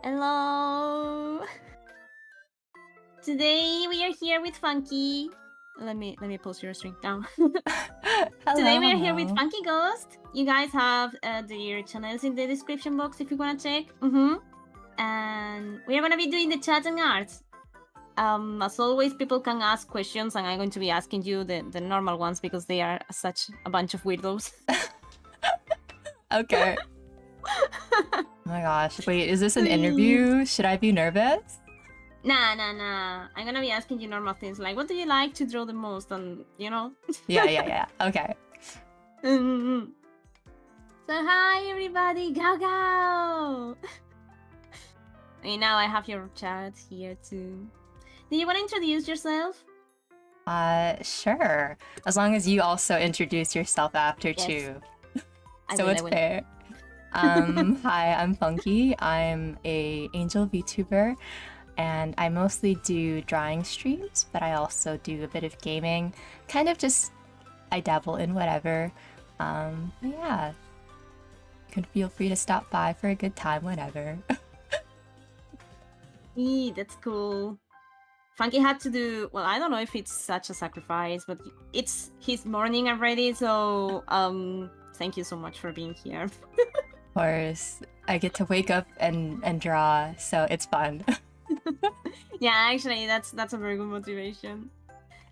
Hello. Today we are here with Funky. Let me post your string down. Today we are here with Funkyghosts. You guys have their channels in the description box if you wanna check. And we are gonna be doing the chat and arts. As always, people can ask questions, and I'm going to be asking you the normal ones because they are such a bunch of weirdos. Okay. Oh my gosh. Wait, is this an interview? Should I be nervous? Nah. I'm gonna be asking you normal things like, what do you like to draw the most? And, you know? Yeah. Okay. So, hi, everybody. Go! And now I have your chat here, too. Do you want to introduce yourself? Sure. As long as you also introduce yourself after, too. So it's fair. Hi, I'm Funky. I'm a angel VTuber, and I mostly do drawing streams, but I also do a bit of gaming. Kind of just, I dabble in whatever. Yeah. You can feel free to stop by for a good time whenever. That's cool. Funky had to do, well, I don't know if it's such a sacrifice, but it's his morning already, so thank you so much for being here. Of course, I get to wake up and draw, so it's fun. Yeah, actually, that's a very good motivation.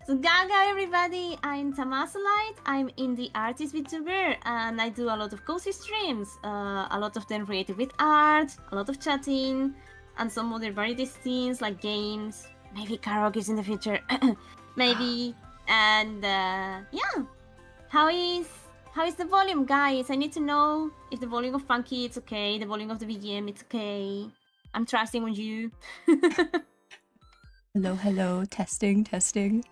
So gaga everybody, I'm Tama Azulight. I'm indie artist VTuber, and I do a lot of cozy streams. A lot of them related with art, a lot of chatting, and some other variety things like games, maybe karaoke in the future, maybe. And yeah, how is the volume, guys? I need to know if the volume of Funky it's okay, the volume of the BGM it's okay. I'm trusting on you. Hello, testing. Testing.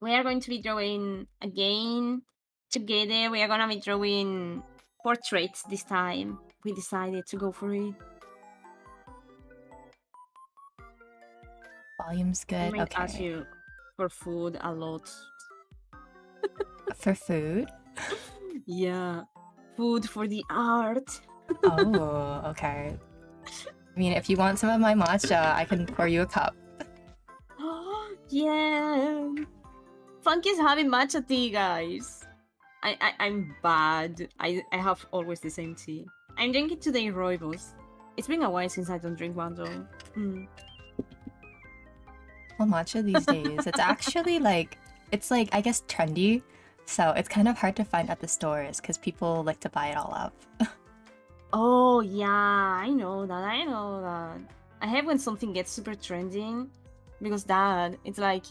We are going to be drawing again together. We are gonna be drawing portraits this time. We decided to go for it. Volume's good. I might okay. ask you for food a lot. For food? Yeah. Food for the art. Oh, okay. I mean, if you want some of my matcha, I can pour you a cup. Yeah. Funky's having matcha tea, guys. I'm bad. I have always the same tea. I'm drinking today rooibos. It's been a while since I don't drink one though. Well, matcha these days, it's actually like, it's like, I guess, trendy. So it's kind of hard to find at the stores because people like to buy it all up. Oh, yeah, I know that. I hate when something gets super trending because it's like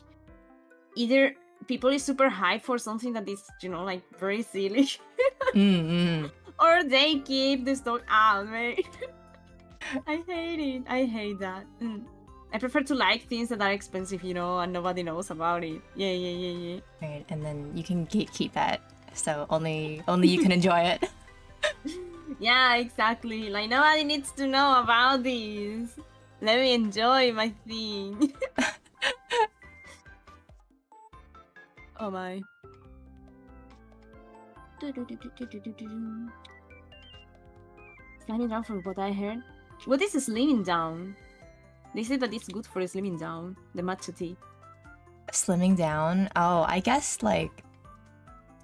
either people is super hyped for something that is, like very silly. Or they keep the stock out, right? I hate it. I hate that. I prefer to like things that are expensive, and nobody knows about it. Yeah. Right, and then you can gatekeep it, so only you can enjoy it. Yeah, exactly. Like nobody needs to know about this. Let me enjoy my thing. Oh my. Slimming down from what I heard. What is slimming down? They say that it's good for slimming down, the matcha tea. Slimming down? Oh, I guess like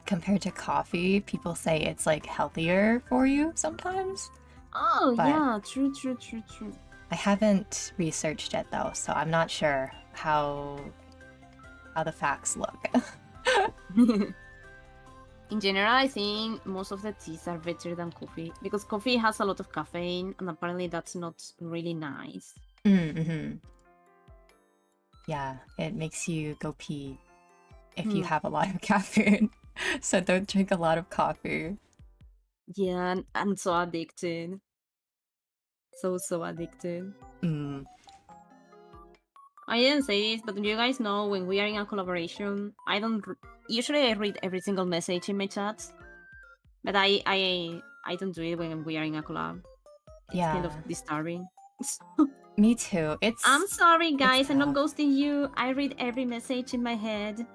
compared to coffee, people say it's like healthier for you sometimes. Oh, but yeah, true. I haven't researched it though, so I'm not sure how the facts look. In general, I think most of the teas are better than coffee because coffee has a lot of caffeine, and apparently that's not really nice. Yeah, it makes you go pee if you have a lot of caffeine. So don't drink a lot of coffee. Yeah, I'm so addicted. So addicted. I didn't say this, but you guys know when we are in a collaboration, usually I read every single message in my chats, but I don't do it when we are in a collab. It's kind of disturbing. Me too. I'm sorry, guys. I'm not ghosting you. I read every message in my head.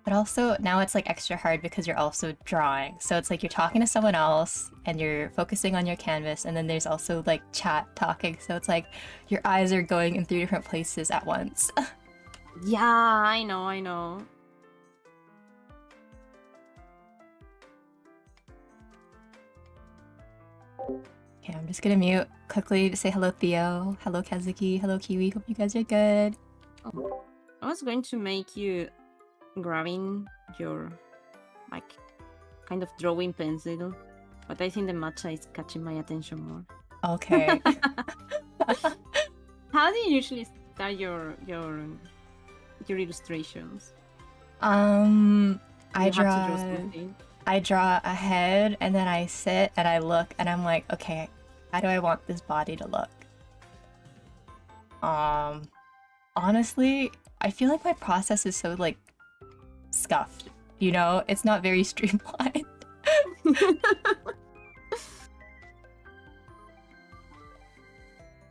But also now it's like extra hard because you're also drawing. So it's like you're talking to someone else and you're focusing on your canvas, and then there's also like chat talking. So it's like your eyes are going in 3 different places at once. Yeah, I know. Okay, I'm just gonna mute quickly to say hello Theo, hello Kazuki, hello Kiwi, hope you guys are good. Oh, I was going to make you grabbing your, like, kind of drawing pencil, but I think the matcha is catching my attention more. Okay. How do you usually start your illustrations? I draw a head and then I sit and I look and I'm like, okay, how do I want this body to look? Honestly, I feel like my process is so like scuffed, you know? It's not very streamlined.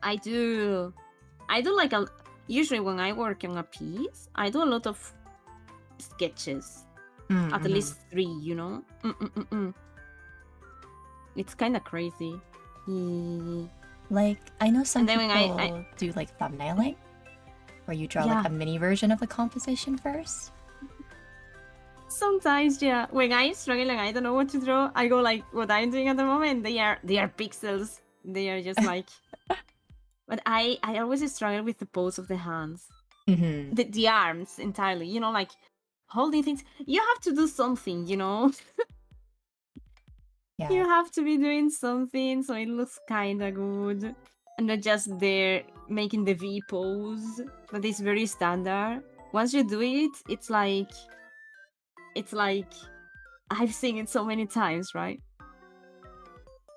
I do like usually when I work on a piece, I do a lot of sketches. At least 3, you know? It's kind of crazy. Like, I know some people do like thumbnailing, where you draw like a mini version of the composition first. Sometimes, yeah. When I struggle and I don't know what to draw, I go like what I'm doing at the moment. They are pixels. They are just like. But I always struggle with the pose of the hands, the arms entirely. You know, like holding things. You have to do something, you know. Yeah. You have to be doing something so it looks kind of good, and not just there making the V pose that is very standard. Once you do it, it's like I've seen it so many times, right?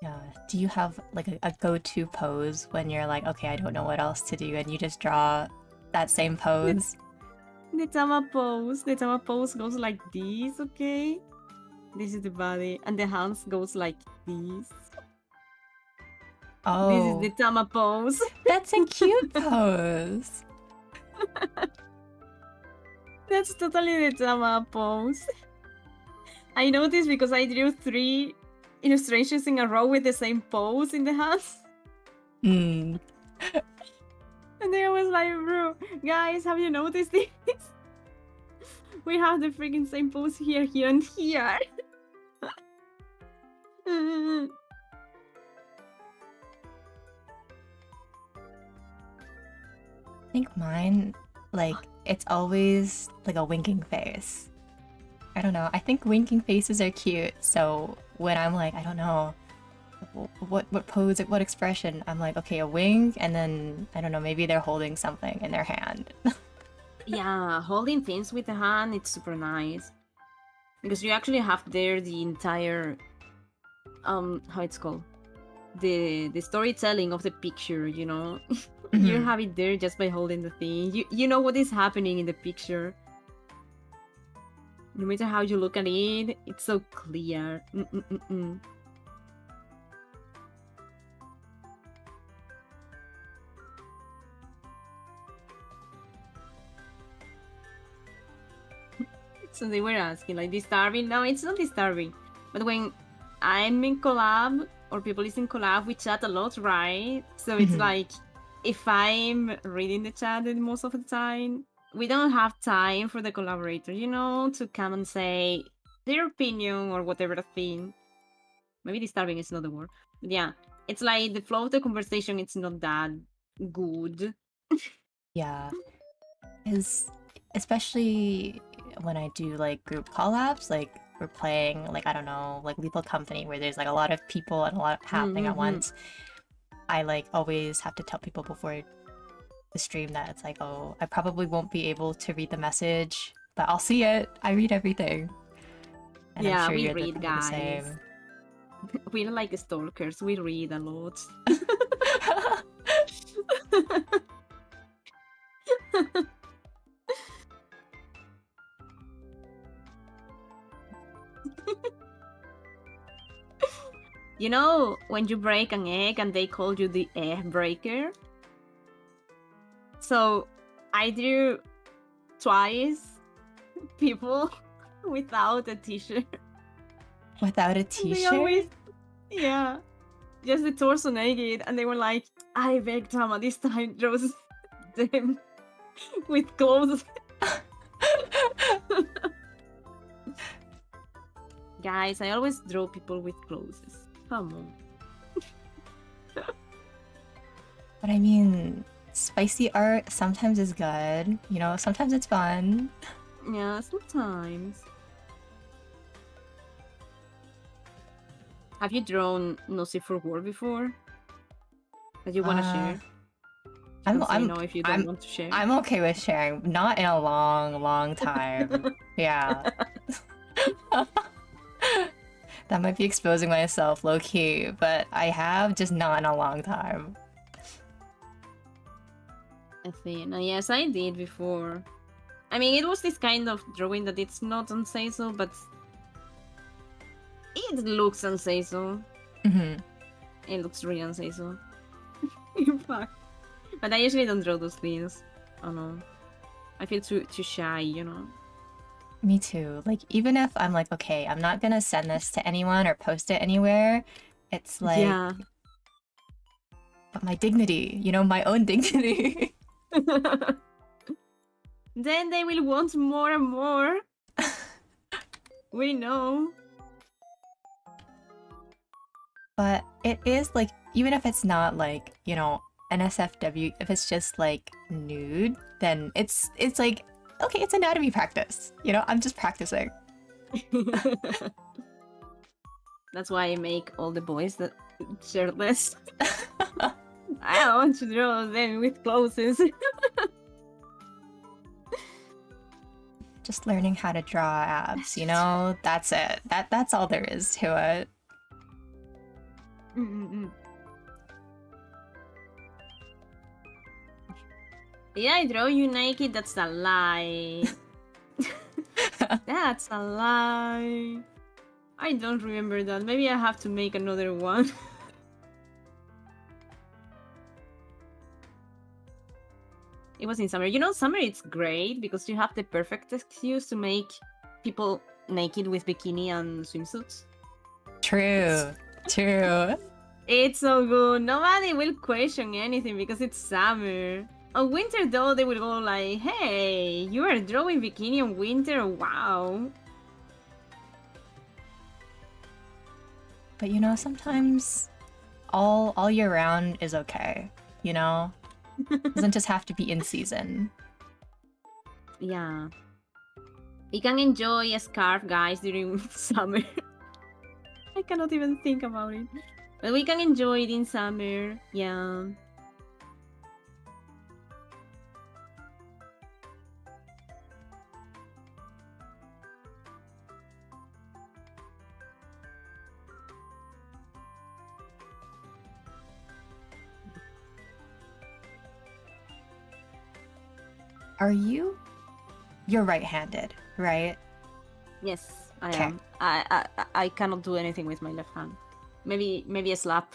Yeah. Do you have like a go-to pose when you're like, okay, I don't know what else to do, and you just draw that same pose? The Tama pose. The Tama pose goes like this, okay? This is the body, and the hands goes like this. Oh. This is the Tama pose. That's a cute pose. That's totally the Tama pose. I noticed because I drew 3 illustrations in a row with the same pose in the hands. And they was like, bro, guys, have you noticed this? We have the freaking same pose here, and here. I think mine, like, it's always like a winking face. I don't know. I think winking faces are cute. So when I'm like, I don't know, what pose, what expression, I'm like, okay, a wink, and then I don't know, maybe they're holding something in their hand. Yeah, holding things with the hand, it's super nice because you actually have there the entire how it's called, the storytelling of the picture, you know. You have it there just by holding the thing. You know what is happening in the picture. No matter how you look at it, it's so clear. So they were asking, like, disturbing? No, it's not disturbing. But when I'm in collab, or people is in collab, we chat a lot, right? So it's like, if I'm reading the chat most of the time, we don't have time for the collaborator, you know, to come and say their opinion or whatever thing. Maybe disturbing is not the word. But yeah, it's like the flow of the conversation, it's not that good. Yeah. Because especially when I do like group collabs, like we're playing like, I don't know, like Lethal Company, where there's like a lot of people and a lot happening at once. I like always have to tell people before the stream that it's like, oh, I probably won't be able to read the message, but I'll see it. I read everything. And yeah, I'm sure we you're read, guys. The same. We're like stalkers. We read a lot. You know, when you break an egg and they call you the egg breaker? So I drew twice people without a t-shirt. Without a t-shirt? Yeah. Just the torso naked, and they were like, I beg Tama, this time draws them with clothes. Guys, I always draw people with clothes. Come on. But I mean, spicy art sometimes is good. You know, sometimes it's fun. Yeah, sometimes. Have you drawn No Safe for Work before? That you want to share? I'm know if you don't want to share. I'm okay with sharing. Not in a long time. Yeah. That might be exposing myself low-key, but I have, just not in a long time. I think. Yes, I did before. I mean, it was this kind of drawing that it's not on Seiso, but it looks on Seiso. Mm-hmm. It looks really on Seiso. In fact. But I usually don't draw those things. Oh no. I feel too shy, you know? Me too. Like, even if I'm like, okay, I'm not gonna send this to anyone or post it anywhere, it's like... Yeah. But my dignity, you know, my own dignity. Then they will want more and more. We know. But it is like, even if it's not like, you know, NSFW, if it's just like nude, then it's like, okay, it's anatomy practice. You know, I'm just practicing. That's why I make all the boys that shirtless. I don't want to draw them with clothes. Just learning how to draw abs, you know? That's it. That's all there is to it. Did I draw you naked? That's a lie. That's a lie. I don't remember that. Maybe I have to make another one. It was in summer. You know, summer it's great because you have the perfect excuse to make people naked with bikini and swimsuits. True. It's so good. Nobody will question anything because it's summer. On winter though, they will go like, hey, you are drawing bikini on winter? Wow. But you know, sometimes all year round is okay, you know? It doesn't just have to be in season. Yeah. We can enjoy a scarf, guys, during summer. I cannot even think about it. But we can enjoy it in summer, yeah. Are you? You're right-handed, right? Yes, I am. I cannot do anything with my left hand. Maybe a slap.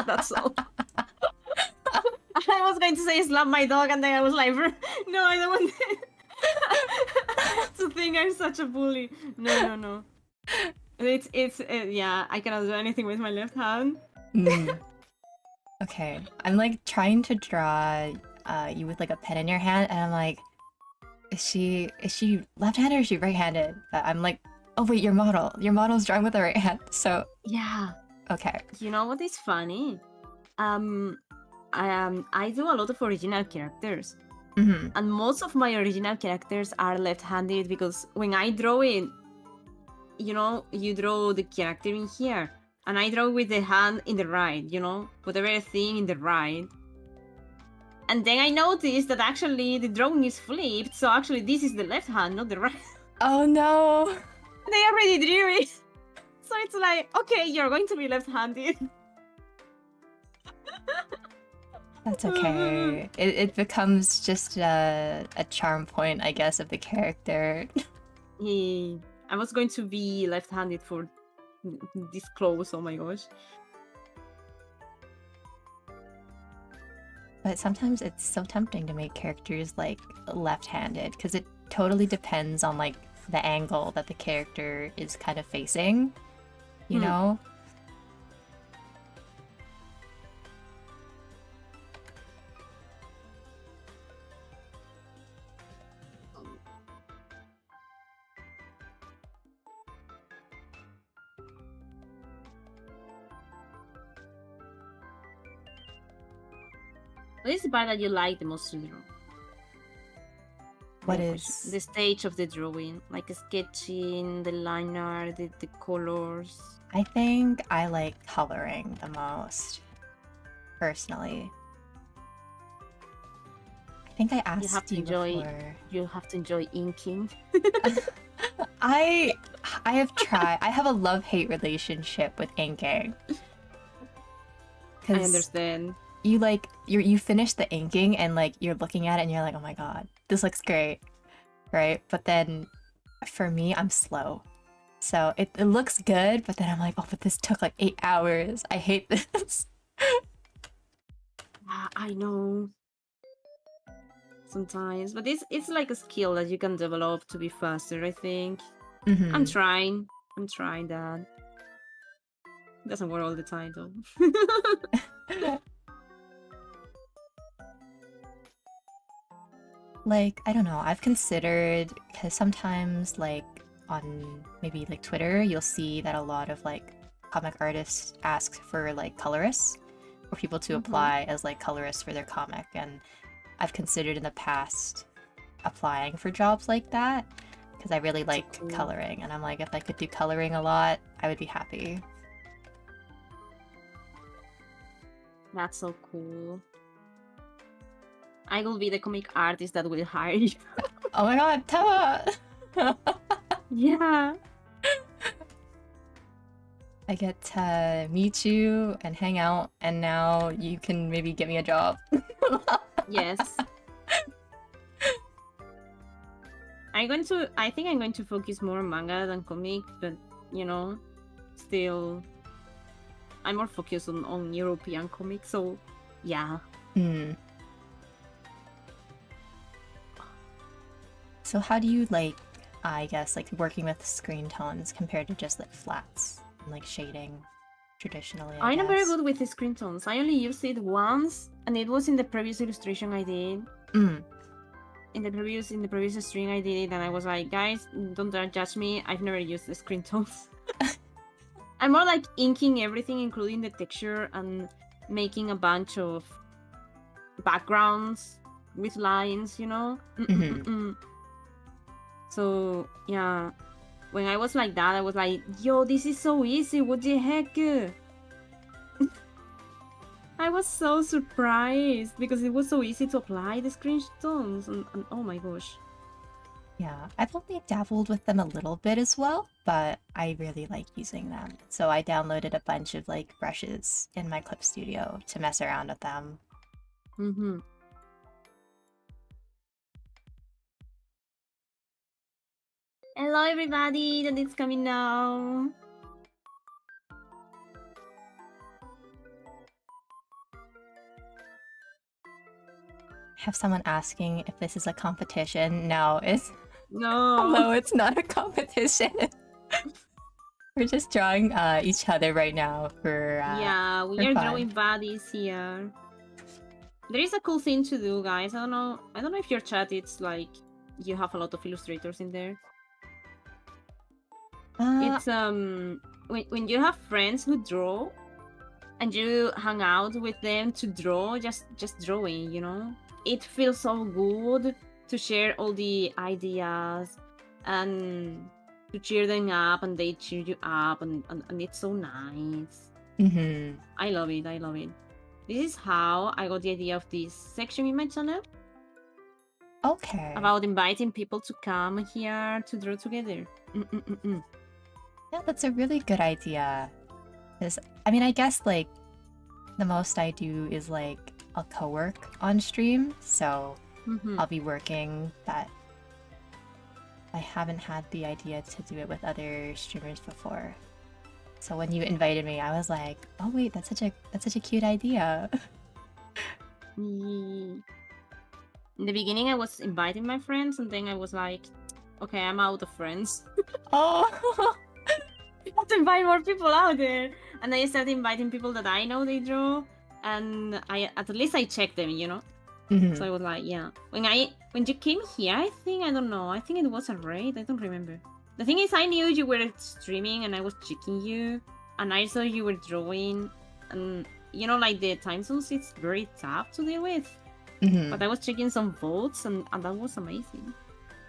That's all. I was going to say slap my dog, and then I was like, no, I don't want to think I'm such a bully. No. It's yeah, I cannot do anything with my left hand. Okay, I'm like trying to draw you with like a pen in your hand, and I'm like, is she left-handed or is she right-handed? I'm like, oh wait, your model's drawing with the right hand, so yeah. Okay. You know what is funny? I do a lot of original characters, and most of my original characters are left-handed because when I draw it, you know, you draw the character in here, and I draw with the hand in the right, you know, whatever thing in the right. And then I noticed that actually the drawing is flipped, so actually this is the left hand, not the right. Oh no! They already drew it! So it's like, okay, you're going to be left-handed. That's okay. It becomes just a charm point, I guess, of the character. I was going to be left-handed for this close, oh my gosh. But sometimes it's so tempting to make characters like left-handed because it totally depends on like the angle that the character is kind of facing, you know? What is the part that you like the most to draw? What is the stage of the drawing? Like sketching, the line art, the colors? I think I like coloring the most, personally. I think I asked you before. You have to enjoy inking. I have tried. I have a love-hate relationship with inking. I understand. You finish the inking and like you're looking at it and you're like, oh my god, this looks great, right? But then for me, I'm slow. So it looks good, but then I'm like, oh, but this took like 8 hours. I hate this. I know. Sometimes, but it's like a skill that you can develop to be faster, I think. I'm trying that. It doesn't work all the time though. Like, I don't know, I've considered, because sometimes like on maybe like Twitter, you'll see that a lot of like comic artists ask for like colorists, for people to apply as like colorists for their comic, and I've considered in the past applying for jobs like that because I really like coloring, and I'm like, if I could do coloring a lot, I would be happy. That's so cool. I will be the comic artist that will hire you. Oh my god, Tama! Yeah. I get to meet you and hang out, and now you can maybe get me a job. Yes. I think I'm going to focus more on manga than comic, but you know, still I'm more focused on European comics, so yeah. So how do you like, I guess, like working with screen tones compared to just like flats and like shading traditionally? I'm not very good with the screen tones. I only used it once, and it was in the previous illustration I did. In the previous stream I did it, and I was like, guys, don't judge me. I've never used the screen tones. I'm more like inking everything, including the texture, and making a bunch of backgrounds with lines, you know? So, yeah. When I was like that, I was like, yo, this is so easy. What the heck? I was so surprised because it was so easy to apply the screen tones, and oh my gosh. Yeah, I've only dabbled with them a little bit as well, but I really like using them. So I downloaded a bunch of like brushes in my Clip Studio to mess around with them. Hello everybody that is coming now. I have someone asking if this is a competition. No, it's no. No, it's not a competition. We're just drawing each other right now for yeah, we are drawing buddies here. There is a cool thing to do, guys. I don't know if your chat it's like you have a lot of illustrators in there. It's when you have friends who draw and you hang out with them to draw, just drawing, you know? It feels so good to share all the ideas and to cheer them up, and they cheer you up, and it's so nice. I love it. This is how I got the idea of this section in my channel. Okay. About inviting people to come here to draw together. Yeah, that's a really good idea. Because, I mean, I guess, like, the most I do is, like, I'll co-work on stream, so I'll be working, but I haven't had the idea to do it with other streamers before. So when you invited me, I was like, oh wait, that's such a cute idea. In the beginning, I was inviting my friends, and then I was like, okay, I'm out of friends. Oh. I have to invite more people out there. And I started inviting people that I know they draw. And I at least I checked them, you know? So I was like, yeah. When you came here, I don't know. I think it was a raid. I don't remember. The thing is, I knew you were streaming and I was checking you. And I saw you were drawing. And, you know, like the time zones, it's very tough to deal with. But I was checking some votes and that was amazing.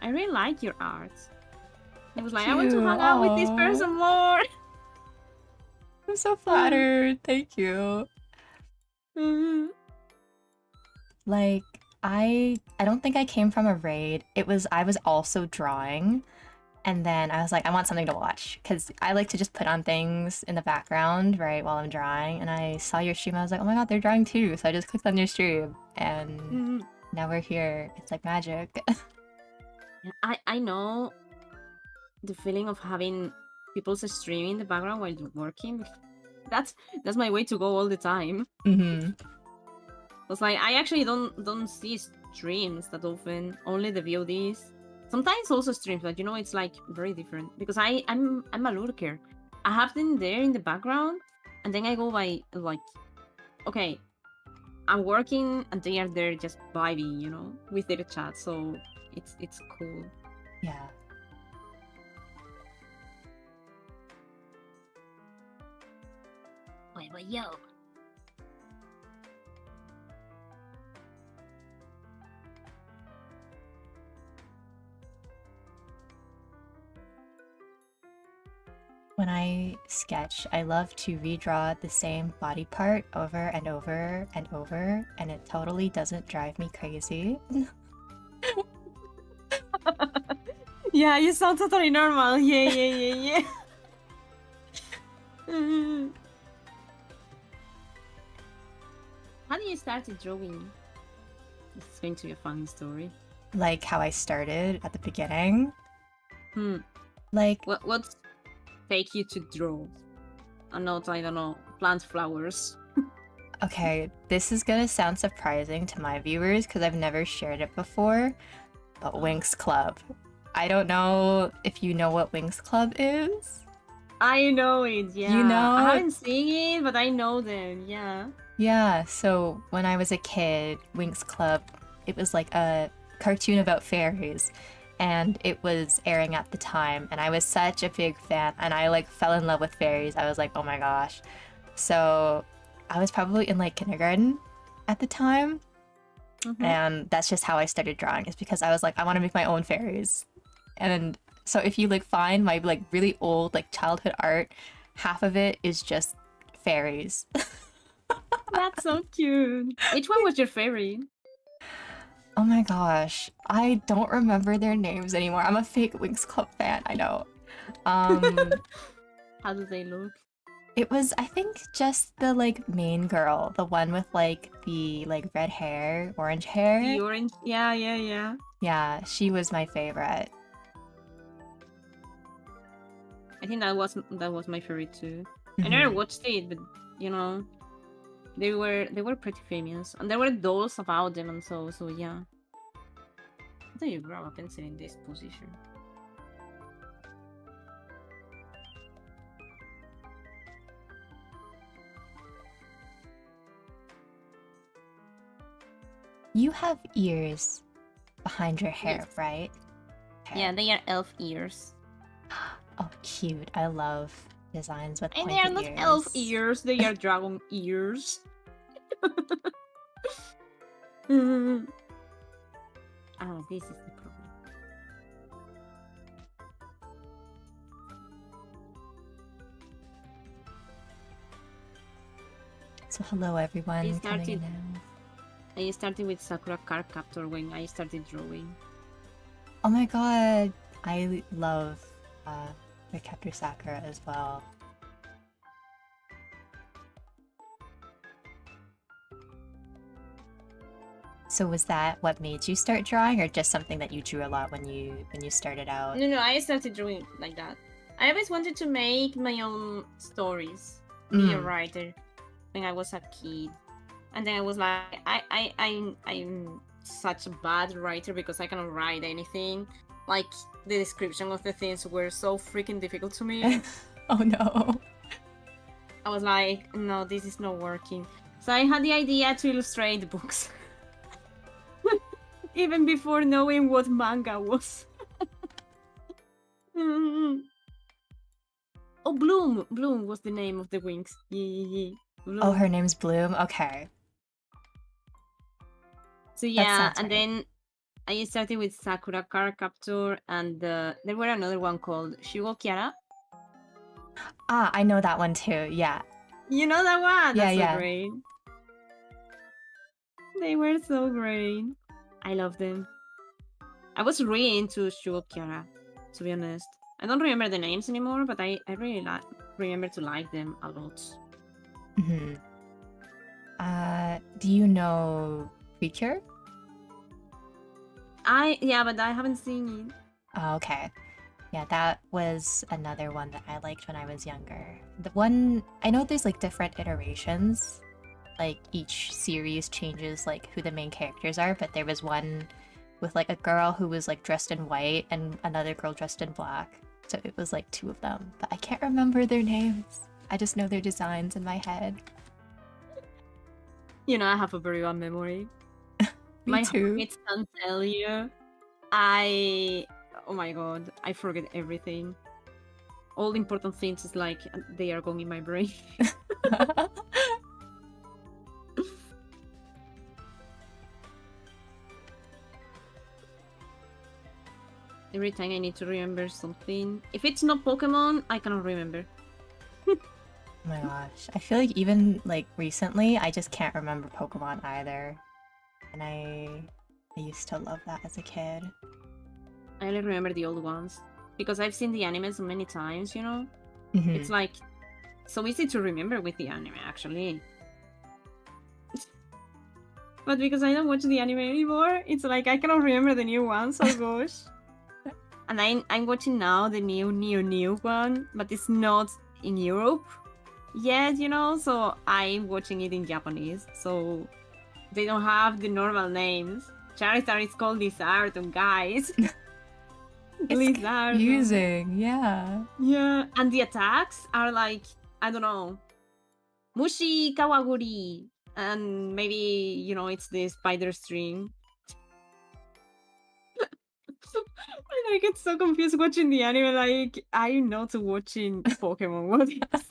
I really like your art. I was like, I want to hang out with this person more. I'm so flattered. Thank you. Like, I don't think I came from a raid. I was also drawing. And then I was like, I want something to watch. Because I like to just put on things in the background, right, while I'm drawing. And I saw your stream. I was like, oh my god, they're drawing too. So I just clicked on your stream. And now we're here. It's like magic. I know the feeling of having people streaming in the background while you're working. That's my way to go all the time. It's like I actually don't see streams that often, only the VODs. Sometimes also streams, but you know it's like very different because I'm a lurker. I have them there in the background, and then I go by like, okay, I'm working, and they are there just vibing, you know, with their chat. So it's cool. Yeah. Wait, but yo. When I sketch, I love to redraw the same body part over and over and over, and it totally doesn't drive me crazy. Yeah, you sound totally normal. Yeah. How did you start drawing? This is going to be a funny story. Like how I started at the beginning. Like what take you to draw? And not, I don't know, plant flowers. Okay, this is gonna sound surprising to my viewers because I've never shared it before, but Winx Club. I don't know if you know what Winx Club is. I know it, yeah. You know? I haven't seen it, but I know them, yeah. Yeah, so when I was a kid, Winx Club, it was like a cartoon about fairies. And it was airing at the time, and I was such a big fan, and I like fell in love with fairies. I was like, oh my gosh. So I was probably in like kindergarten at the time, and that's just how I started drawing, is because I was like, I want to make my own fairies. And so if you like find my like really old like childhood art, half of it is just fairies. That's so cute. Which one was your favorite? Oh my gosh, I don't remember their names anymore. I'm a fake Winx Club fan, I know. How do they look? It was, I think, just the like main girl, the one with like the like red hair, orange hair. The orange, yeah. Yeah, she was my favorite. I think that was my favorite too. I never watched it, but you know, they were pretty famous, and there were dolls about them, and so yeah. How do you grab a pencil in this position? You have ears behind your hair, yes. right? Okay. Yeah, they are elf ears. Oh, cute. I love designs with pointed ears. And they are not elf ears, they are dragon ears. Oh, this is the problem. So hello everyone coming in now. I started with Sakura Card Captor when I started drawing. Oh my god, I love the Captor Sakura as well. So was that what made you start drawing, or just something that you drew a lot when you started out? No, I started drawing like that. I always wanted to make my own stories, be a writer when I was a kid. And then I was like, I'm such a bad writer because I cannot write anything. like the description of the things were so freaking difficult to me. Oh no. I was like, no, this is not working. So I had the idea to illustrate books. Even before knowing what manga was. Oh, Bloom! Bloom was the name of the wings. Yeah. Bloom. Oh, her name's Bloom? Okay. So yeah, and then I started with Sakura Card Captor, and there were another one called Shugo Kiara. Ah, I know that one too, yeah. You know that one? Yeah, That's so great. They were so great. I love them. I was really into Shugo Kiara, to be honest. I don't remember the names anymore, but I really remember to like them a lot. Mm-hmm. Do you know Precure? Yeah, but I haven't seen it. Oh, okay. Yeah, that was another one that I liked when I was younger. The one, I know there's like different iterations. Like each series changes like who the main characters are, but there was one with like a girl who was like dressed in white and another girl dressed in black. So it was like two of them, but I can't remember their names. I just know their designs in my head. You know, I have a very bad memory. Me too. My can't tell you. Oh my god, I forget everything. All important things is like they are going in my brain. Every time I need to remember something. If it's not Pokemon, I cannot remember. Oh my gosh. I feel like even like recently, I just can't remember Pokemon either. And I used to love that as a kid. I only remember the old ones. Because I've seen the anime so many times, you know? Mm-hmm. It's like so easy to remember with the anime, actually. But because I don't watch the anime anymore, it's like I cannot remember the new ones, oh gosh. And I'm watching now the new one, but it's not in Europe yet, you know? So I'm watching it in Japanese, so they don't have the normal names. Charizard is called Lizard, guys. It's confusing, yeah. Yeah, and the attacks are like, I don't know, Mushi Kawaguri, and maybe, you know, it's the spider string. And I get so confused watching the anime, like, I'm not watching Pokemon. What is this?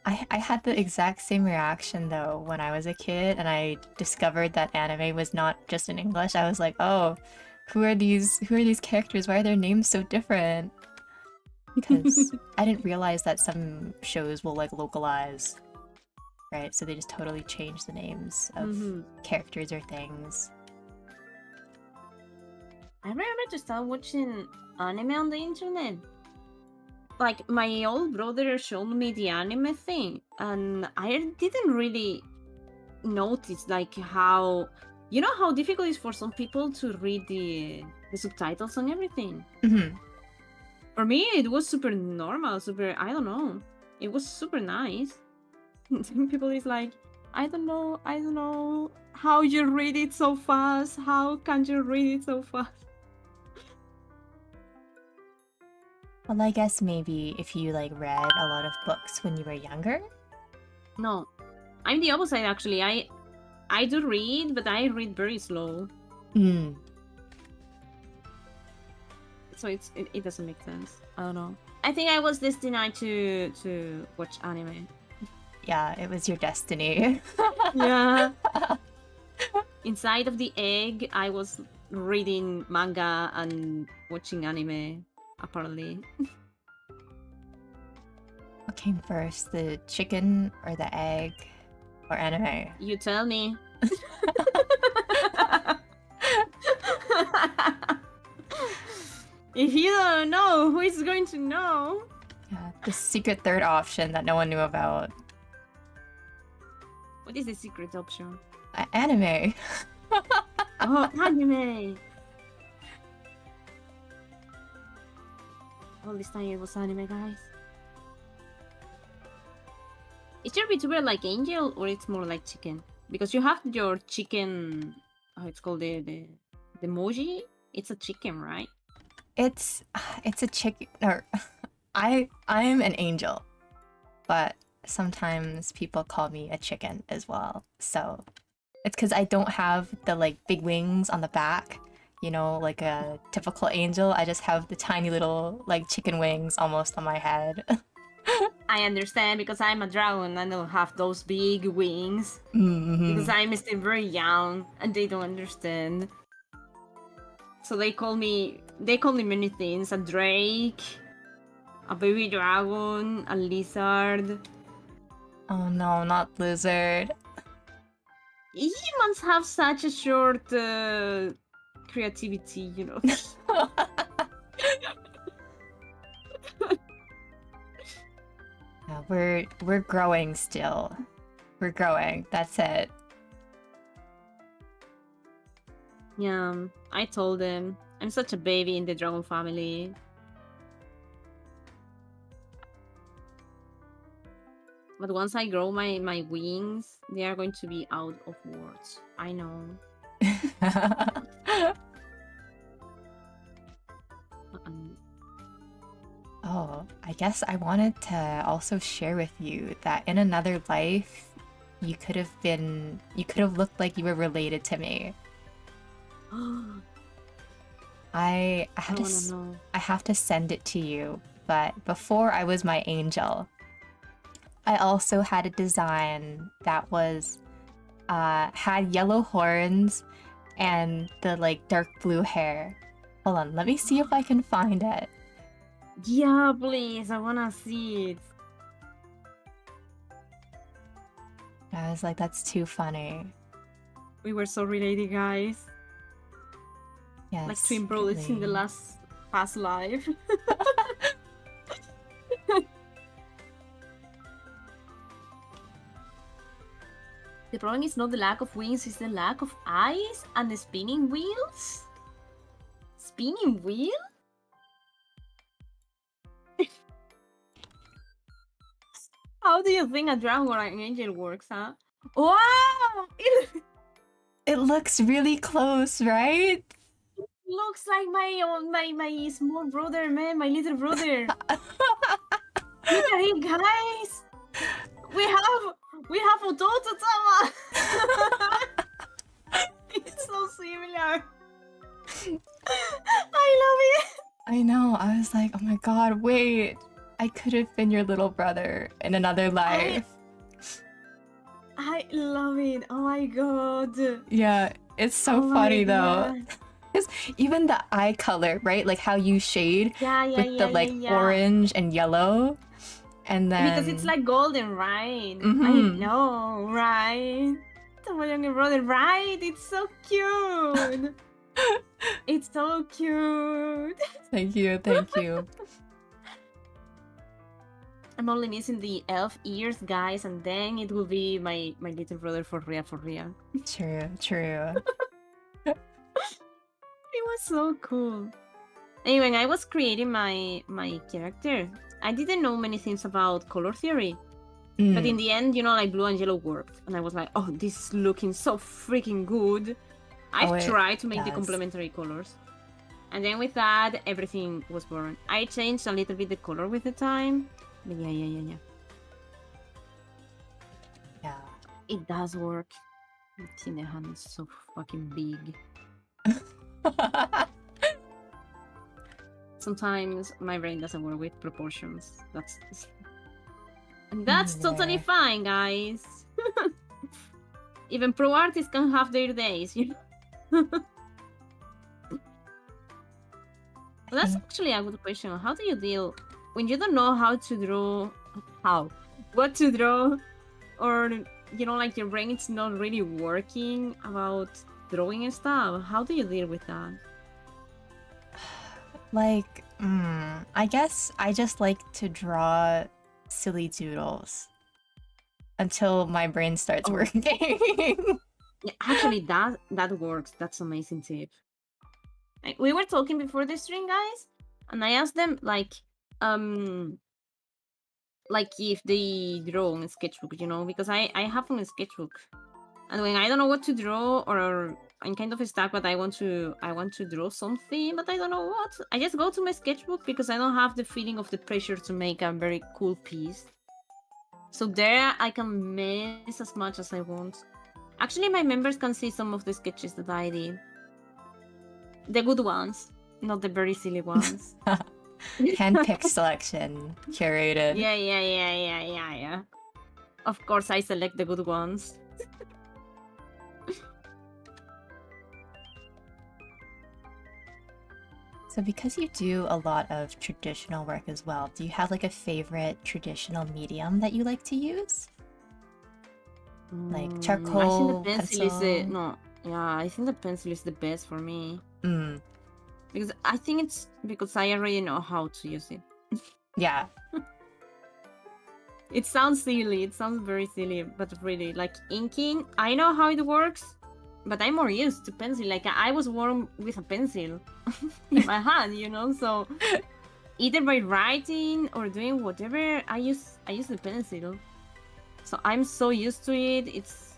I had the exact same reaction though when I was a kid and I discovered that anime was not just in English. I was like, oh, who are these characters? Why are their names so different? Because I didn't realize that some shows will like localize, right? So they just totally change the names of characters or things. I remember to start watching anime on the internet. Like, my old brother showed me the anime thing, and I didn't really notice, like, how... You know how difficult it is for some people to read the subtitles and everything? Mm-hmm. For me, it was super normal, I don't know. It was super nice. Some people is like, I don't know how you read it so fast. How can you read it so fast? Well, I guess maybe if you like read a lot of books when you were younger? No, I'm the opposite actually. I do read, but I read very slow. So it doesn't make sense. I don't know. I think I was destined to watch anime. Yeah, it was your destiny. Yeah. Inside of the egg, I was reading manga and watching anime, apparently. What came first, the chicken or the egg or anime? You tell me. If you don't know, who is going to know? Yeah, the secret third option that no one knew about. What is the secret option? Anime. Oh, anime! All this time it was anime, guys. Is your VTuber like Angel or it's more like chicken? Because you have your chicken... Oh, it's called the emoji It's a chicken, right? It's a chicken. Or I'm an angel, but sometimes people call me a chicken as well. So it's because I don't have the like big wings on the back, you know, like a typical angel. I just have the tiny little like chicken wings almost on my head. I understand because I'm a dragon. I don't have those big wings because I'm still very young and they don't understand. So they call me many things: a drake, a baby dragon, a lizard. Oh no, not lizard. Humans have such a short creativity, you know. Yeah, we're growing still. We're growing. That's it. Yeah, I told them I'm such a baby in the dragon family. But once I grow my wings, they are going to be out of words. I know. Oh, I guess I wanted to also share with you that in another life, you could have looked like you were related to me. I have to send it to you, but before I was my angel, I also had a design that was had yellow horns and the like dark blue hair. Hold on, let me see if I can find it. Yeah, please, I wanna see it. I was like, that's too funny. We were so related, guys. Yes, like twin brothers in the past life. The problem is not the lack of wings, it's the lack of eyes and the spinning wheels. Spinning wheel? How do you think a dragon or an angel works, huh? Wow! It looks really close, right? It looks like my small brother, man, my little brother. Look at him, guys! We have a daughter, Tama! It's so similar. I love it. I know. I was like, oh my god, wait. I could have been your little brother in another life. I love it. Oh my god. Yeah, it's so funny though. Because even the eye color, right? Like how you shade with the like orange and yellow. And then because it's like golden, right? I know, right? My younger brother, right? It's so cute. It's so cute. Thank you, thank you. I'm only missing the elf ears, guys, and then it will be my little brother for real, for real. True, true. It was so cool. Anyway, I was creating my character. I didn't know many things about color theory. But in the end, you know, like blue and yellow worked. And I was like, oh, this is looking so freaking good. I've tried to make the complementary colors. And then with that, everything was born. I changed a little bit the color with the time. But yeah. Yeah. It does work. It's in the hand is so fucking big. Sometimes my brain doesn't work with proportions. That's totally fine, guys. Even pro artists can have their days, you know. Well, that's actually a good question. How do you deal when you don't know how to draw? What to draw, or you know, like your brain is not really working about drawing and stuff? How do you deal with that? Like, I guess I just like to draw silly doodles until my brain starts working. Yeah, actually, that works. That's amazing tip. We were talking before the stream, guys, and I asked them like if they draw on a sketchbook, you know, because I have on a sketchbook, and when I don't know what to draw or I'm kind of stuck, but I want to draw something, but I don't know what. I just go to my sketchbook because I don't have the feeling of the pressure to make a very cool piece. So there I can mess as much as I want. Actually, my members can see some of the sketches that I did. The good ones, not the very silly ones. Handpicked selection, curated. Yeah. Of course, I select the good ones. So because you do a lot of traditional work as well, do you have like a favorite traditional medium that you like to use? Like charcoal, I think the pencil pencil? is I think the pencil is the best for me. Because I think it's because I already know how to use it. Yeah. It sounds silly. It sounds very silly, but really, like inking, I know how it works, but I'm more used to pencil. Like I was born with a pencil in my hand, So either by writing or doing whatever, I use the pencil. So I'm so used to it. It's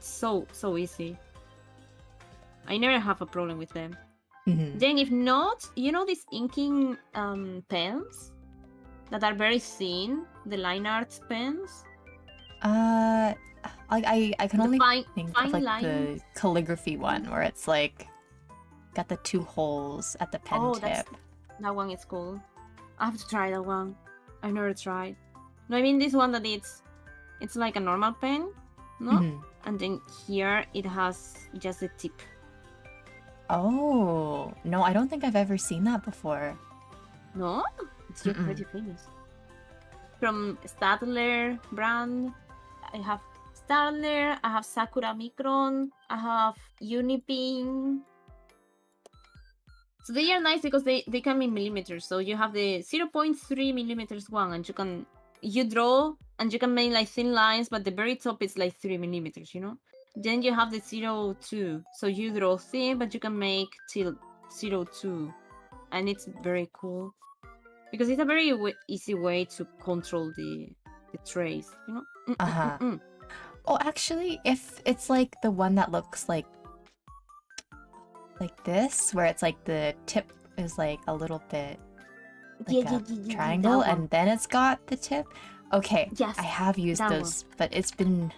so easy. I never have a problem with them. Then if not, these inking pens that are very thin, the line art pens. I can only think of like lines. the calligraphy one where it's like got the 2 holes at the pen tip. That one is cool. I have to try that one. I've never tried. No, I mean this one that it's like a normal pen, no? And then here it has just a tip. Oh, no, I don't think I've ever seen that before. No? It's pretty famous. From Stadler brand, I have Stadler, I have Sakura Micron, I have Unipin. So they are nice because they come in millimeters. So you have the 0.3 millimeters one, and you draw and you can make like thin lines, but the very top is like 3 millimeters, Then you have the 0.2, so you draw thin, but you can make till 0.2, and it's very cool because it's a very easy way to control the trace, Oh, actually, if it's like the one that looks like this, where it's like the tip is like a little bit like a triangle, and then it's got the tip. Okay, yes, I have used those, but it's been,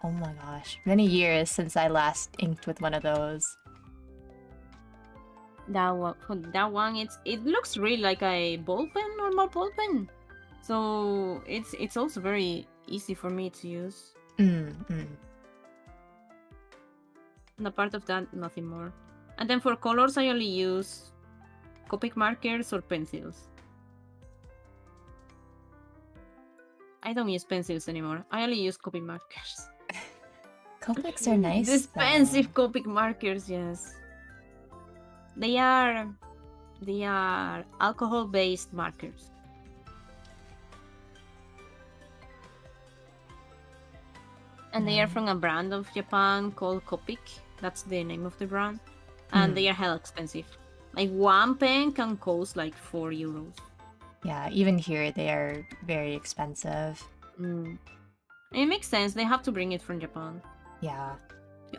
oh my gosh, many years since I last inked with one of those. That one, it looks really like a ball pen, normal ball pen. So it's also very easy for me to use. And apart of that, nothing more. And then for colors, I only use Copic markers or pencils. I don't use pencils anymore. I only use Copic markers. Copics are nice. Expensive Copic markers, yes. They are alcohol-based markers. And they are from a brand of Japan called Copic. That's the name of the brand. And they are hell expensive. Like one pen can cost like 4 euros. Yeah, even here they are very expensive. It makes sense. They have to bring it from Japan. Yeah.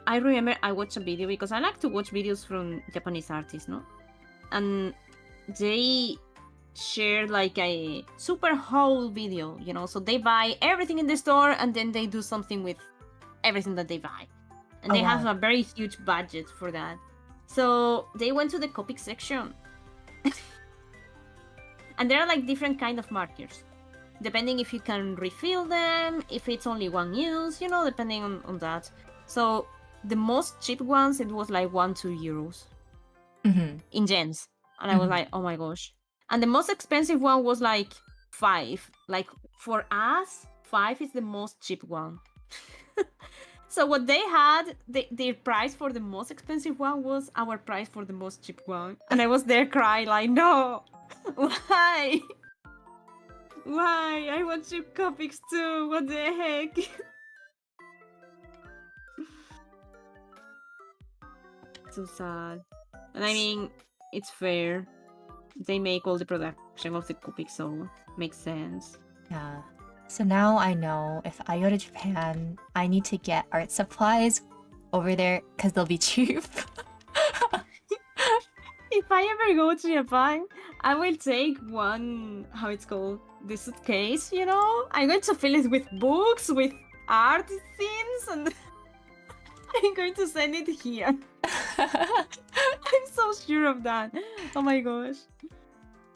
I remember I watched a video because I like to watch videos from Japanese artists, no? And they share like a super haul video, so they buy everything in the store and then they do something with everything that they buy. And they have a very huge budget for that. So they went to the Copic section. And there are like different kind of markers. Depending if you can refill them, if it's only one use, depending on that. So the most cheap ones, it was like 1-2 euros in gems. And I was like, oh my gosh. And the most expensive one was like 5. Like for us, 5 is the most cheap one. So what they had, their price for the most expensive one was our price for the most cheap one. And I was there crying like, no, why? Why? I want cheap copics too. What the heck? So sad. And I mean, it's fair. They make all the production of the copics, so makes sense. Yeah. So now I know if I go to Japan, I need to get art supplies over there because they'll be cheap. If I ever go to Japan, I will take one, how it's called, the suitcase, you know? I'm going to fill it with books, with art scenes, and I'm going to send it here. I'm so sure of that. Oh my gosh.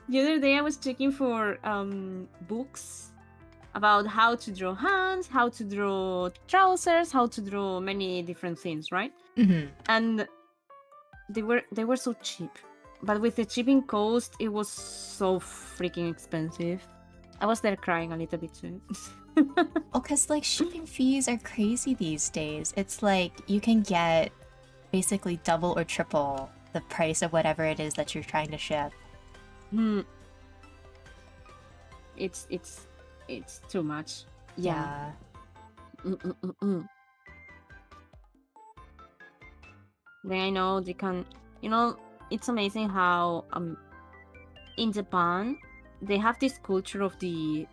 The other day I was checking for books about how to draw hands, how to draw trousers, how to draw many different things, right? Mm-hmm. And they were so cheap. But with the shipping cost, it was so freaking expensive. I was there crying a little bit too. Oh, because like shipping fees are crazy these days. It's like you can get basically double or triple the price of whatever it is that you're trying to ship. It's too much. Yeah. Then I know they can, you know, it's amazing how in Japan they have this culture of the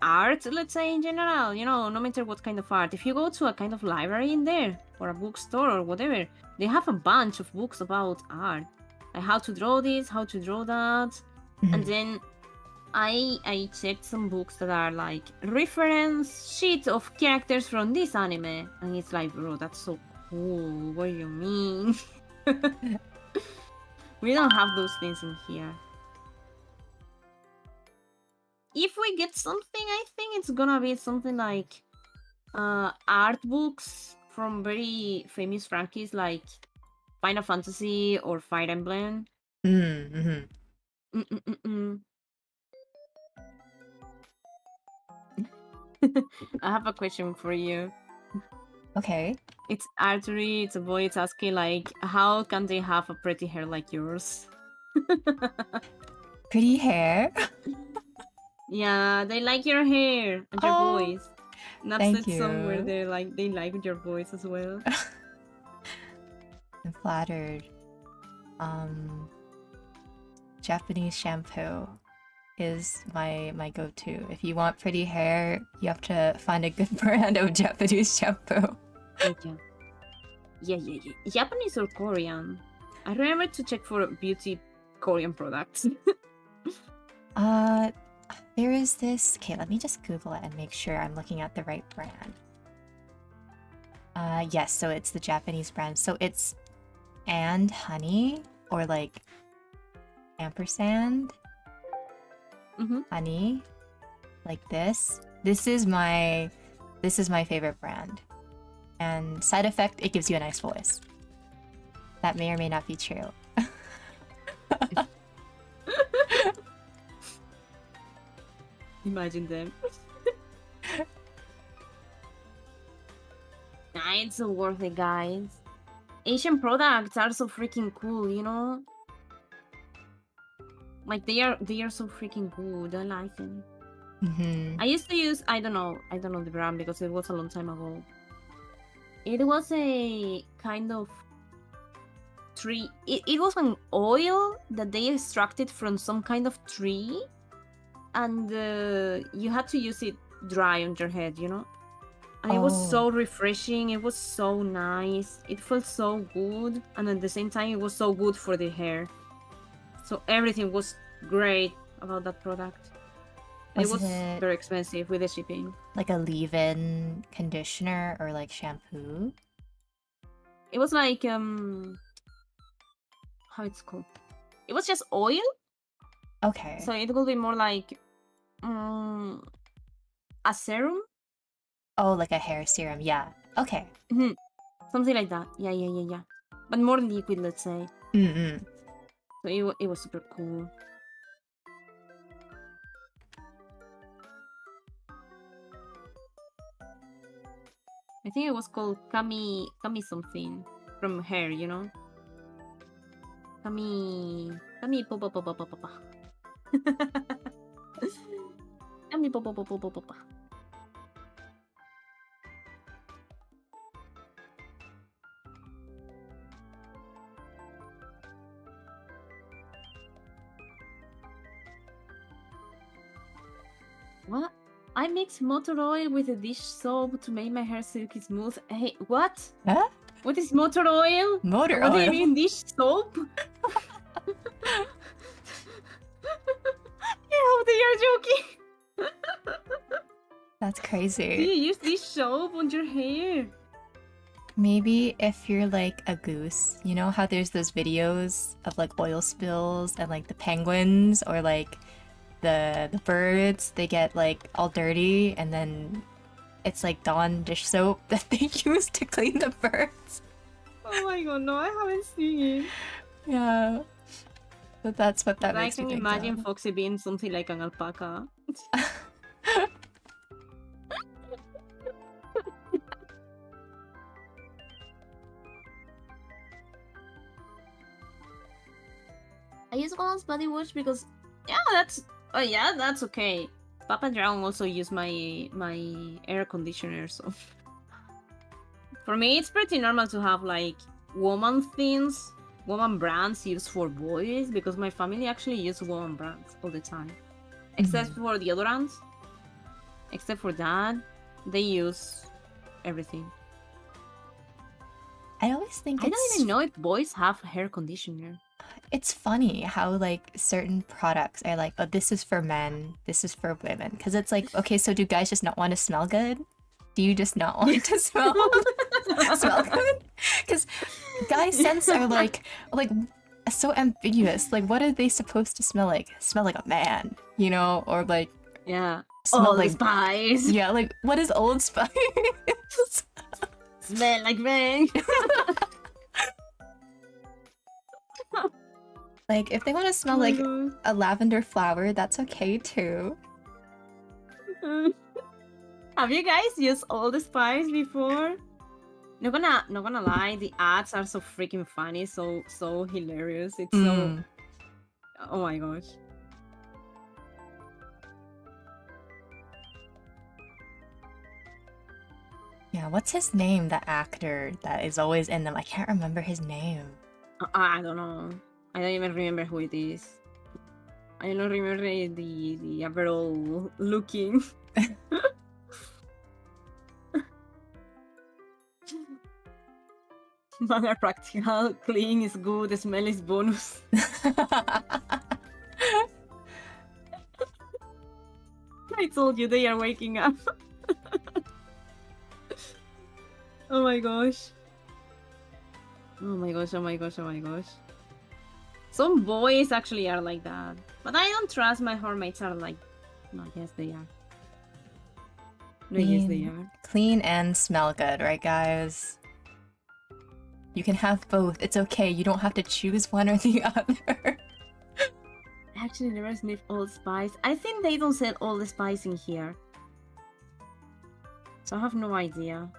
art, let's say in general, you know, no matter what kind of art. If you go to a kind of library in there or a bookstore or whatever, they have a bunch of books about art, like how to draw this, how to draw that. Mm-hmm. And then I checked some books that are like reference sheet of characters from this anime, and it's like, bro, that's so cool. What do you mean? We don't have those things in here. If we get something, I think it's gonna be something like art books from very famous franchises like Final Fantasy or Fire Emblem. Mm-hmm. I have a question for you. Okay. It's archery, it's a boy, it's asking like, how can they have a pretty hair like yours? Pretty hair? Yeah, they like your hair and your voice. And I've thank said somewhere you. they like your voice as well. I'm flattered. Japanese shampoo is my go-to. If you want pretty hair, you have to find a good brand of Japanese shampoo. Yeah. Japanese or Korean? I remember to check for beauty Korean products. There is this. Okay, let me just Google it and make sure I'm looking at the right brand. Yes, so it's the Japanese brand. So it's and honey or like ampersand honey, like this. This is my favorite brand. And side effect, it gives you a nice voice. That may or may not be true. Imagine them. Nah, it's so worth it, guys. Asian products are so freaking cool, you know? Like they are so freaking good. I like them. I used to use I don't know the brand because it was a long time ago. It was a kind of tree. It was an oil that they extracted from some kind of tree, and you had to use it dry on your head, you know. And it was so refreshing. It was so nice. It felt so good, and at the same time, it was so good for the hair. So everything was great about that product. It was very expensive with the shipping. Like a leave-in conditioner or like shampoo? It was like how it's called? It was just oil. Okay. So it will be more like a serum. Oh, like a hair serum. Yeah. Okay. Something like that. Yeah. But more liquid, let's say. So it was super cool. I think it was called Kami something from hair, you know? Kami papa. Kami papa. What? I mix motor oil with a dish soap to make my hair silky smooth. Hey, what? Huh? What is motor oil? Motor What oil? do you mean dish soap? I hope they are joking. That's crazy. Do you use dish soap on your hair? Maybe if you're like a goose, you know how there's those videos of like oil spills and like the penguins or like the birds, they get like all dirty and then it's like Dawn dish soap that they use to clean the birds. Oh my god, no, I haven't seen it. Yeah. But that's what that But makes me I can think imagine of. Foxy being something like an alpaca. I use Golan's body wash because that's okay. Papa Drown also used my air conditioner, so for me it's pretty normal to have like woman brands used for boys because my family actually use woman brands all the time. Except for deodorants. Except for that, they use everything. I always think I don't even know if boys have hair conditioner. It's funny how like certain products are like, oh, this is for men, this is for women. Because it's like, okay, so do guys just not want to smell good? Do you just not want to smell good? Because guys' scents are like so ambiguous. Like, what are they supposed to smell like? Smell like a man, you know, or like smell Old like Spice. Yeah, like what is Old Spice? Smell like rain. Like, if they want to smell like a lavender flower, that's okay too. Have you guys used Old Spice before? Not gonna lie, the ads are so freaking funny, so hilarious. It's so oh my gosh. Yeah, what's his name? The actor that is always in them. I can't remember his name. I don't know. I don't even remember who it is. I don't remember the overall looking. Mother practical, clean is good, the smell is bonus. I told you they are waking up. Oh my gosh. Oh my gosh, oh my gosh, oh my gosh. Some boys actually are like that. But I don't trust my housemates are like... No, yes they are. No, yes they are. Clean and smell good, right guys? You can have both. It's okay. You don't have to choose one or the other. I actually never sniffed Old Spice. I think they don't sell Old Spice in here. So I have no idea.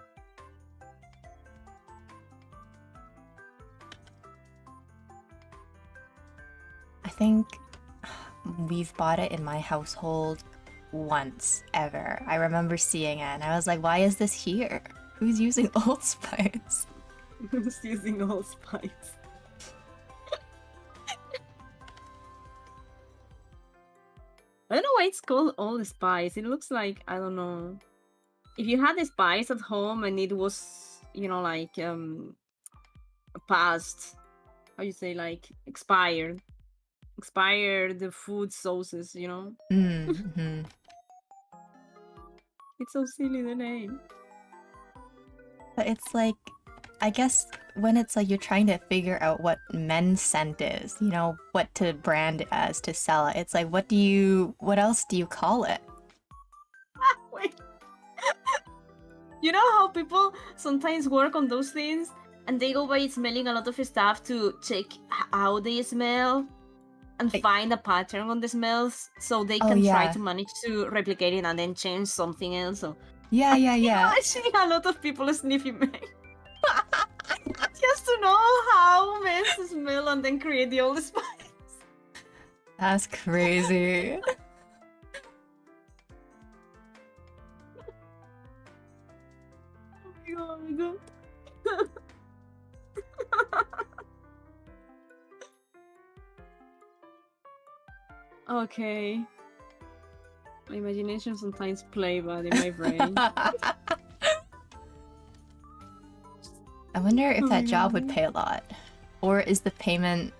I think we've bought it in my household once ever. I remember seeing it and I was like, why is this here? Who's using Old Spice? Who's using Old Spice? I don't know why it's called Old Spice. It looks like, I don't know. If you had the spice at home and it was, you know, like past, how you say, like expired food sauces, you know. It's so silly, the name. But it's like, I guess when it's like you're trying to figure out what men's scent is, you know, what to brand it as to sell it, it's like, what else do you call it? Wait. You know how people sometimes work on those things and they go by smelling a lot of stuff to check how they smell and find a pattern on the smells so they can try to manage to replicate it and then change something else. So yeah. I see a lot of people sniffing men. Just to know how men smell and then create the Old Spice. That's crazy. Oh my god. Okay. My imagination sometimes play bad in my brain. I wonder if that job would pay a lot, or is the payment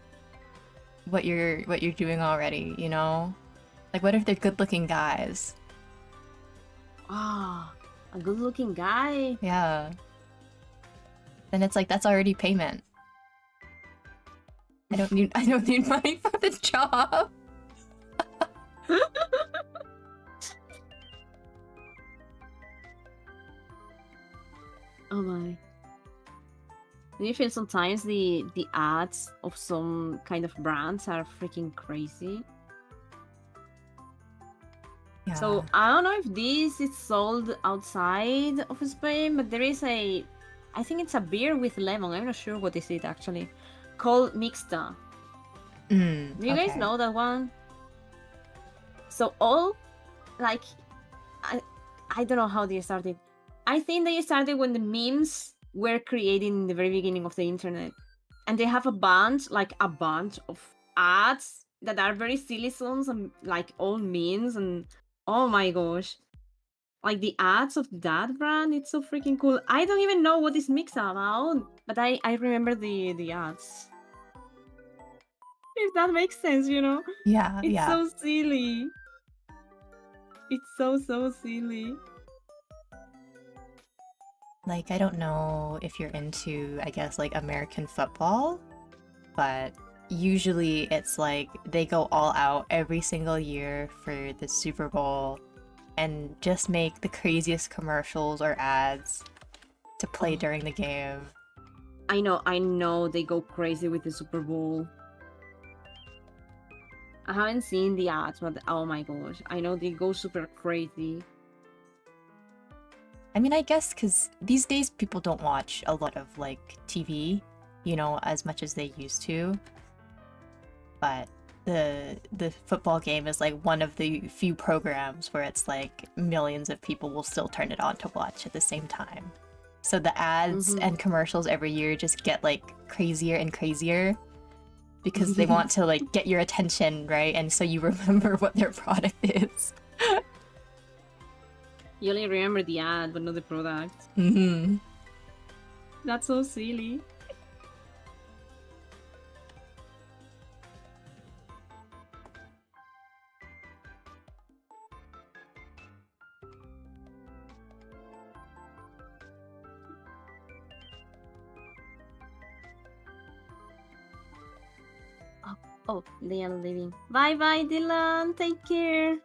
what you're doing already? You know, like what if they're good-looking guys? Ah, a good-looking guy. Yeah. Then it's like that's already payment. I don't need money for the job. Oh my. Do you feel sometimes the ads of some kind of brands are freaking crazy? Yeah. So I don't know if this is sold outside of Spain, but there is I think it's a beer with lemon. I'm not sure what is it actually, called Mixta. Do you guys know that one? So all, like, I don't know how they started. I think they started when the memes were created in the very beginning of the internet, and they have a bunch of ads that are very silly songs and like all memes, and oh my gosh, like the ads of that brand, it's so freaking cool. I don't even know what is Mix about, but I remember the ads. If that makes sense, you know? Yeah, It's yeah. so silly. It's so silly. Like, I don't know if you're into, I guess, like American football, but usually it's like they go all out every single year for the Super Bowl and just make the craziest commercials or ads to play during the game. I know they go crazy with the Super Bowl. I haven't seen the ads, but oh my gosh, I know they go super crazy. I mean, I guess because these days people don't watch a lot of like TV, you know, as much as they used to. But the football game is like one of the few programs where it's like millions of people will still turn it on to watch at the same time. So the ads and commercials every year just get like crazier and crazier because they want to like get your attention, right? And so you remember what their product is. You only remember the ad, but not the product. That's so silly. Oh, they are leaving. Bye bye, Dylan. Take care.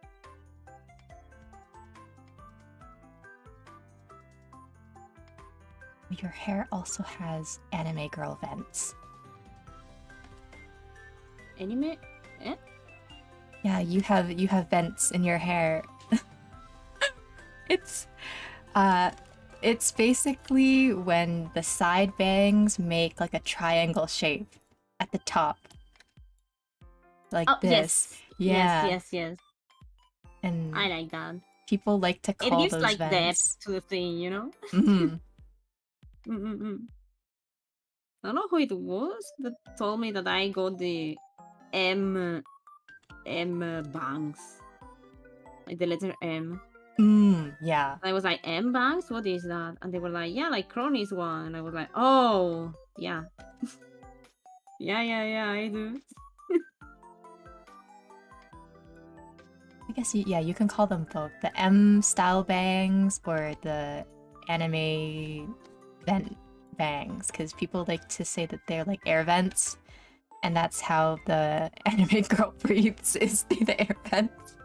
Your hair also has anime girl vents. Anime? Eh? Yeah, you have vents in your hair. It's basically when the side bangs make like a triangle shape at the top. Like this. Yes. Yes. And I like that. People like to call it gives those like vents. depth to the thing, you know? I don't know who it was that told me that I got the M bangs. Like the letter M. Yeah. I was like, M bangs? What is that? And they were like, yeah, like Crony's one. And I was like, oh, yeah. yeah, I do. I guess you can call them both. The M style bangs or the anime vent bangs, because people like to say that they're like air vents, and that's how the anime girl breathes, is through the air vents.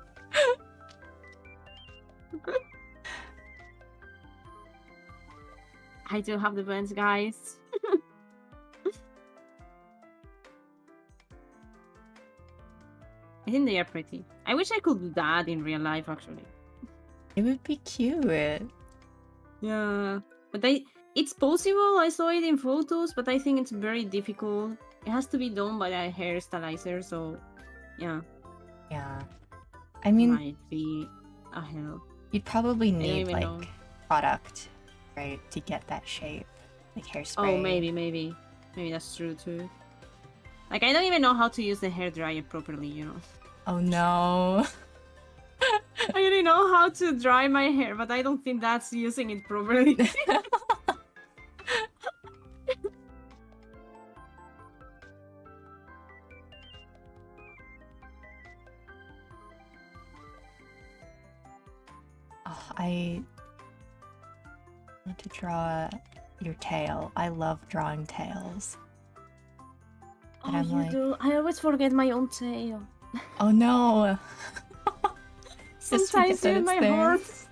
I do have the vents, guys. I think they are pretty. I wish I could do that in real life, actually. It would be cute. Yeah, but it's possible. I saw it in photos, but I think it's very difficult. It has to be done by a hair stylizer, so yeah. Yeah. I mean, might be a help. You'd probably need like know. product, right, to get that shape, like hairspray. Oh, maybe that's true too. Like, I don't even know how to use the hairdryer properly, you know. Oh no. I already know how to dry my hair, but I don't think that's using it properly. Oh, I want to draw your tail. I love drawing tails. Oh, you do? I always forget my own tail. Oh no! Sometimes even my horse.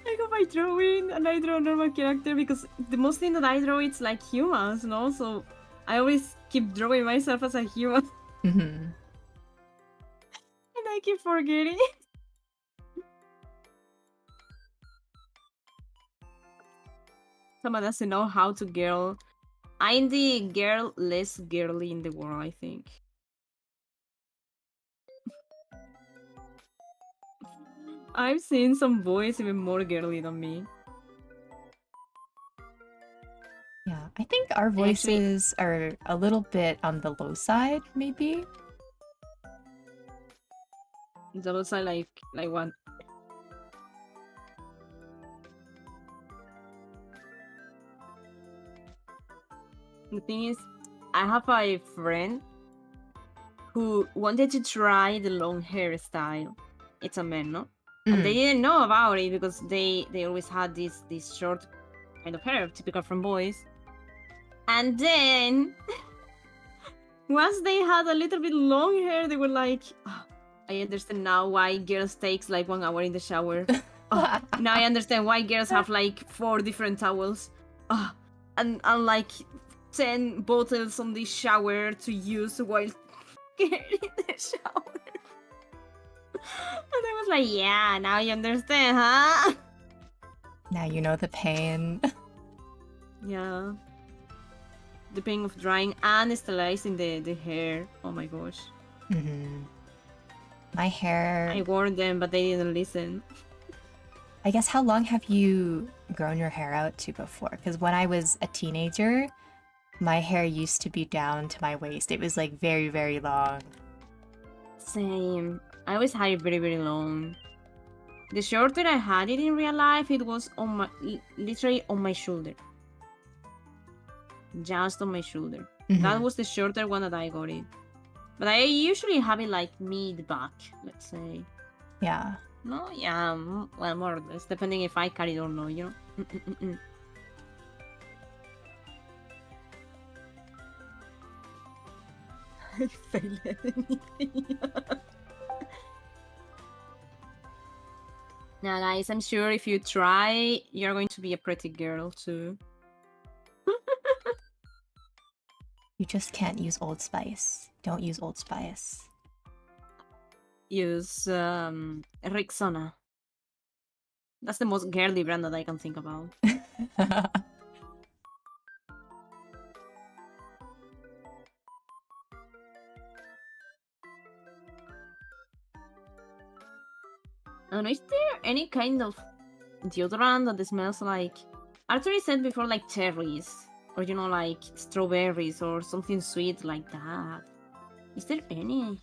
I go by drawing and I draw a normal character because the most thing that I draw it's like humans, no? So I always keep drawing myself as a human. And I keep forgetting. Someone doesn't know how to girl. I'm the girl less girly in the world, I think. I've seen some boys even more girly than me. Yeah, I think our voices are a little bit on the low side, maybe. The low side, like what? The thing is, I have a friend who wanted to try the long hairstyle. It's a man, no? And they didn't know about it because they always had this short kind of hair, typical from boys. And then once they had a little bit long hair, they were like, oh, I understand now why girls takes like 1 hour in the shower. Oh, now I understand why girls have like 4 different towels. Oh, and like 10 bottles on the shower to use while getting in the shower. And I was like, yeah, now you understand, huh? Now you know the pain. Yeah. The pain of drying and sterilizing the hair. Oh my gosh. My hair... I warned them, but they didn't listen. I guess, how long have you grown your hair out to before? Because when I was a teenager, my hair used to be down to my waist. It was like very, very long. Same. I always had it very, very long. The shorter I had it in real life, it was on my literally on my shoulder. Just on my shoulder. That was the shorter one that I got it. But I usually have it like mid-back, let's say. Yeah. No, yeah, well, more or less, depending if I carry it or not, you know? I failed at anything. Now, guys, I'm sure if you try, you're going to be a pretty girl, too. You just can't use Old Spice. Don't use Old Spice. Use Rexona. That's the most girly brand that I can think about. I don't know, is there any kind of deodorant that smells like... Arthur said before like cherries. Or, you know, like strawberries or something sweet like that. Is there any?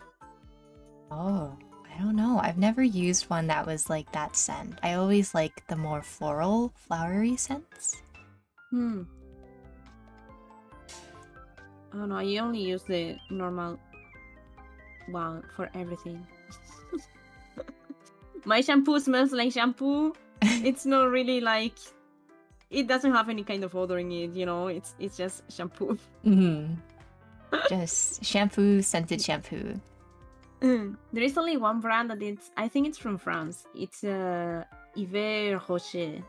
Oh, I don't know. I've never used one that was like that scent. I always like the more floral, flowery scents. I don't know, I only use the normal one for everything. My shampoo smells like shampoo. It's not really like... It doesn't have any kind of odor in it, you know? It's just shampoo. Just shampoo, scented shampoo. There is only one brand that I think it's from France. It's Yves Rocher.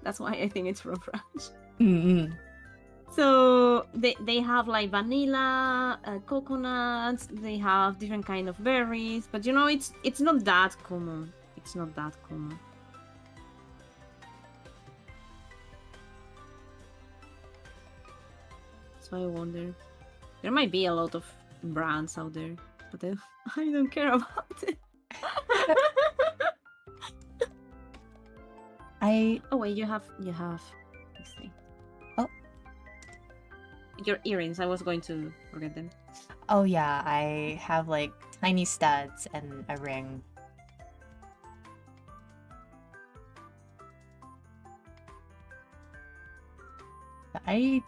That's why I think it's from France. So they have like vanilla, coconuts. They have different kind of berries, but you know it's not that common. It's not that common. So I wonder. There might be a lot of brands out there, but I don't care about it. Oh wait, you have. Let's see. Oh. Your earrings. I was going to forget them. Oh yeah, I have like tiny studs and a ring. I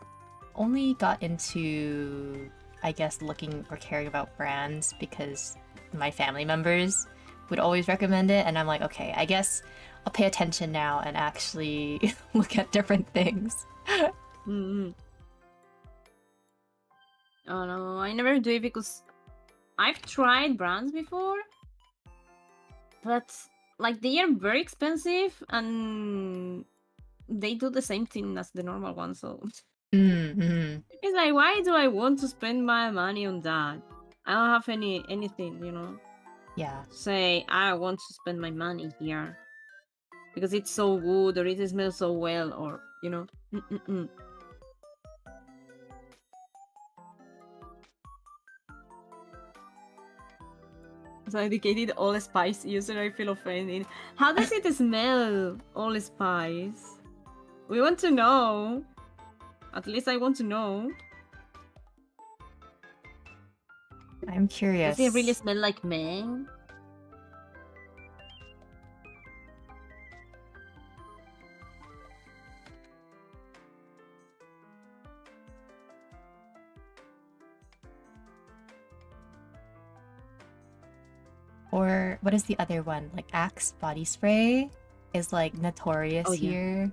only got into, I guess, looking or caring about brands because my family members would always recommend it, and I'm like, okay, I guess I'll pay attention now and actually look at different things. Mm-hmm. Oh no, I never do it because I've tried brands before, but like they are very expensive and they do the same thing as the normal one, so Mm-hmm. it's like, why do I want to spend my money on that? I don't have anything, you know. Yeah. Say I want to spend my money here because it's so good or it smells so well, or you know. So I dedicated all spice user, I feel offended. How does it smell, all spice? We want to know. At least I want to know. I'm curious. Does it really smell like men? Or what is the other one? Like Axe body spray is like notorious here.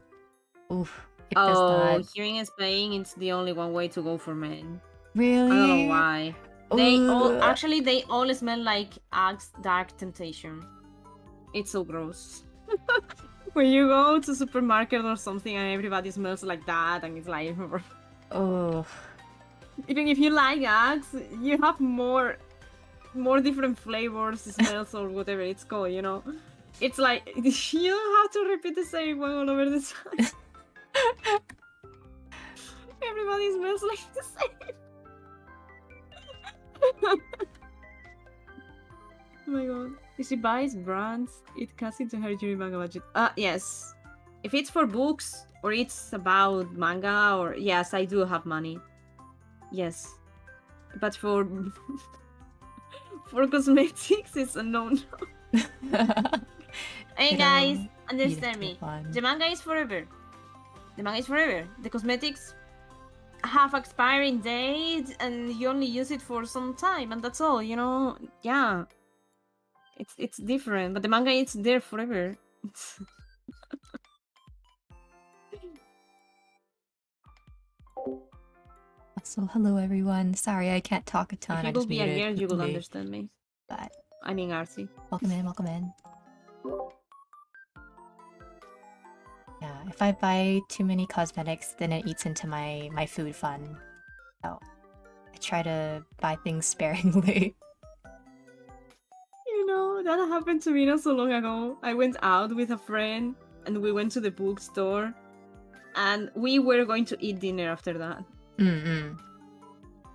Oof. It does not... Hearing and spraying, it's the only one way to go for men. Really? I don't know why. They all smell like Axe Dark Temptation. It's so gross. When you go to supermarket or something and everybody smells like that, and it's like, oh. Even if you like Axe, you have more different flavors, smells, or whatever it's called, you know. It's like you don't have to repeat the same one all over the time. Everybody smells like the same. Oh my god. If she buys brands, it cuts into her Yuri manga budget. Yes. If it's for books or it's about manga, or yes, I do have money. Yes. But for cosmetics, it's a no. Hey guys, understand me. The manga is forever. The cosmetics have expiring date and you only use it for some time, and that's all, you know. Yeah, it's different, but the manga, it's there forever. So hello everyone. Sorry I can't talk a ton. If you could be a girl, you would understand me. But I mean, Artsy. Welcome in. Yeah, if I buy too many cosmetics, then it eats into my food fund. So I try to buy things sparingly. You know, that happened to me not so long ago. I went out with a friend and we went to the bookstore and we were going to eat dinner after that.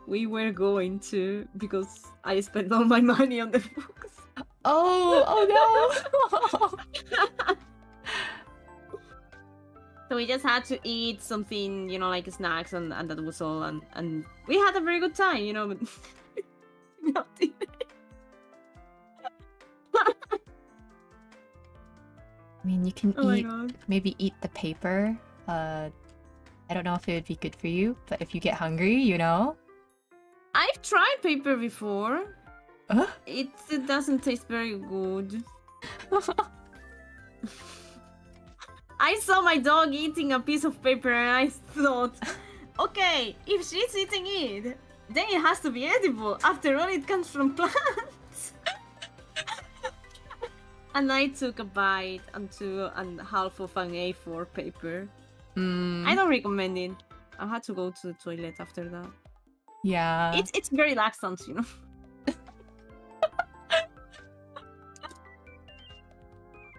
We were going to, because I spent all my money on the books. Oh no! So we just had to eat something, you know, like snacks, and that was all. And we had a very good time, you know, but nothing. I mean, you can maybe eat the paper. I don't know if it would be good for you, but if you get hungry, you know. I've tried paper before. It doesn't taste very good. I saw my dog eating a piece of paper and I thought, okay, if she's eating it, then it has to be edible. After all, it comes from plants. And I took a bite and half of an A4 paper. I don't recommend it. I had to go to the toilet after that. Yeah. It's very laxant, you know.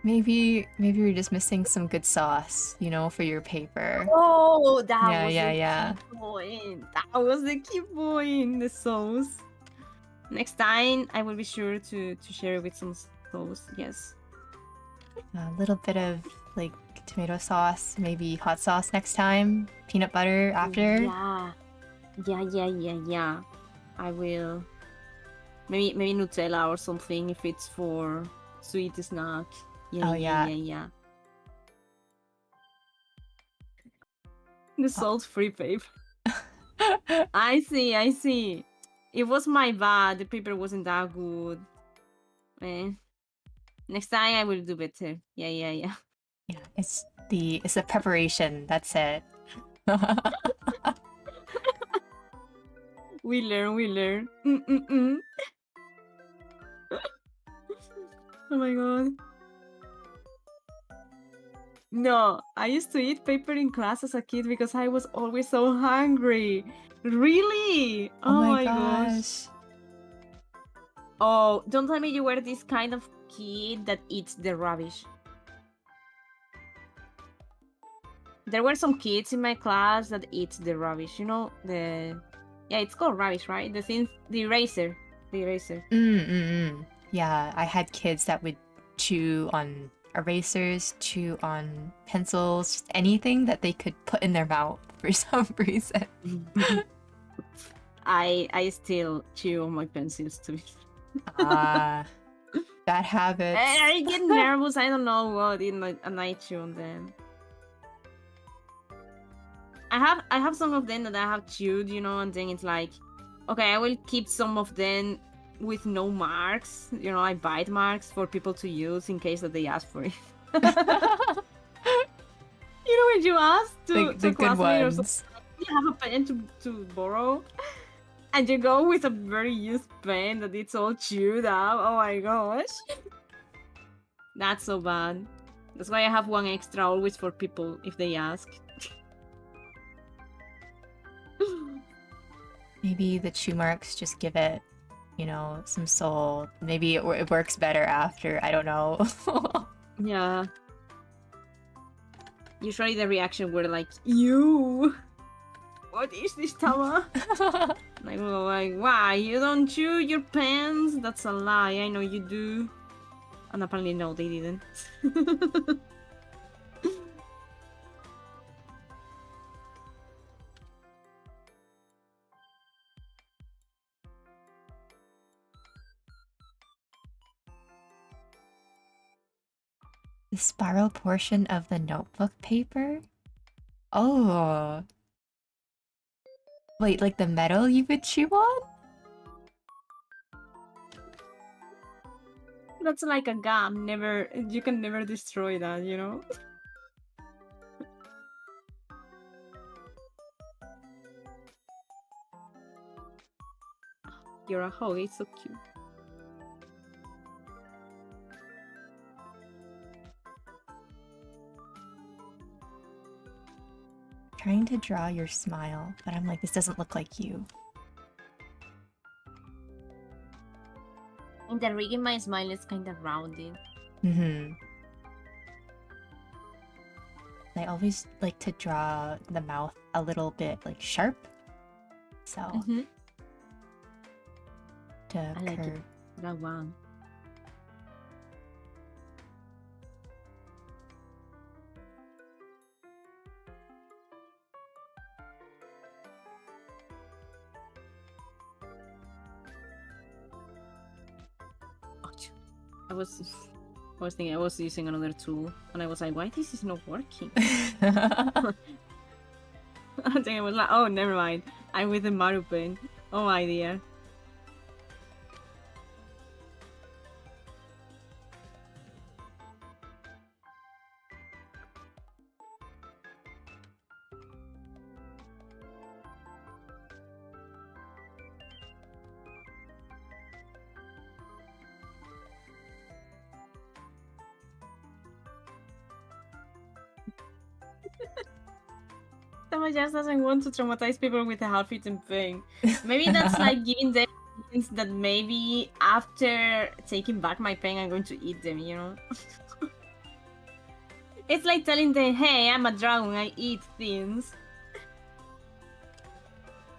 Maybe you're just missing some good sauce, you know, for your paper. Oh, that was the key point. That was the key point, the sauce. Next time, I will be sure to share it with some sauce, yes. A little bit of, like, tomato sauce, maybe hot sauce next time, peanut butter after. Yeah. I will. Maybe Nutella or something if it's for sweet snack. Yeah. The salt-free paper. I see. It was my bad. The paper wasn't that good. Next time I will do better. Yeah. Yeah, it's the preparation. That's it. We learn. Oh my god. No, I used to eat paper in class as a kid because I was always so hungry. Really? Oh my gosh. Oh, don't tell me you were this kind of kid that eats the rubbish. There were some kids in my class that eat the rubbish. You know, yeah, it's called rubbish, right? The eraser. Yeah, I had kids that would chew on erasers, chew on pencils, just anything that they could put in their mouth for some reason. I still chew on my pencils too. Bad habits. I get nervous. I don't know what, and I chew on them. I have some of them that I have chewed, you know, and then it's like, okay, I will keep some of them with no marks. You know, I bite marks for people to use in case that they ask for it. You know, when you ask to the good classmate ones. or something, you have a pen to borrow, and you go with a very used pen that it's all chewed up. Oh my gosh. That's so bad. That's why I have one extra always for people if they ask. Maybe the chew marks just give it, you know, some soul. Maybe it works better after. I don't know. Yeah. Usually the reaction were like, "You, what is this, Tama?" Like, why? You don't chew your pens? That's a lie. I know you do. And apparently, no, they didn't. The spiral portion of the notebook paper? Oh. Wait, like the metal you would chew on? That's like a gum. You can never destroy that, you know? You're a hog, it's so cute. Trying to draw your smile, but I'm like, this doesn't look like you. In the rigging, my smile is kind of rounded. I always like to draw the mouth a little bit like sharp. So to I like curve. it. That one. I was thinking I was using another tool, and I was like, why this is not working? And then I was like, oh, never mind. I'm with the Maru pen. Oh my dear. Tama just doesn't want to traumatize people with a half-eaten thing. Maybe that's like giving them hints that maybe after taking back my pen, I'm going to eat them, you know? It's like telling them, hey, I'm a dragon, I eat things.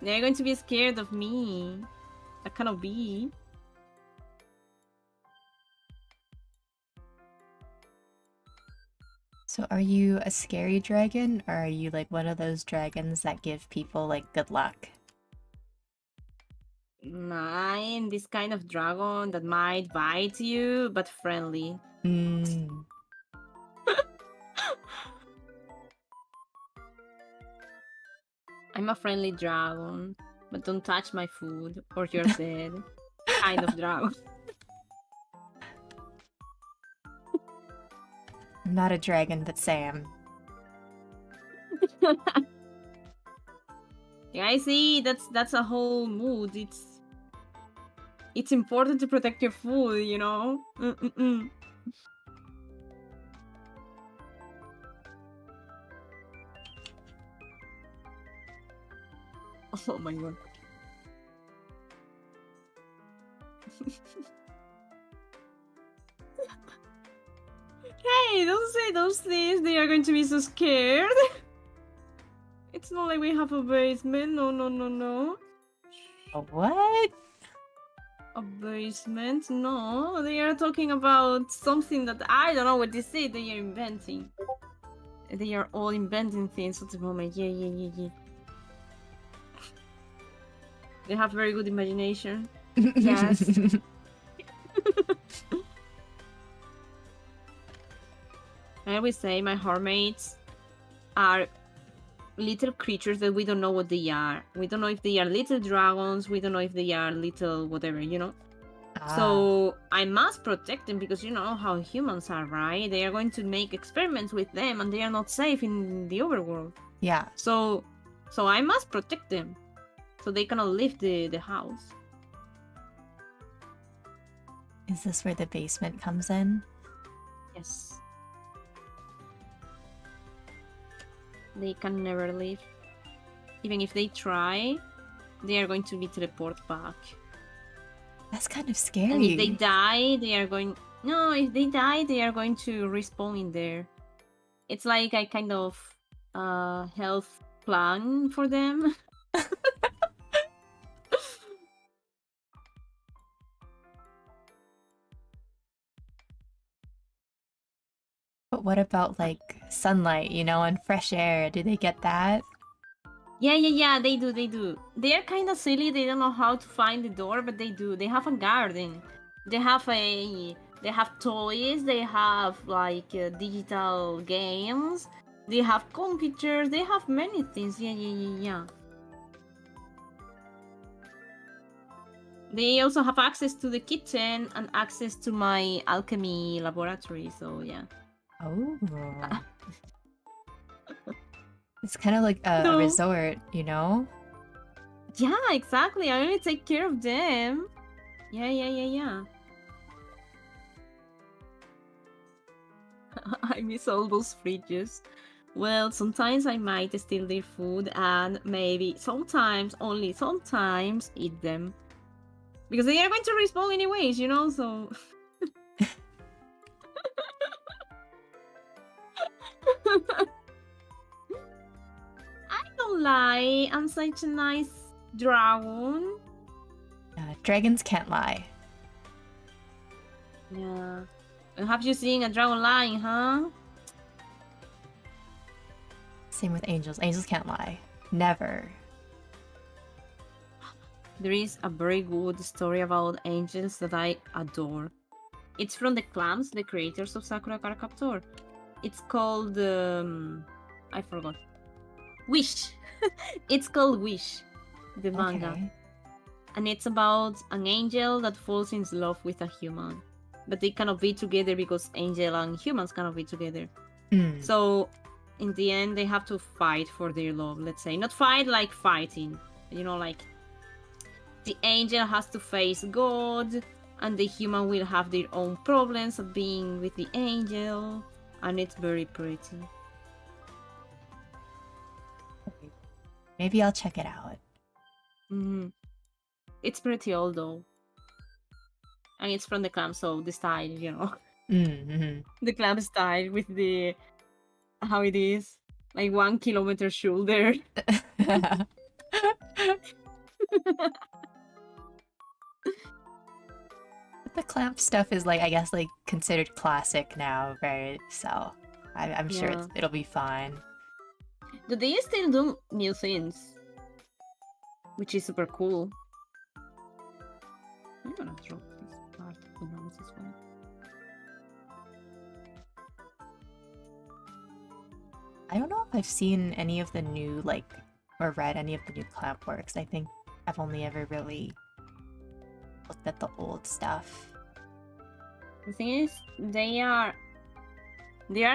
They're going to be scared of me. I cannot be. So are you a scary dragon, or are you like one of those dragons that give people like good luck? I'm this kind of dragon that might bite you, but friendly. I'm a friendly dragon, but don't touch my food or you're dead. Kind of dragon. I'm not a dragon, but Sam. Yeah, I see. That's a whole mood. It's important to protect your food, you know. Oh my god. Hey, don't say those things. They are going to be so scared. It's not like we have a basement. No, no, no, no. A what? A basement? No, they are talking about something that I don't know what they say. They are inventing. They are all inventing things at the moment. Yeah. They have very good imagination. Yes. I always say my heartmates are little creatures that we don't know what they are. We don't know if they are little dragons. We don't know if they are little whatever, you know? So I must protect them because you know how humans are, right? They are going to make experiments with them and they are not safe in the overworld. Yeah. So I must protect them so they cannot leave the house. Is this where the basement comes in? Yes. They can never leave. Even if they try, they are going to be teleported back. That's kind of scary. And if they die, they are going... No, if they die, they are going to respawn in there. It's like a kind of health plan for them. But what about, like, sunlight, you know, and fresh air? Do they get that? Yeah, they do. They are kind of silly. They don't know how to find the door, but they do. They have a garden. They have toys. They have, like, digital games. They have computers. They have many things. Yeah. They also have access to the kitchen and access to my alchemy laboratory, so yeah. Oh. It's kind of like a resort, you know? Yeah, exactly. I only take care of them. Yeah. I miss all those fridges. Well, sometimes I might steal their food and maybe sometimes, only sometimes, eat them. Because they are going to respawn anyways, you know, so... I don't lie. I'm such a nice dragon. Dragons can't lie. Yeah. Have you seen a dragon lying, huh? Same with angels. Angels can't lie. Never. There is a very good story about angels that I adore. It's from the Clams, the creators of Sakura Card Captor. It's called... I forgot. Wish! It's called Wish, the manga. Okay. And it's about an angel that falls in love with a human. But they cannot be together because angel and humans cannot be together. So, in the end, they have to fight for their love, let's say. Not fight like fighting. You know, like... The angel has to face God, and the human will have their own problems of being with the angel. And it's very pretty. Maybe I'll check it out. It's pretty old though. And it's from the clam, so the style, you know. The clam style with the... How it is. Like 1 kilometer shoulder. The clamp stuff is, like, I guess, like, considered classic now, right? So I'm sure it'll be fine. Do they still do new things? Which is super cool. I'm gonna drop this part of the nose as well. I don't know if I've seen any of the new, like, or read any of the new collab works. I think I've only ever really looked at the old stuff. The thing is, they are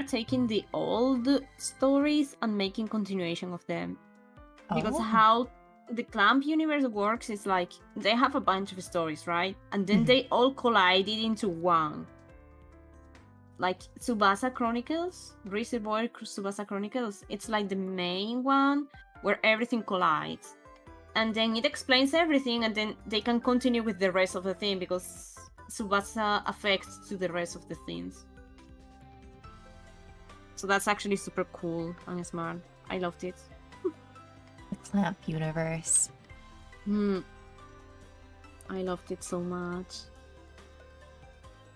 taking the old stories and making continuation of them. Because how the Clamp universe works is like they have a bunch of stories, right? And then they all collided into one. Like Tsubasa Chronicles, Greasy Boy Tsubasa Chronicles, it's like the main one where everything collides. And then it explains everything, and then they can continue with the rest of the thing because Tsubasa affects to the rest of the things. So that's actually super cool and smart. I loved it. The Clamp universe. I loved it so much.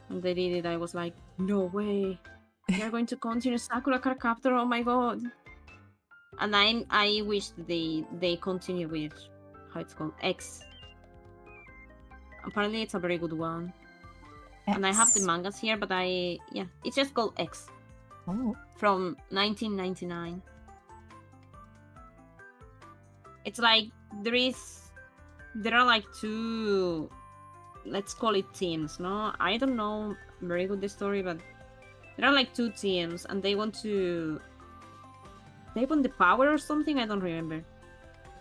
When they did it, I was like, no way. They're going to continue Sakura Card Captor, oh my god. And I wish they continue with how it's called, X. Apparently it's a very good one. X. And I have the mangas here, but it's just called X. Oh. From 1999. It's like there are like two, let's call it teams, no? I don't know very good the story, but there are like two teams and they want the power or something, I don't remember.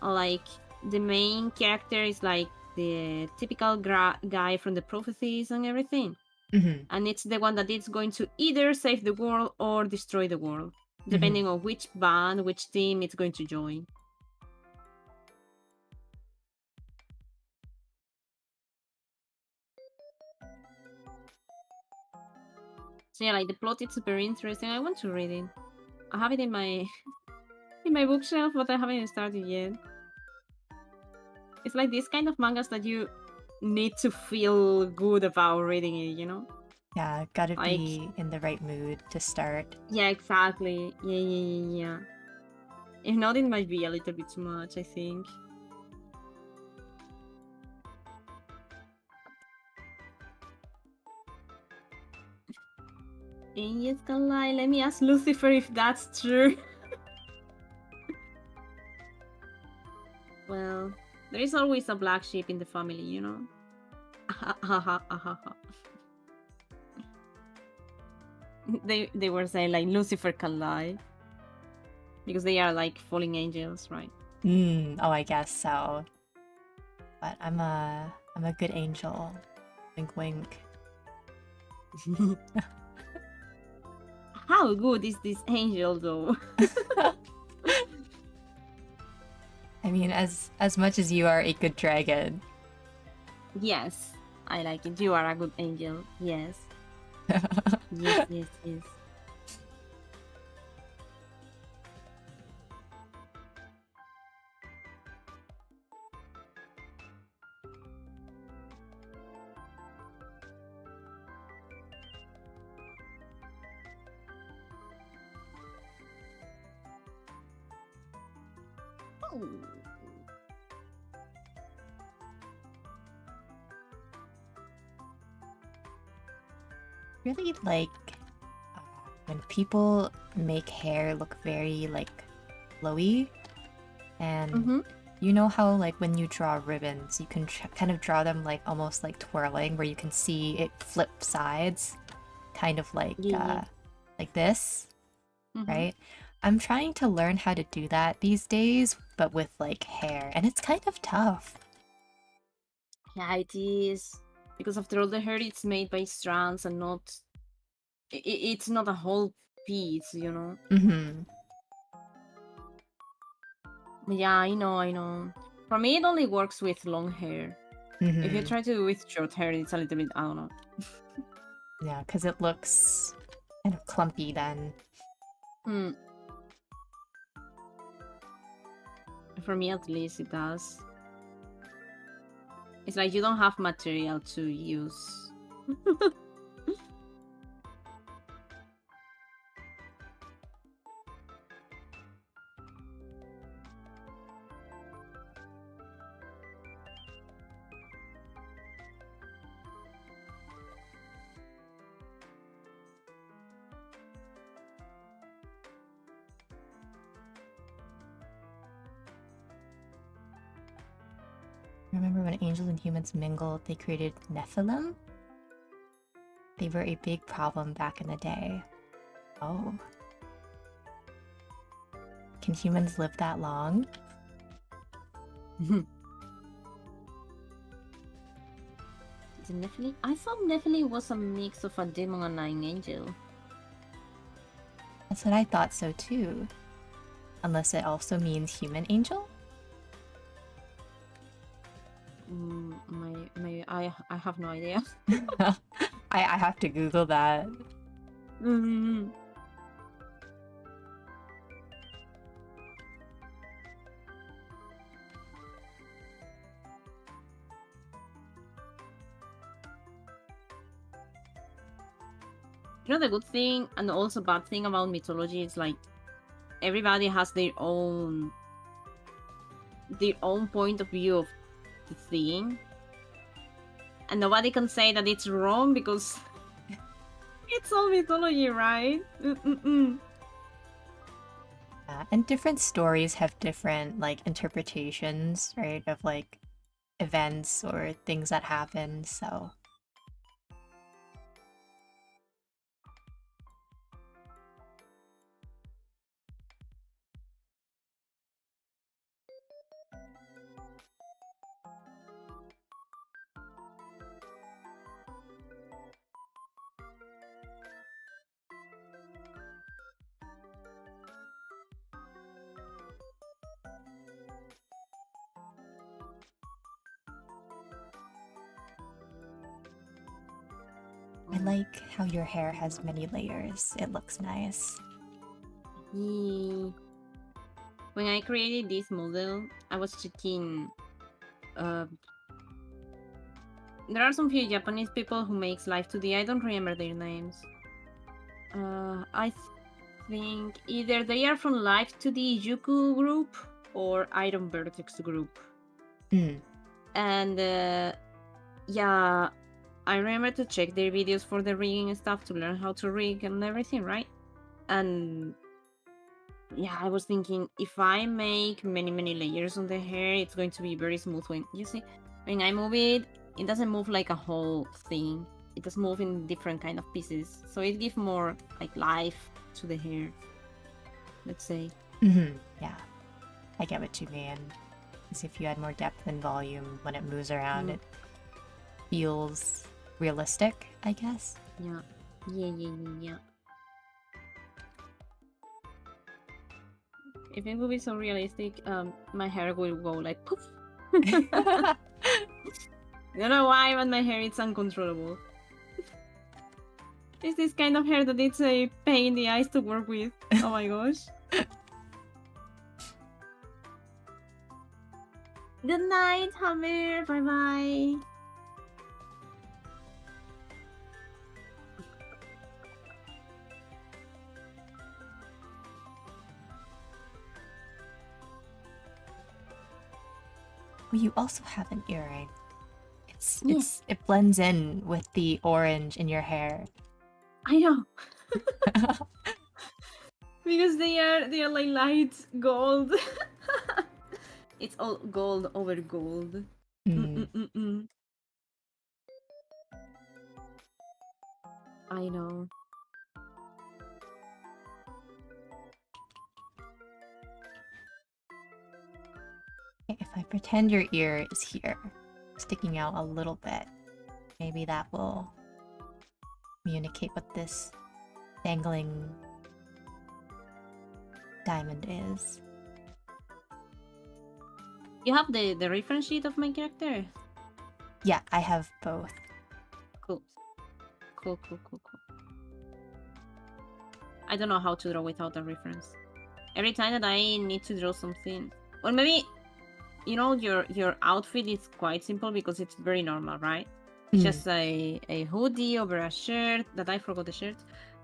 Like the main character is like the typical guy from the prophecies and everything. And it's the one that is going to either save the world or destroy the world, depending on which band, which team it's going to join. So yeah, like the plot is super interesting. I want to read it. I have it in my bookshelf, but I haven't started yet. It's like this kind of mangas that you need to feel good about reading it, you know? Yeah, gotta be in the right mood to start. Yeah, exactly. Yeah. If not, it might be a little bit too much, I think. Angels can lie. Let me ask Lucifer if that's true. Well, there is always a black sheep in the family, you know? They were saying like Lucifer can lie. Because they are like falling angels, right? Oh, I guess so. But I'm a good angel. Wink wink. How good is this angel though? I mean, as much as you are a good dragon. Yes, I like it. You are a good angel. Yes. Yes. Really like when people make hair look very like flowy, and you know how like when you draw ribbons, you can kind of draw them like almost like twirling, where you can see it flip sides, kind of like like this, right? I'm trying to learn how to do that these days, but with like hair, and it's kind of tough. Yeah, it is. Because after all, the hair it's made by strands and not... It's not a whole piece, you know? Yeah, I know. For me, it only works with long hair. If you try to do with short hair, it's a little bit... I don't know. Yeah, because it looks kind of clumpy then. For me, at least, it does. It's like you don't have material to use. remember when angels and humans mingled, they created Nephilim? They were a big problem back in the day. Oh. Can humans live that long? Nephilim? I thought Nephilim was a mix of a demon and an angel. That's what I thought so too. Unless it also means human angel? I have no idea. I have to Google that. You know, the good thing and also bad thing about mythology is like everybody has their own point of view of the thing, and nobody can say that it's wrong because it's all mythology, right? Yeah, and different stories have different like interpretations, right, of like events or things that happen, so I like how your hair has many layers. It looks nice. When I created this model, I was checking. There are some few Japanese people who makes Live 2D. I don't remember their names. I think either they are from Live 2D Yuku group or Iron Vertex group. And yeah, I remember to check their videos for the rigging and stuff to learn how to rig and everything, right? And yeah, I was thinking if I make many layers on the hair, it's going to be very smooth. When you see, when I move it, it doesn't move like a whole thing. It does move in different kind of pieces, so it gives more like life to the hair, let's say. Yeah, I get what you mean. As if you had more depth and volume when it moves around, it feels realistic, I guess. Yeah. If it would be so realistic, my hair will go like poof. I don't know why, but my hair is uncontrollable. It's this kind of hair that it's a pain in the eyes to work with. Oh my gosh. Good night, Hamir. Bye bye. Oh, you also have an earring. It blends in with the orange in your hair. I know. Because they are like light gold. It's all gold over gold. I know. If I pretend your ear is here, sticking out a little bit, maybe that will communicate what this dangling diamond is. You have the reference sheet of my character? Yeah, I have both. Cool. I don't know how to draw without a reference. Every time that I need to draw something, or maybe, you know, your outfit is quite simple because it's very normal, right? It's just a hoodie over a shirt. That I forgot the shirt.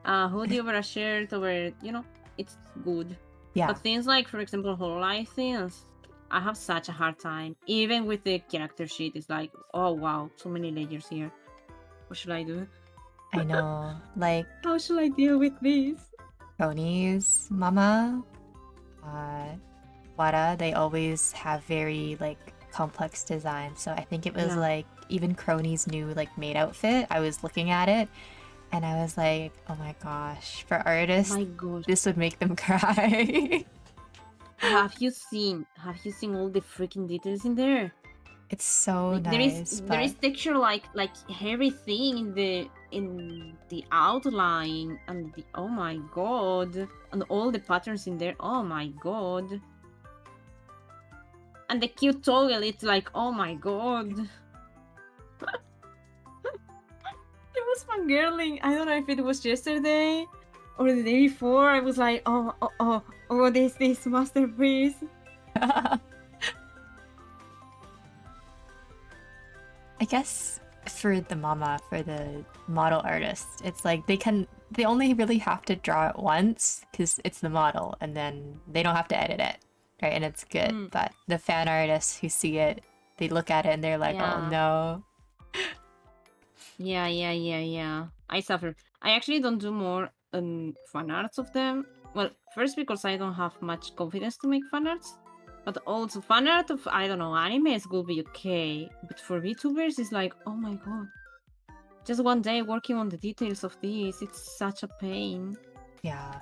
A hoodie over a shirt over, you know, it's good. Yeah. But things like, for example, whole life things, I have such a hard time. Even with the character sheet, it's like, oh wow, so many layers here. What should I do? I know, like... How should I deal with this? Tony's mama, Wara, they always have very, like, complex design. So I think it was like even Crony's new like maid outfit. I was looking at it and I was like, oh my gosh, for artists, this would make them cry. Have you seen all the freaking details in there? It's so like, nice. There is texture like everything in the outline and the oh my god, and all the patterns in there. Oh my god. And the cute toggle, it's like oh my god. It was fangirling. I don't know if it was yesterday or the day before. I was like, oh, this masterpiece. I guess for the model artist, it's like they only really have to draw it once because it's the model, and then they don't have to edit it, right? And it's good. But the fan artists who see it, they look at it and they're like, oh no. Yeah. I suffer. I actually don't do more fan arts of them. Well, first because I don't have much confidence to make fan arts. But also fan art of, I don't know, animes will be okay. But for VTubers, it's like, oh my god. Just one day working on the details of this, it's such a pain. Yeah.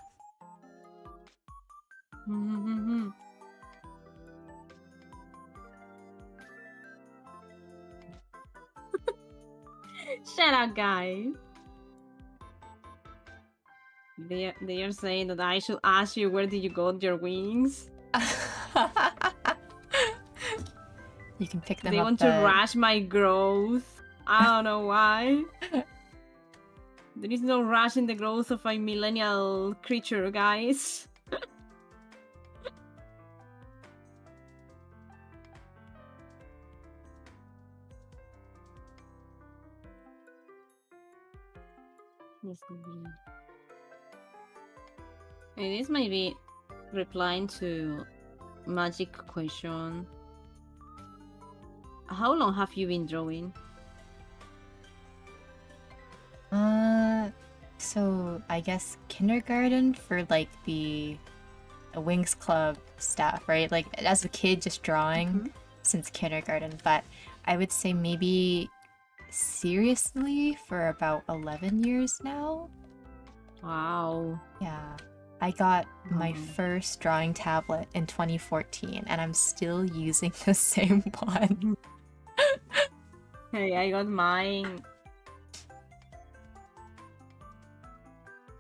Shut up, guys. They are saying that I should ask you where did you got your wings? You can pick them they up. They want to rush my growth. I don't know why. There is no rush in the growth of a millennial creature, guys. This might be replying to Magic question. How long have you been drawing? So I guess kindergarten for like the Wings Club stuff, right? Like as a kid, just drawing since kindergarten. But I would say maybe seriously for about 11 years now. Wow. Yeah. I got my first drawing tablet in 2014 and I'm still using the same one. Hey, I got mine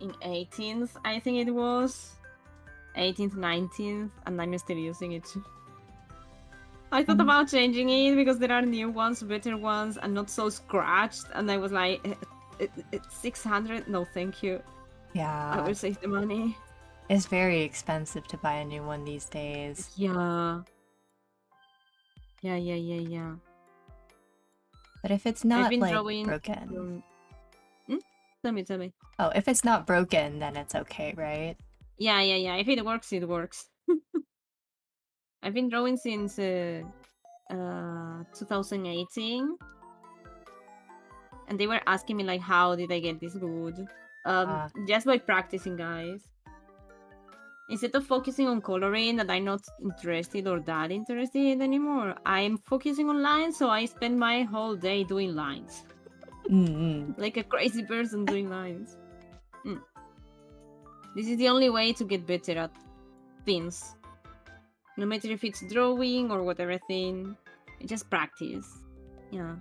in 18th, I think it was. 18th, 19th, and I'm still using it. I thought about changing it because there are new ones, better ones, and not so scratched. And I was like, it's 600? No, thank you. Yeah. I will save the money. It's very expensive to buy a new one these days. Yeah. But if it's not like broken. Tell me. Oh, if it's not broken, then it's okay, right? Yeah. If it works, it works. I've been drawing since 2018. And they were asking me like, how did I get this good? Just by practicing, guys. Instead of focusing on coloring that I'm not interested or that interested anymore, I'm focusing on lines, so I spend my whole day doing lines. Like a crazy person doing lines. This is the only way to get better at things. No matter if it's drawing or whatever thing, just practice. Yeah.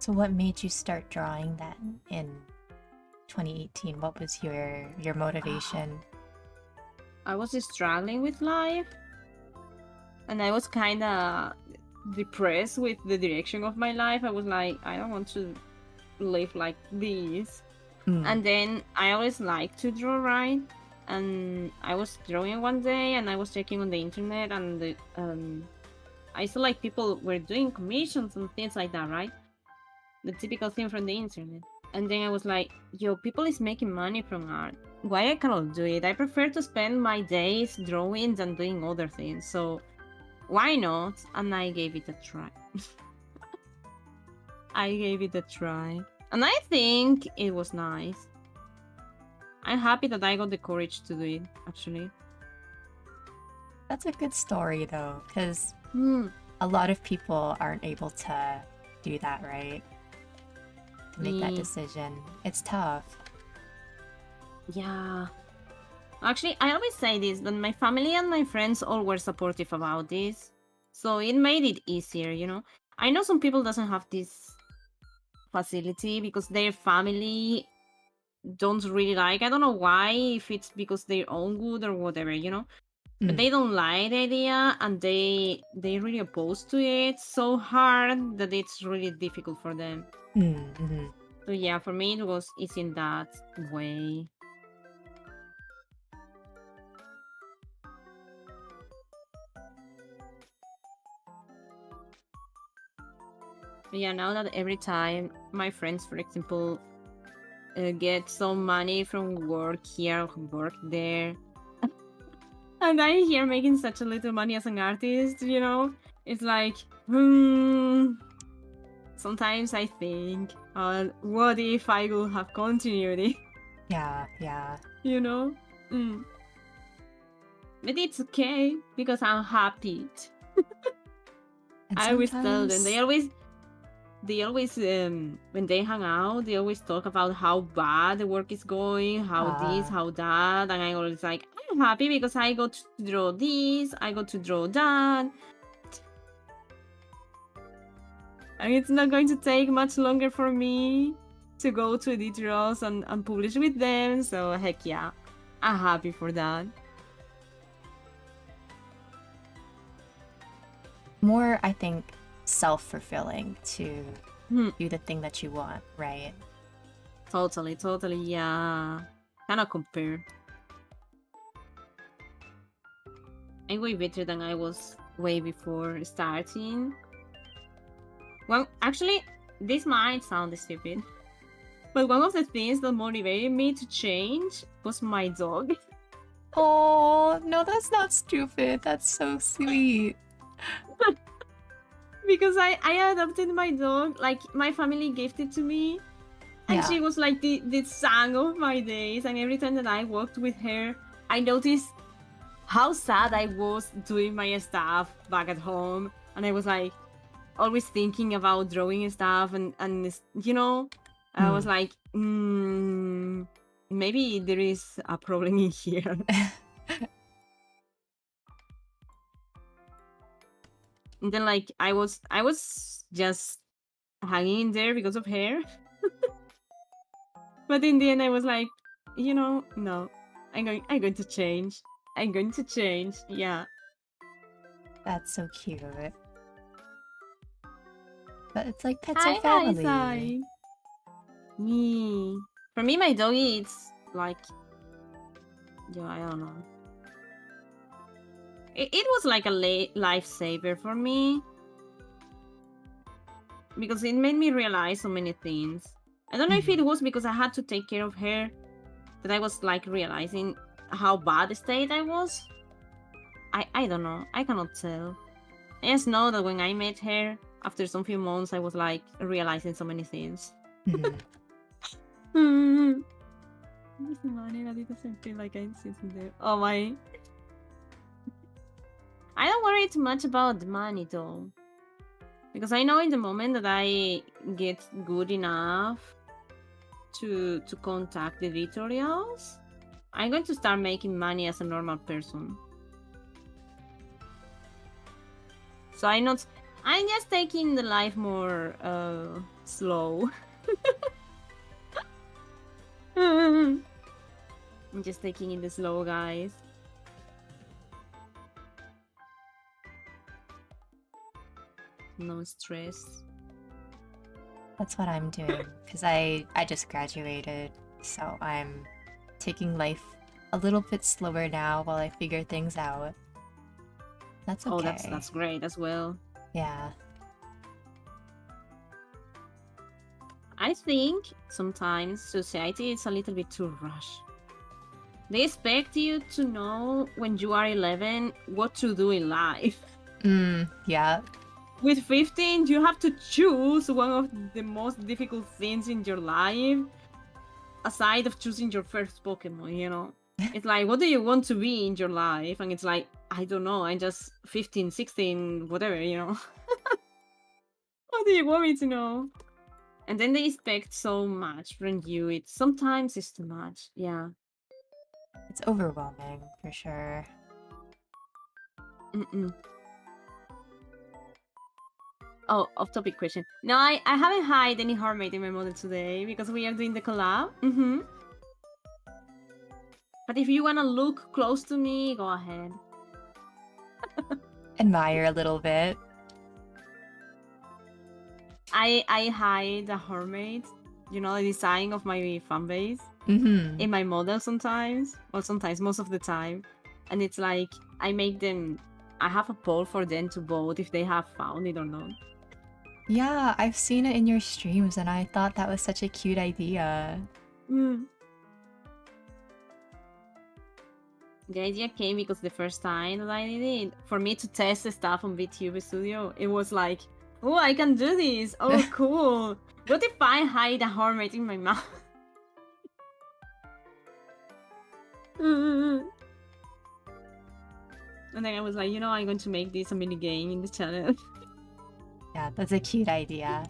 So what made you start drawing then in 2018? What was your motivation? I was struggling with life, and I was kind of depressed with the direction of my life. I was like, I don't want to live like this. And then I always liked to draw, right? And I was drawing one day, and I was checking on the internet, and I saw like people were doing commissions and things like that, right? The typical thing from the internet. And then I was like, yo, people is making money from art. why I cannot do it. I prefer to spend my days drawing than doing other things. So why not? And I gave it a try. I gave it a try. And I think it was nice. I'm happy that I got the courage to do it, actually. That's a good story, though, because a lot of people aren't able to do that, right? To make that decision. It's tough. Yeah. Actually, I always say this, that my family and my friends all were supportive about this. So it made it easier, you know? I know some people doesn't have this facility because their family don't really like. I don't know why, if it's because their own good or whatever, you know? But they don't like the idea and they really opposed to it so hard that it's really difficult for them. So yeah, for me it was easy in that way. But yeah, now that every time my friends, for example, get some money from work here or work there, and I'm here making such a little money as an artist, you know, it's like, sometimes I think, what if I would have continued it? Yeah. You know? But it's okay because I'm happy. I always tell them, they always when they hang out, they always talk about how bad the work is going, how this, how that, and I always like, I'm happy because I got to draw this, I got to draw that, and it's not going to take much longer for me to go to editors and publish with them. So heck yeah, I'm happy for that. More, I think, self-fulfilling to do the thing that you want, right? Totally, yeah. Cannot compare. I'm way better than I was way before starting. Well, actually, this might sound stupid, but one of the things that motivated me to change was my dog. Oh, no, that's not stupid. That's so sweet. Because I adopted my dog, like my family gifted to me. And she was like the sun of my days. And every time that I walked with her, I noticed how sad I was doing my stuff back at home. And I was like always thinking about drawing stuff and you know, I was like, maybe there is a problem in here. And then like I was just hanging in there because of her. But in the end I was like, you know, no. I'm going to change. I'm going to change. Yeah. That's so cute. But it's like pets are family. Hi. Me. For me, my doggy, it's like, yeah, I don't know. It was like a lifesaver for me because it made me realize so many things. I don't know if it was because I had to take care of her that I was like realizing how bad state I was. I don't know. I cannot tell. I just know that when I met her, after some few months, I was like realizing so many things. It doesn't feel like I'm sitting there. Oh my. I don't worry too much about the money though. Because I know in the moment that I get good enough to contact the editorials, I'm going to start making money as a normal person. So I'm just taking the life more slow. I'm just taking it slow, guys. No stress. That's what I'm doing because I just graduated, so I'm taking life a little bit slower now while I figure things out. That's okay. Oh, that's great as well. Yeah. I think sometimes society is a little bit too rushed. They expect you to know when you are 11 what to do in life. Yeah. With 15, you have to choose one of the most difficult things in your life, aside of choosing your first Pokemon, you know? It's like, what do you want to be in your life? And it's like, I don't know, I'm just 15, 16, whatever, you know? What do you want me to know? And then they expect so much from you. Sometimes it's too much, yeah. It's overwhelming, for sure. Oh, off-topic question. No, I haven't hired any Hermit in my model today because we are doing the collab. But if you want to look close to me, go ahead. Admire a little bit. I hide a Hermit, you know, the design of my fan base in my model sometimes, or sometimes most of the time. And it's like, I have a poll for them to vote if they have found it or not. Yeah, I've seen it in your streams and I thought that was such a cute idea. The idea came because the first time that I did it, for me to test the stuff on VTuber Studio, it was like, oh, I can do this. Oh, cool. What if I hide a Hermit in my mouth? And then I was like, you know, I'm going to make this a mini game in the channel. Yeah, that's a cute idea.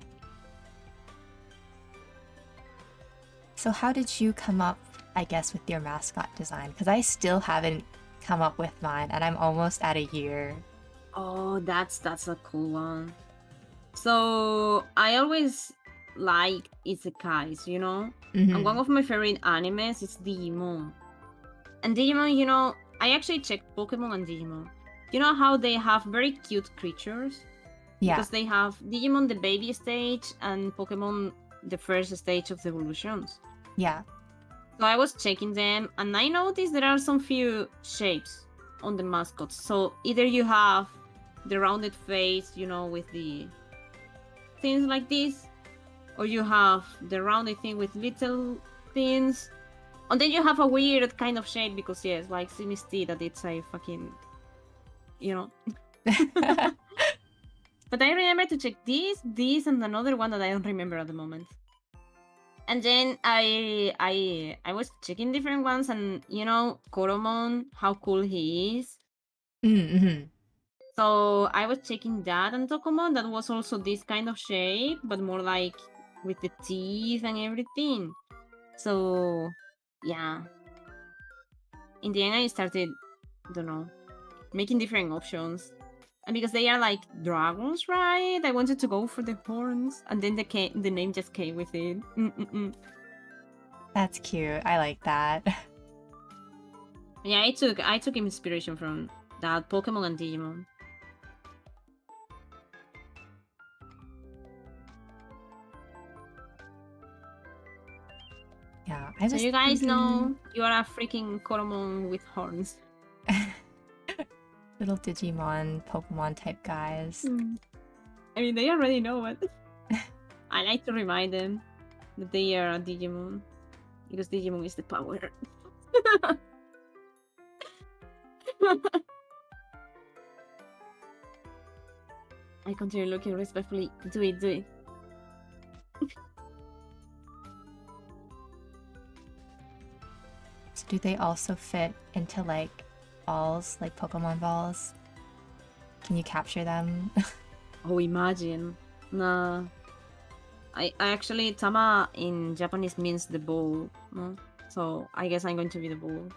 So how did you come up, I guess, with your mascot design? Because I still haven't come up with mine and I'm almost at a year. Oh, that's a cool one. So I always like isekais, you know? And one of my favorite animes is Digimon. And Digimon, you know, I actually checked Pokemon and Digimon. You know how they have very cute creatures? Yeah. Because they have Digimon the baby stage and Pokemon the first stage of the evolutions. Yeah. So I was checking them and I noticed there are some few shapes on the mascots. So either you have the rounded face, you know, with the things like this, or you have the rounded thing with little things. And then you have a weird kind of shape because, yes, like Simisty, that it's a fucking, you know. But I remember to check this, and another one that I don't remember at the moment. And then I was checking different ones, and you know, Koromon, how cool he is. So I was checking that, and Tokomon, that was also this kind of shape, but more like with the teeth and everything. So yeah. In the end, I started, don't know, making different options. And because they are like dragons, right? I wanted to go for the horns, and then the name just came with it. That's cute. I like that. Yeah, I took inspiration from that Pokemon and Digimon. Yeah, so you guys know you are a freaking Koromon with horns. Little Digimon, Pokemon type guys. I mean, they already know it. I like to remind them that they are a Digimon. Because Digimon is the power. I continue looking respectfully. Do it, do it. So do they also fit into like balls, like Pokemon balls? Can you capture them? Oh, imagine. Nah. I actually, Tama in Japanese means the ball. No? So I guess I'm going to be the ball.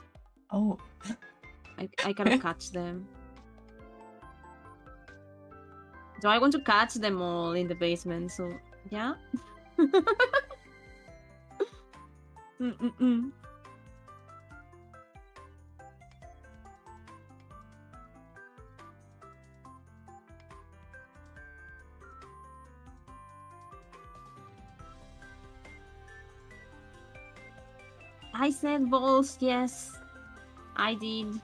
Oh. I cannot catch them. So I want to catch them all in the basement, so yeah. I said balls, yes. I did.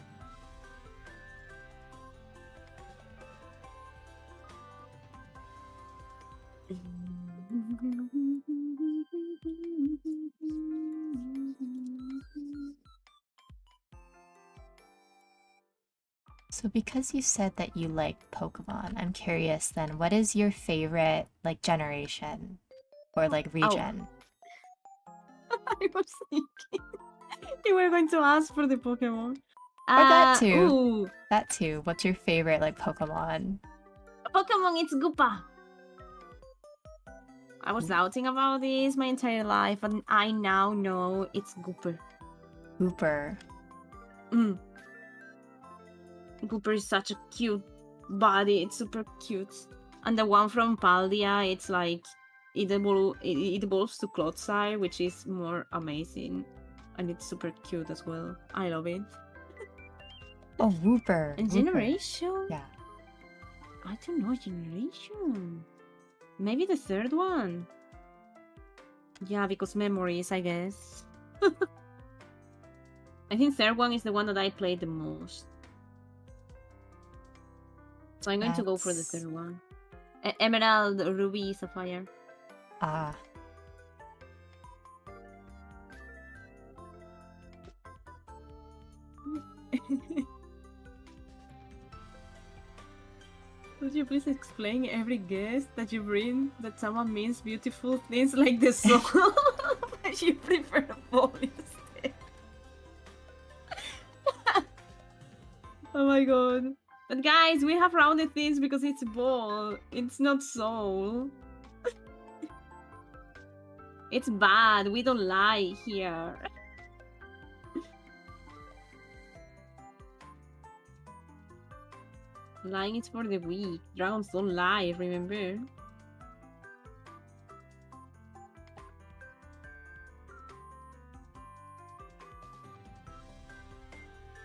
So because you said that you like Pokemon, I'm curious then, what is your favorite like generation or like region? I was thinking you were going to ask for the Pokemon. Or that too. Ooh. That too. What's your favorite like Pokemon? Pokemon, it's Goopa. I was doubting about this my entire life, and I now know it's Gooper. Hooper. Gooper is such a cute body. It's super cute. And the one from Paldia, it's like it evolves to Clodsire, which is more amazing. And it's super cute as well. I love it. Oh, Wooper. And Generation? Yeah. I don't know, Generation. Maybe the third one. Yeah, because memories, I guess. I think third one is the one that I played the most. So I'm going to go for the third one. Emerald, Ruby, Sapphire. Ah. Could you please explain every guest that you bring that someone means beautiful things like the song, but you prefer a ball instead? Oh my god. But guys, we have rounded things because it's ball. It's not soul. It's bad. We don't lie here. Lying is for the weak. Dragons don't lie, remember?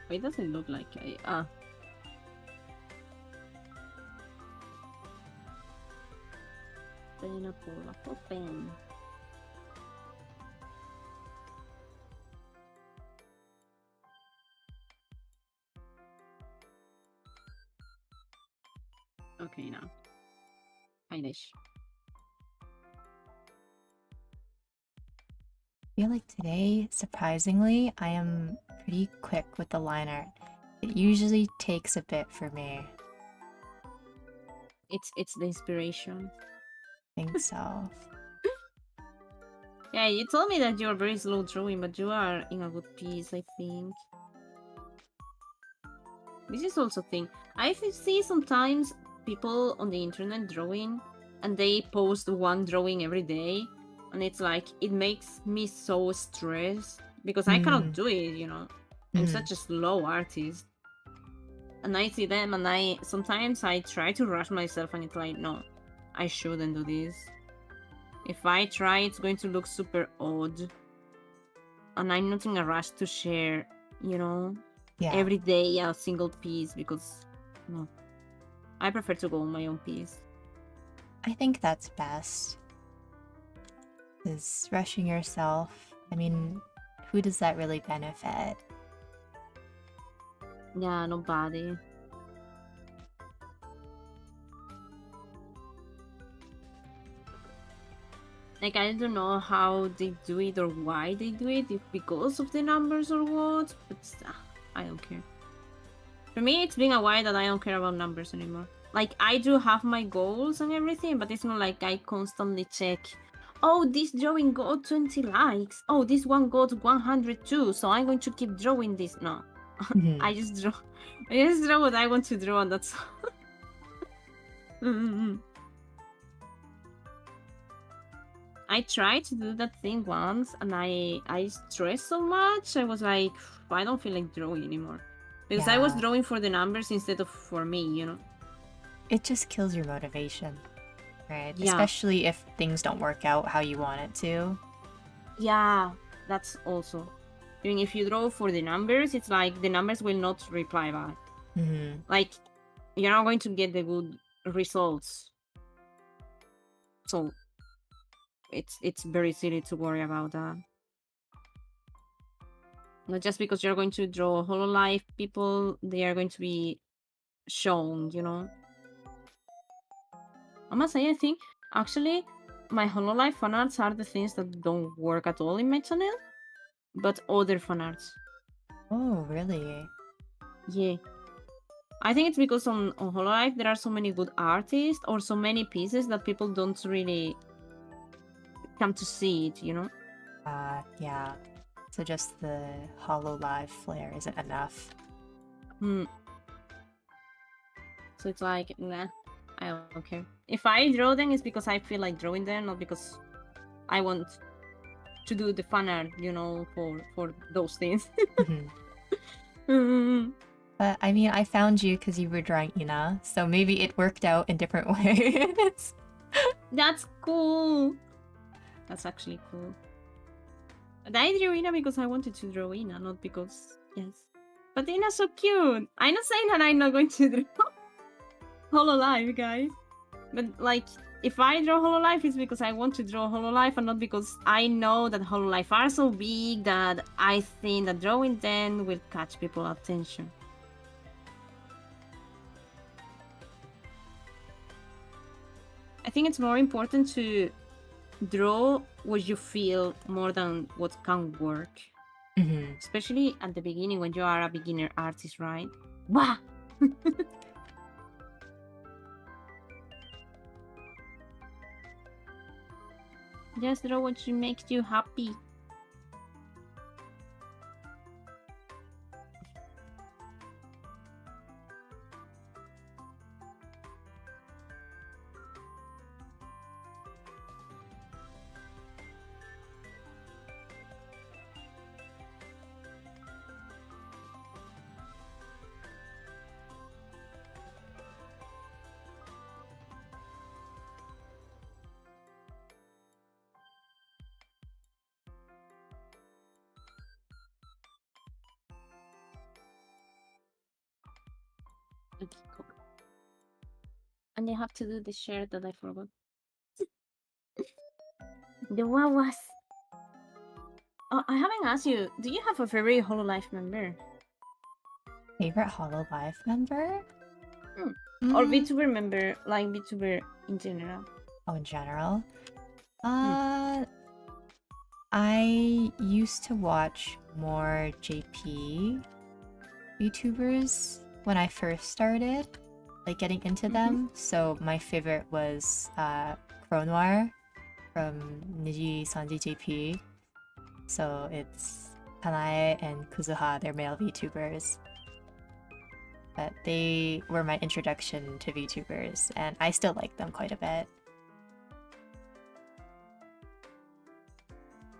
It doesn't look like I... Open. Okay, now. Finish. I feel like today, surprisingly, I am pretty quick with the line art. It usually takes a bit for me. It's the inspiration. I think so. Yeah, you told me that you're very slow drawing, but you are in a good piece, I think. This is also a thing. I see sometimes people on the internet drawing, and they post one drawing every day, and it's like, it makes me so stressed, because I cannot do it, you know? I'm such a slow artist. And I see them, and sometimes I try to rush myself, and it's like, no, I shouldn't do this. If I try, it's going to look super odd. And I'm not in a rush to share, you know, every day a single piece, because, no. I prefer to go on my own piece. I think that's best. Because rushing yourself, I mean, who does that really benefit? Yeah, nobody. Like, I don't know how they do it or why they do it, if because of the numbers or what, but I don't care. For me, it's been a while that I don't care about numbers anymore. Like, I do have my goals and everything, but it's not like I constantly check, oh, this drawing got 20 likes, oh, this one got 102, so I'm going to keep drawing this. No. I just draw what I want to draw, and that's I tried to do that thing once, and I stressed so much. I was like, I don't feel like drawing anymore, because I was drawing for the numbers instead of for me, you know. It just kills your motivation, right? Yeah. Especially if things don't work out how you want it to. Yeah, that's also. Even if you draw for the numbers, it's like the numbers will not reply back. Like, you're not going to get the good results. So it's very silly to worry about that. Not just because you're going to draw Hololive people, they are going to be shown, you know. I must say, I think actually my Hololive fanarts are the things that don't work at all in my channel, but other fanarts. Oh, really? Yeah. I think it's because on Hololive there are so many good artists or so many pieces that people don't really come to see it, you know? Yeah. So just the Hololive flair isn't enough. So it's like, nah, I don't care. If I draw them, it's because I feel like drawing them, not because I want to do the fan art, you know, for those things. But I mean, I found you because you were drawing Ina, so maybe it worked out in different ways. That's cool. That's actually cool. But I drew Ina because I wanted to draw Ina, not because, yes. But Ina's so cute. I'm not saying that I'm not going to draw Hololive, guys. But like, if I draw Hololive, it's because I want to draw Hololive and not because I know that Hololive are so big that I think that drawing them will catch people's attention. I think it's more important to draw what you feel more than what can work. Especially at the beginning when you are a beginner artist, right? Wah! Just draw what makes you happy. Okay, cool. And you have to do the share that I forgot. The Wawas. Oh, I haven't asked you. Do you have a favorite Hololive member? Favorite Hololive member? Or VTuber member, like VTuber in general? Oh, in general? I used to watch more JP VTubers when I first started, like getting into them. So my favorite was Cronoir from Niji Sanji JP. So it's Kanae and Kuzuha, they're male VTubers. But they were my introduction to VTubers, and I still like them quite a bit.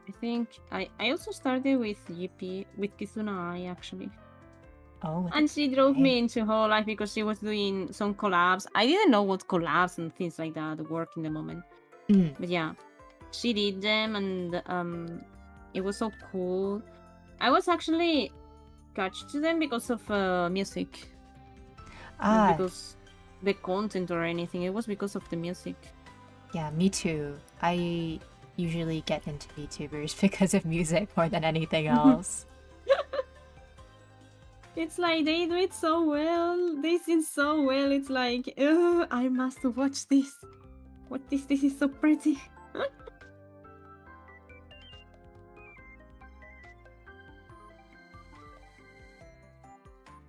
I think I also started with GP, with Kizuna Ai, actually. Oh, and she drove me into Hololive because she was doing some collabs. I didn't know what collabs and things like that work in the moment. But yeah, she did them, and it was so cool. I was actually catched to them because of music. Not because the content or anything. It was because of the music. Yeah, me too. I usually get into VTubers because of music more than anything else. It's like they do it so well. They sing so well. It's like, I must watch this. What this? This is so pretty.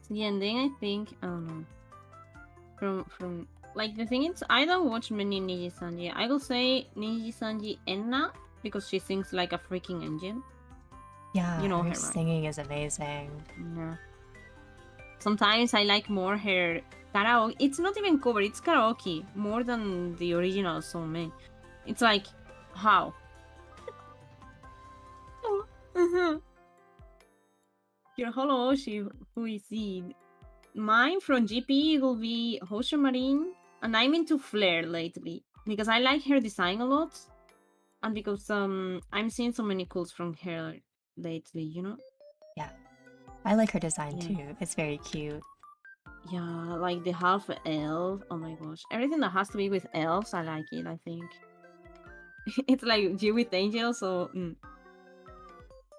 Yeah, and then I think, I don't know. From like the thing is, I don't watch many Niji Sanji. I will say Niji Sanji Enna because she sings like a freaking engine. Yeah, you know her right? singing is amazing. Yeah. Sometimes I like more her karaoke. It's not even cover, it's karaoke more than the original song, man. It's like, how? Your Hollow Oshi, who is it? Mine from GP will be Hosho Marine, and I'm into Flare lately because I like her design a lot, and because I'm seeing so many cools from her lately, you know? Yeah, I like her design too. It's very cute. Yeah, like the half elf. Oh my gosh, everything that has to be with elves, I like it. I think it's like you with angels, so.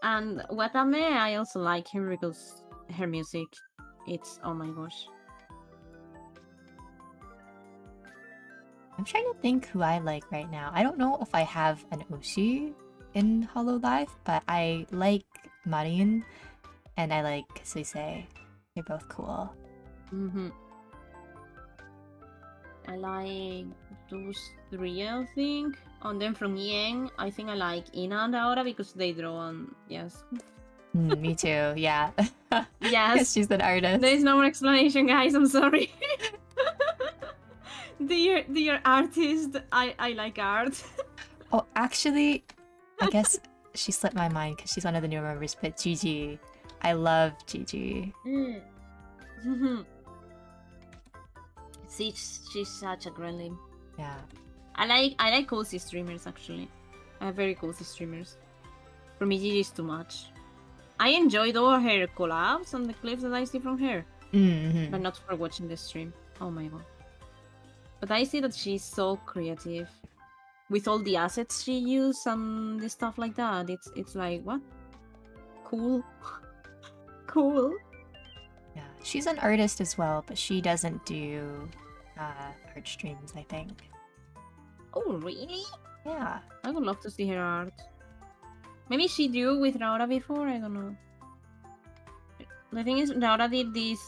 And Watame, I also like her because her music, it's oh my gosh. I'm trying to think who I like right now. I don't know if I have an Oshi in Hololive, but I like Marin and I like Suisei. They're both cool. I like those three, I think. And then from Yang, I think I like Ina and Aura because they draw on, yes. Me too, yeah. Yes. Because she's an artist. There is no more explanation, guys, I'm sorry. Dear artist, I like art. Oh, actually, I guess she slipped my mind because she's one of the new members, but Gigi. I love Gigi. She's such a gremlin. Yeah. I like cozy streamers actually. I have very cozy streamers. For me, Gigi is too much. I enjoyed all her collabs and the clips that I see from her, but not for watching the stream. Oh my god! But I see that she's so creative with all the assets she used and the stuff like that. It's like what? Cool, cool. Yeah, she's an artist as well, but she doesn't do art streams, I think. Oh really? Yeah. I would love to see her art. Maybe she drew with Raura before, I don't know. The thing is, Raura did these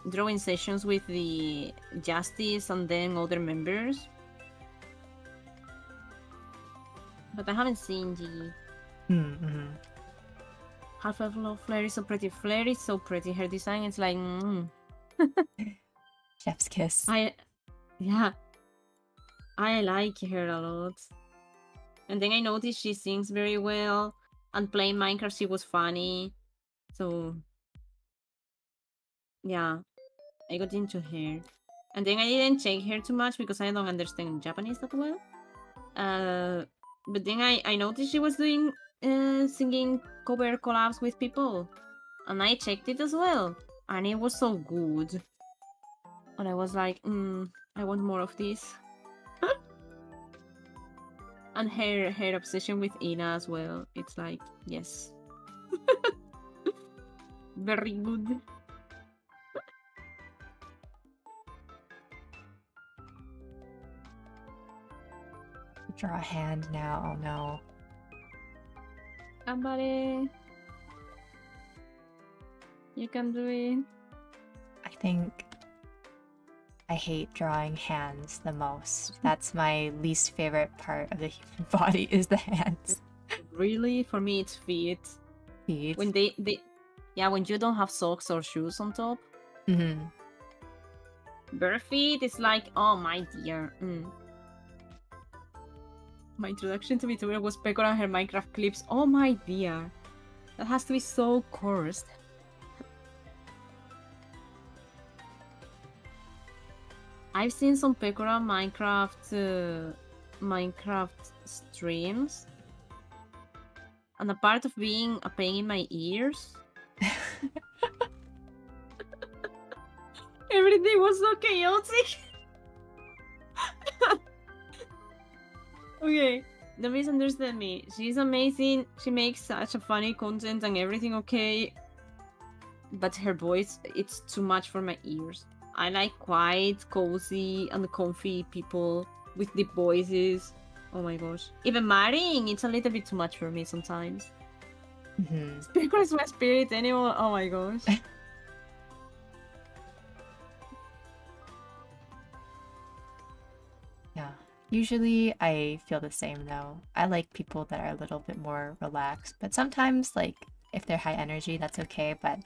drawing sessions with the Justice and then other members. But I haven't seen Gigi. Half-Life Love Flare is so pretty. Flare is so pretty. Her design is like... Chef's kiss. Yeah. I like her a lot. And then I noticed she sings very well. And playing Minecraft, she was funny. So... yeah. I got into her. And then I didn't check her too much because I don't understand Japanese that well. But then I noticed she was doing singing cover collabs with people. And I checked it as well. And it was so good. And I was like, I want more of this. And her obsession with Ina as well. It's like, yes. Very good. Draw a hand now, oh no. Somebody. You can do it. I think I hate drawing hands the most. That's my least favorite part of the human body is the hands. Really? For me, it's feet. Feet? When when you don't have socks or shoes on top. Bare feet is like, oh my dear. My introduction to VTuber was Pecora and her Minecraft clips. Oh my dear. That has to be so cursed. I've seen some Pecora Minecraft streams. And a part of being a pain in my ears. Everything was so chaotic. Okay, don't misunderstand me. She's amazing. She makes such a funny content and everything okay. But her voice, it's too much for my ears. I like quiet, cozy, and comfy people with deep voices. Oh my gosh. Even marrying, it's a little bit too much for me sometimes. Speaker is my spirit anymore. Oh my gosh. Yeah. Usually I feel the same though. I like people that are a little bit more relaxed, but sometimes like if they're high energy, that's okay, but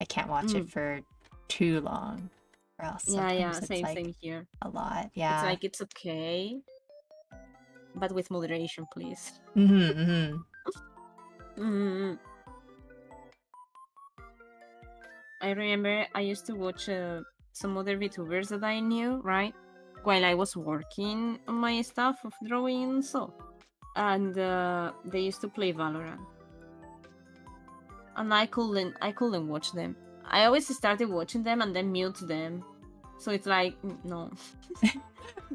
I can't watch it for too long. Or else sometimes it's like same here. A lot, yeah. It's like it's okay, but with moderation, please. I remember I used to watch some other VTubers that I knew, right? While I was working on my stuff of drawing and so. And they used to play Valorant. And I couldn't watch them. I always started watching them and then mute them. So it's like, no.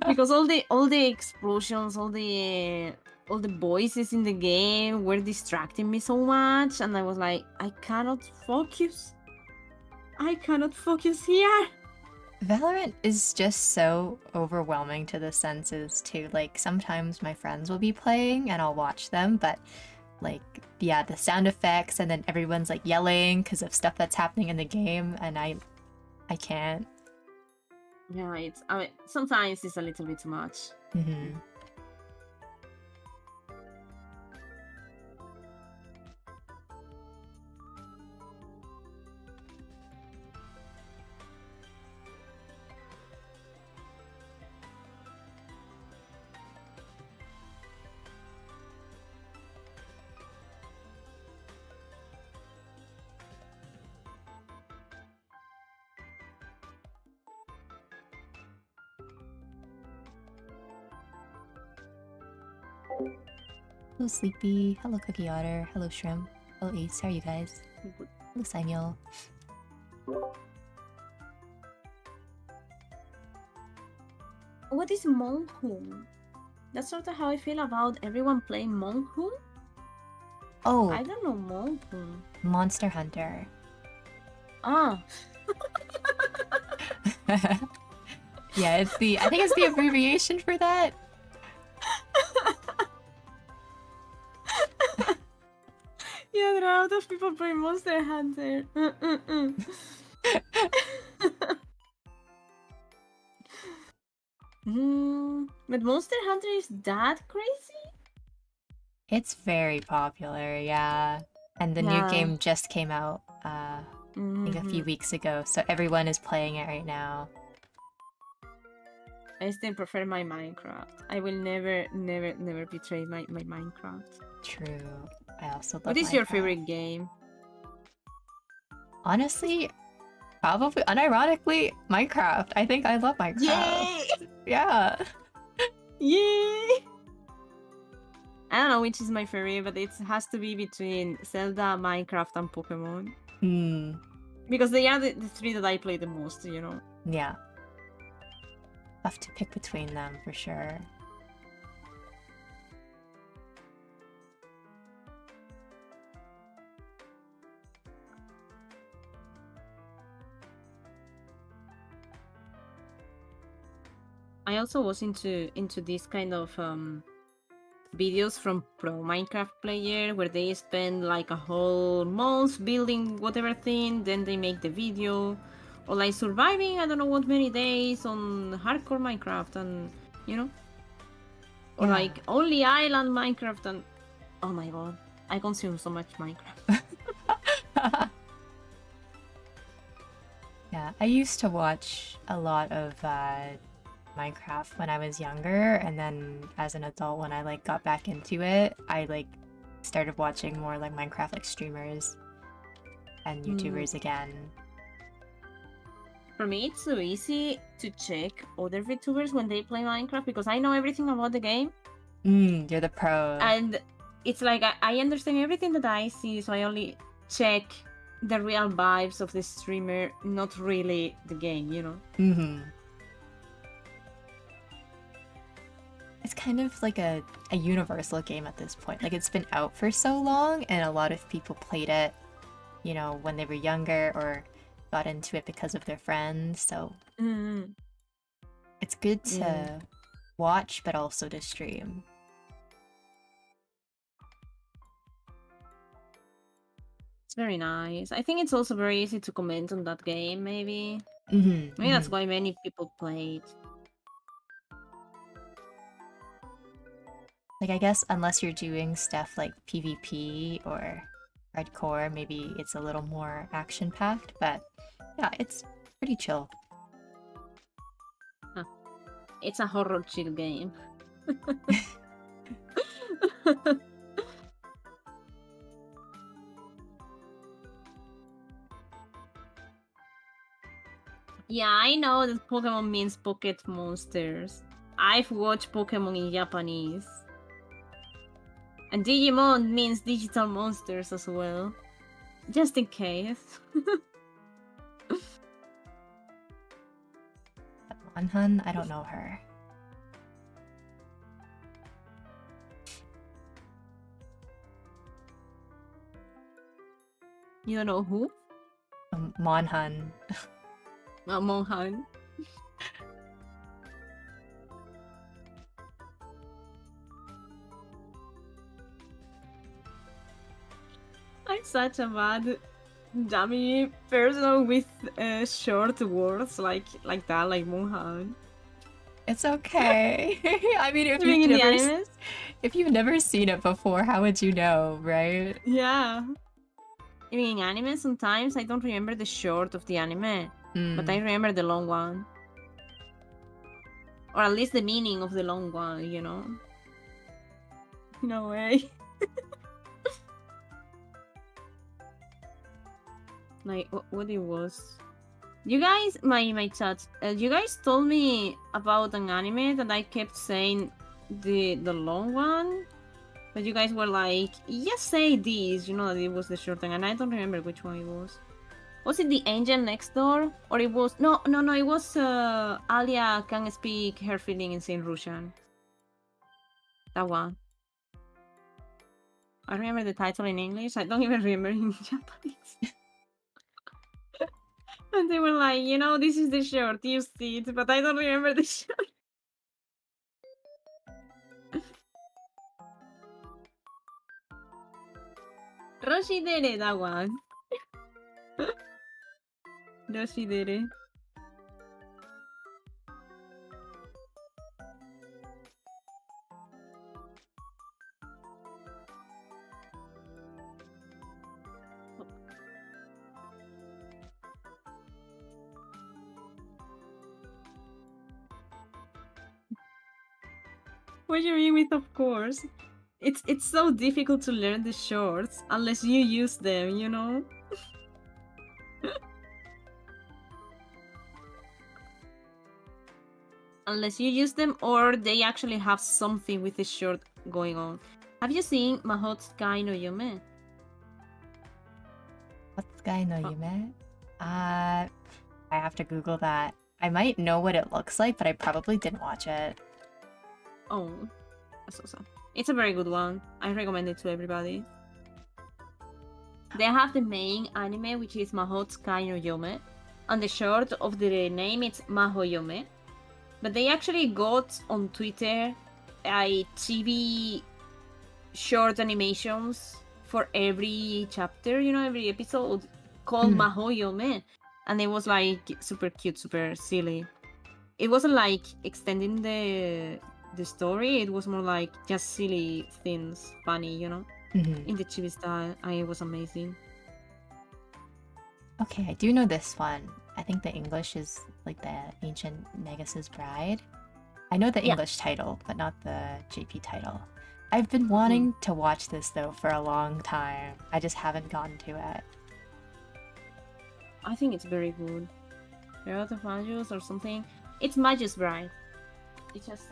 Because all the explosions, all the voices in the game were distracting me so much, and I was like, I cannot focus. I cannot focus here. Valorant is just so overwhelming to the senses too. Like sometimes my friends will be playing and I'll watch them, but like yeah, the sound effects and then everyone's like yelling because of stuff that's happening in the game, and I can't. Yeah, I mean, sometimes it's a little bit too much. Mm-hmm. Hello, Sleepy. Hello, Cookie Otter. Hello, Shrimp. Hello, Ace. How are you guys? Hello, Samuel. What is Monhoom? That's sort of how I feel about everyone playing Monhoom. Oh, I don't know Monhoom. Monster Hunter. Ah. Yeah, I think it's the abbreviation for that. Yeah, there are a lot of people playing Monster Hunter. But Monster Hunter is that crazy? It's very popular, yeah. And the new game just came out, I think a few weeks ago, so everyone is playing it right now. I still prefer my Minecraft. I will never betray my Minecraft. True. I also love What is Minecraft. your favorite game? Honestly, probably, unironically, Minecraft. I think I love Minecraft. Yay! Yeah. Yay! I don't know which is my favorite, but it has to be between Zelda, Minecraft, and Pokemon. Because they are the three that I play the most, you know? Yeah. Have to pick between them for sure. I also was into this kind of videos from pro Minecraft player where they spend like a whole month building whatever thing, then they make the video, or like surviving I don't know what many days on hardcore Minecraft, and you know, or like only island Minecraft, and oh my god, I consume so much Minecraft. Yeah, I used to watch a lot of Minecraft when I was younger, and then as an adult when I like got back into it, I like started watching more like Minecraft like streamers and YouTubers again. For me, it's so easy to check other VTubers when they play Minecraft because I know everything about the game. You're the pro. And it's like I understand everything that I see, so I only check the real vibes of the streamer, not really the game, you know? It's kind of like a universal game at this point. Like, it's been out for so long, and a lot of people played it, you know, when they were younger or got into it because of their friends, so it's good to watch, but also to stream. It's very nice. I think it's also very easy to comment on that game, maybe. Maybe that's why many people play it. Like, I guess unless you're doing stuff like PvP or hardcore, maybe it's a little more action-packed, but yeah, it's pretty chill. Huh. It's a horror chill game. Yeah, I know that Pokemon means pocket monsters. I've watched Pokemon in Japanese. And Digimon means digital monsters as well. Just in case. Monhun? I don't know her. You don't know who? Monhun. Monhan. I'm such a bad dummy person with short words like that, like Monhan. It's okay. I mean, if you've never seen it before, how would you know, right? Yeah. Even in anime, sometimes I don't remember the short of the anime, but I remember the long one. Or at least the meaning of the long one, you know? No way. Like, what it was? You guys, my chat, you guys told me about an anime that I kept saying the long one, but you guys were like, just say this, you know, that it was the short one, and I don't remember which one it was. Was it the angel next door, or it was no? It was Alia can speak her feelings in Russian. That one. I remember the title in English. I don't even remember in Japanese. And they were like, you know, this is the short, you see it, but I don't remember the short. Roshidere, that one. Roshidere. What do you mean with of course? It's so difficult to learn the shorts unless you use them, you know? Unless you use them or they actually have something with the short going on. Have you seen Mahotsukai no Yume? Mahotsukai no Yume? I have to Google that. I might know what it looks like, but I probably didn't watch it. Oh, that's awesome. It's a very good one. I recommend it to everybody. They have the main anime, which is Mahotsukai no Yume, and the short of the name is Mahoyome. But they actually got on Twitter a TV short animations for every chapter, you know, every episode called Mahoyome. And it was like super cute, super silly. It wasn't like extending the story, it was more like just silly things, funny, you know, in the chibi style, and it was amazing. Okay, I do know this one. I think the English is like the Ancient Negus' Bride. I know the English title, but not the JP title. I've been wanting to watch this though for a long time. I just haven't gotten to it. I think it's very good. Herald of Magus or something. It's Magus Bride. It's just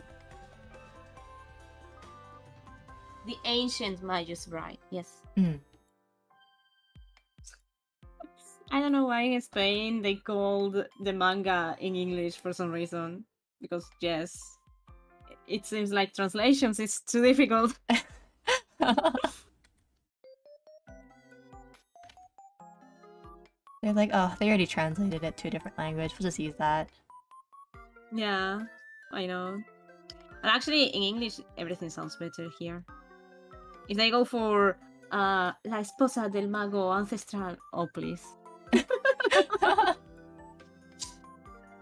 the ancient Magus Bride. Yes. I don't know why in Spain they called the manga in English for some reason. Because yes, it seems like translations is too difficult. They're like, oh, they already translated it to a different language. We'll just use that. Yeah, I know. And actually, in English, everything sounds better here. If they go for La esposa del mago ancestral, oh please.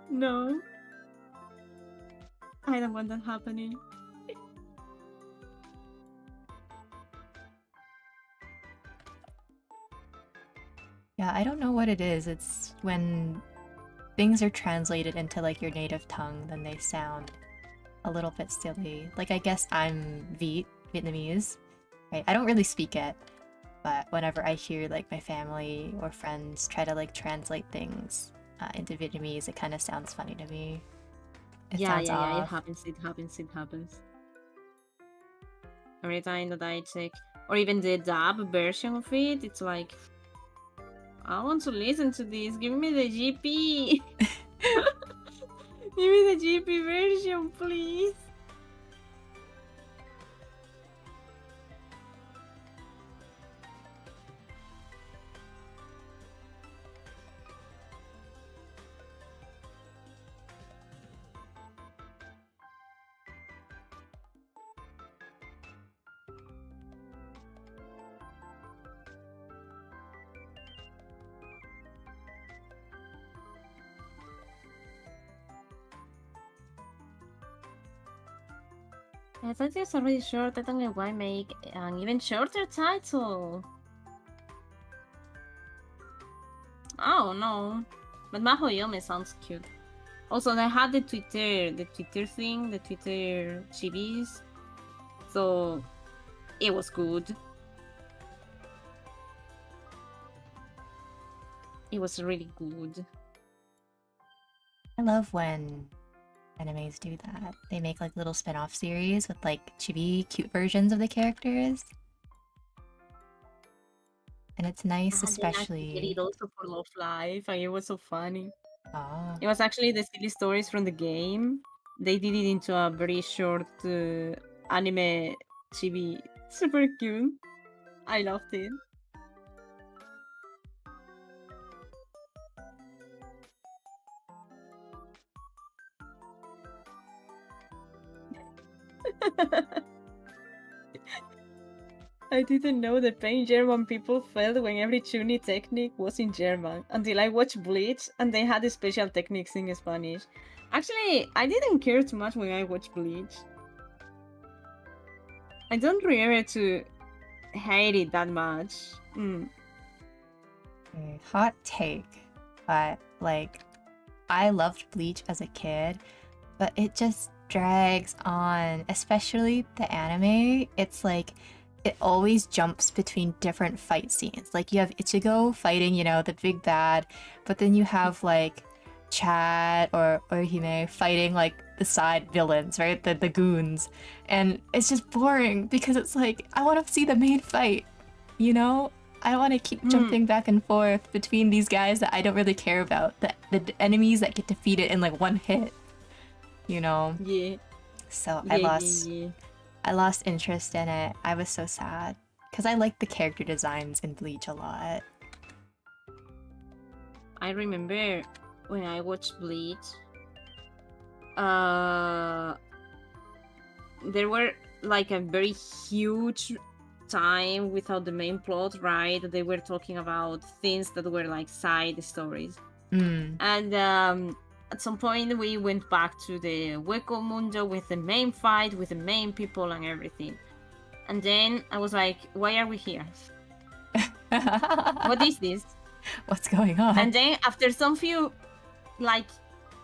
No. I don't want that happening. Yeah, I don't know what it is. It's when things are translated into like your native tongue, then they sound a little bit silly. Like I guess I'm Vietnamese, right? I don't really speak it, but whenever I hear like my family or friends try to like translate things into Vietnamese, it kind of sounds funny to me. It happens. Every time that I check, or even the dub version of it, it's like, I want to listen to this. Give me the GP. Give me the GP version, please. I thought it was already short. I don't know why make an even shorter title. Oh no, but Mahoyome sounds cute. Also, they had the Twitter thing, the Twitter chibis, so it was good. It was really good. I love when animes do that. They make like little spin-off series with like chibi cute versions of the characters. And it's nice, especially. They did it also for Love Life, and it was so funny. Oh. It was actually the silly stories from the game. They did it into a very short anime chibi. Super cute. I loved it. I didn't know the pain German people felt when every Chuni technique was in German until I watched Bleach and they had the special techniques in Spanish. Actually, I didn't care too much when I watched Bleach. I don't remember to hate it that much. Hot take, but like, I loved Bleach as a kid, but it just drags on, especially the anime. It's like it always jumps between different fight scenes. Like you have Ichigo fighting, you know, the big bad, but then you have like Chad or Orihime fighting like the side villains, right? The goons. And it's just boring because it's like I want to see the main fight, you know? I want to keep jumping back and forth between these guys that I don't really care about. The enemies that get defeated in like one hit, you know? Yeah. So I lost interest in it. I was so sad because I liked the character designs in Bleach a lot. I remember when I watched Bleach, there were like a very huge time without the main plot, right? They were talking about things that were like side stories. And at some point we went back to the Hueco Mundo with the main fight, with the main people and everything. And then I was like, why are we here? What is this? What's going on? And then after some few like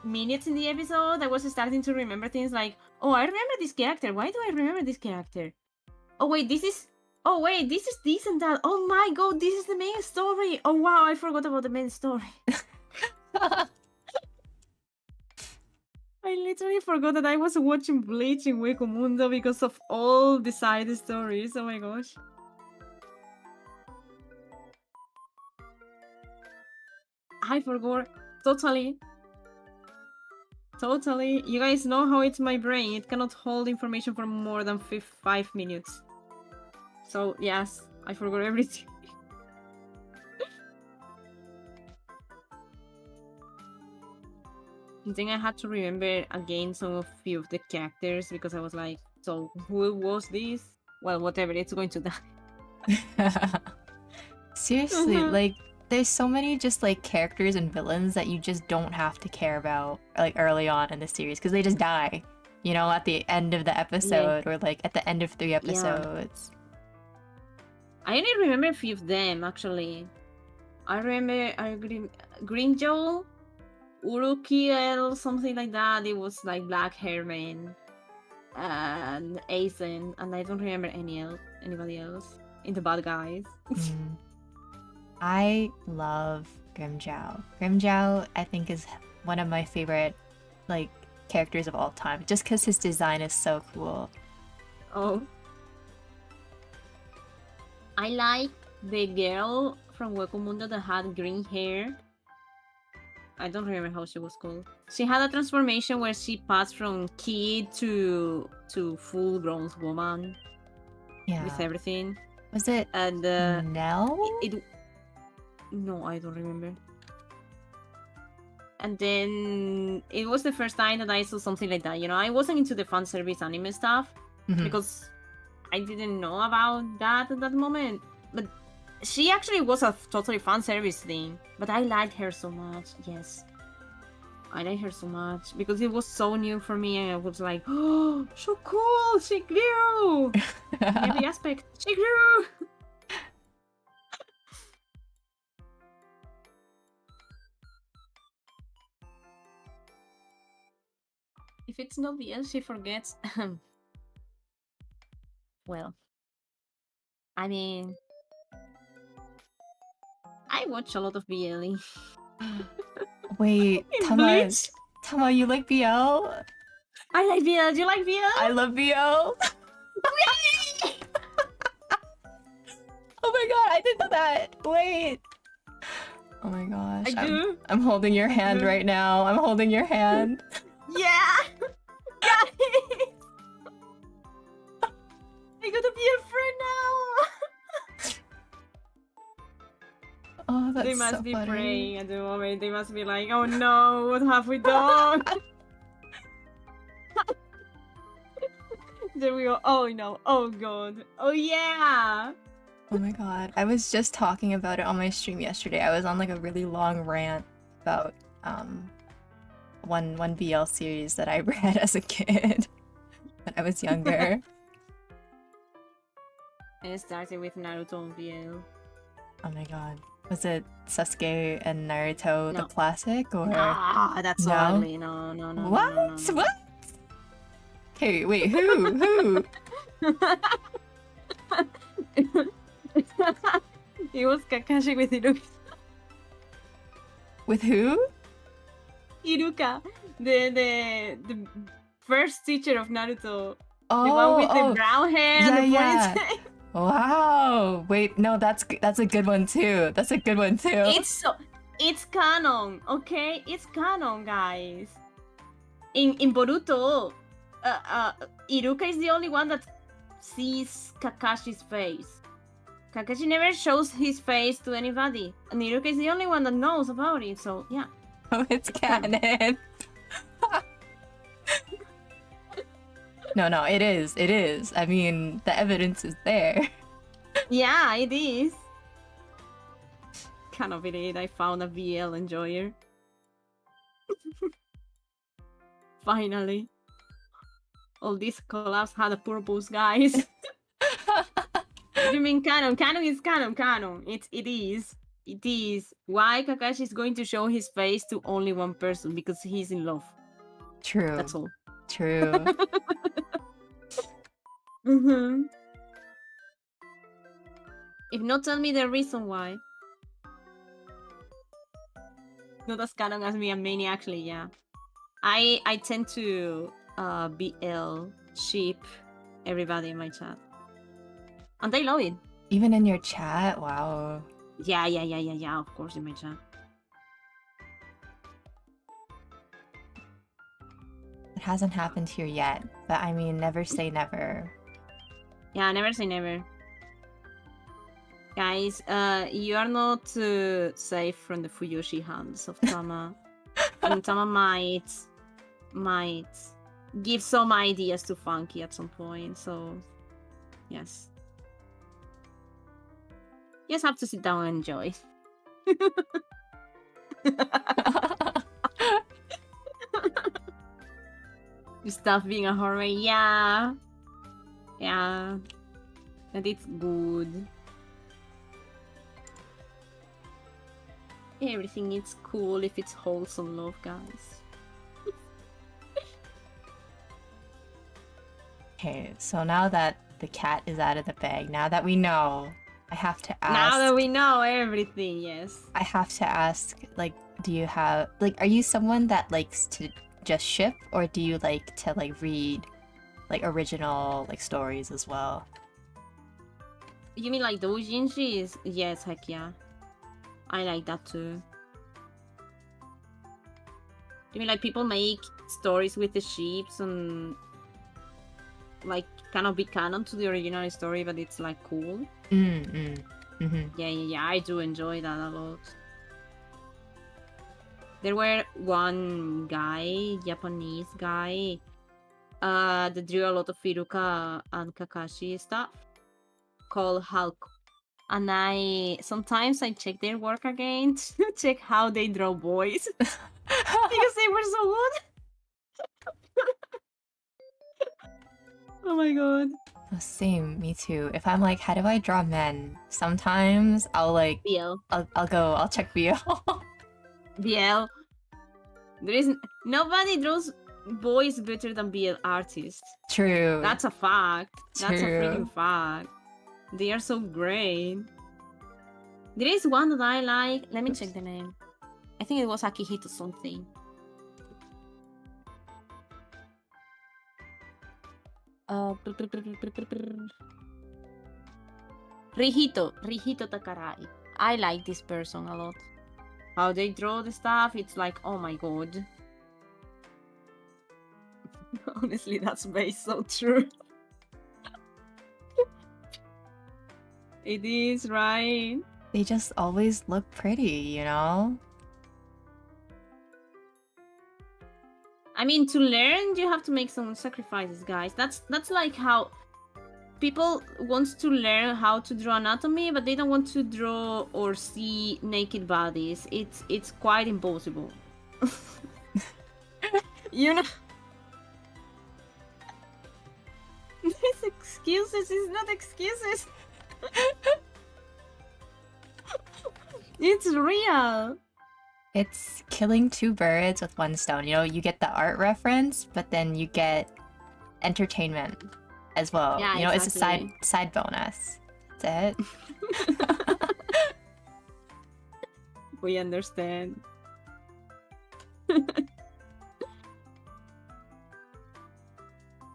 minutes in the episode, I was starting to remember things like, oh, I remember this character. Why do I remember this character? Oh wait, this is this and that. Oh my god, this is the main story. Oh wow, I forgot about the main story. I literally forgot that I was watching Bleach in Hueco Mundo because of all the side stories. Oh my gosh. I forgot totally. You guys know how it's my brain. It cannot hold information for more than 5 minutes. So yes, I forgot everything. Then I had to remember again some of few of the characters because I was like, so who was this? Well, whatever, it's going to die. Seriously, like there's so many just like characters and villains that you just don't have to care about like early on in the series because they just die, you know, at the end of the episode or like at the end of 3 episodes. I only remember a few of them actually. I remember Green Joe, Urukiel, something like that. It was like black hair man, and Aizen, and I don't remember anybody else in the bad guys. I love Grimmjow. Grimmjow, I think, is one of my favorite like characters of all time, just because his design is so cool. Oh, I like the girl from Hueco Mundo that had green hair. I don't remember how she was called. She had a transformation where she passed from kid to full-grown woman. Yeah. With everything. Was it Nell? No, I don't remember. And then it was the first time that I saw something like that. You know, I wasn't into the fan service anime stuff because I didn't know about that at that moment. But she actually was a totally fan service thing. But I liked her so much. Yes. I like her so much because it was so new for me, and I was like, oh, so cool! She grew in every aspect. She grew. If it's not BL, she forgets. Well, I mean, I watch a lot of BL. Wait, Tama, Tama, you like BL? I like BL. Do you like BL? I love BL. Oh my god, I didn't know that. Wait. Oh my gosh. I do. I'm holding your hand right now. I'm holding your hand. Yeah. Guys. I gotta be a friend now. Oh, that's They must so be funny. praying at the moment. They must be like, oh no, what have we done? There we go. Oh no. Oh god. Oh yeah. Oh my god. I was just talking about it on my stream yesterday. I was on like a really long rant about one BL series that I read as a kid when I was younger. And it started with Naruto and BL. Oh my god. Was it Sasuke and Naruto the No. classic or Ah, that's so No? ugly. No, no, no. What? No, no, no. What? Okay, wait, who? It was Kakashi with Iruka. With who? Iruka, the first teacher of Naruto. Oh, The one with the brown hair and the yeah. ponytail. Wow. Wait, no, that's a good one too. That's a good one too. It's canon, okay? It's canon, guys. In Boruto, Iruka is the only one that sees Kakashi's face. Kakashi never shows his face to anybody, and Iruka is the only one that knows about it. So yeah. Oh, it's canon. No, it is. It is. I mean, the evidence is there. Yeah, it is. Can't believe I found a BL enjoyer. Finally. All these collabs had a purpose, guys. What do you mean canon? Canon is canon, canon. It is. It is. Why Kakashi is going to show his face to only one person? Because he's in love. True. That's all. True. Mm-hmm. If not, tell me the reason why. Not as canon as me and Many, actually, yeah. I tend to BL ship everybody in my chat. And they love it. Even in your chat? Wow. Yeah, of course, in my chat. It hasn't happened here yet, but I mean, never say never. Yeah, never say never. Guys, you are not safe from the Fuyoshi hands of Tama. And Tama might give some ideas to Funky at some point, so yes. You just have to sit down and enjoy. You stop being a horror, yeah. Yeah. And it's good. Everything is cool if it's wholesome love, guys. Okay, so now that the cat is out of the bag, now that we know, I have to ask. Now that we know everything, yes. I have to ask, like, do you have, like, are you someone that likes to just ship, or do you like to, like, read, like, original, like, stories as well? You mean like doujinshis? Yes, heck yeah. I like that too. You mean like people make stories with the ships and like kind of be canon to the original story, but it's like cool? Yeah, I do enjoy that a lot. There were one guy, Japanese guy, that drew a lot of Iruka and Kakashi stuff called Hulk. And sometimes I check their work again to check how they draw boys. because they were so good. Oh my god. Same, me too. If I'm like, how do I draw men? Sometimes I'll like, BL. I'll check BL. BL. There isn't nobody draws boys better than BL artists. True. That's a fact. That's a True. freaking fact. They are so great. There is one that I like. Let me check the name. I think it was Akihito something. Rihito Takarai. I like this person a lot. How they draw the stuff, it's like, oh my god. Honestly, that's based so true. It is, right? They just always look pretty, you know? I mean, to learn, you have to make some sacrifices, guys. That's like how people want to learn how to draw anatomy, but they don't want to draw or see naked bodies. It's quite impossible. You know? These excuses is not excuses. It's real. It's killing two birds with one stone. You know, you get the art reference, but then you get entertainment as well. Yeah, you know, exactly. it's a side bonus. That's it. We understand.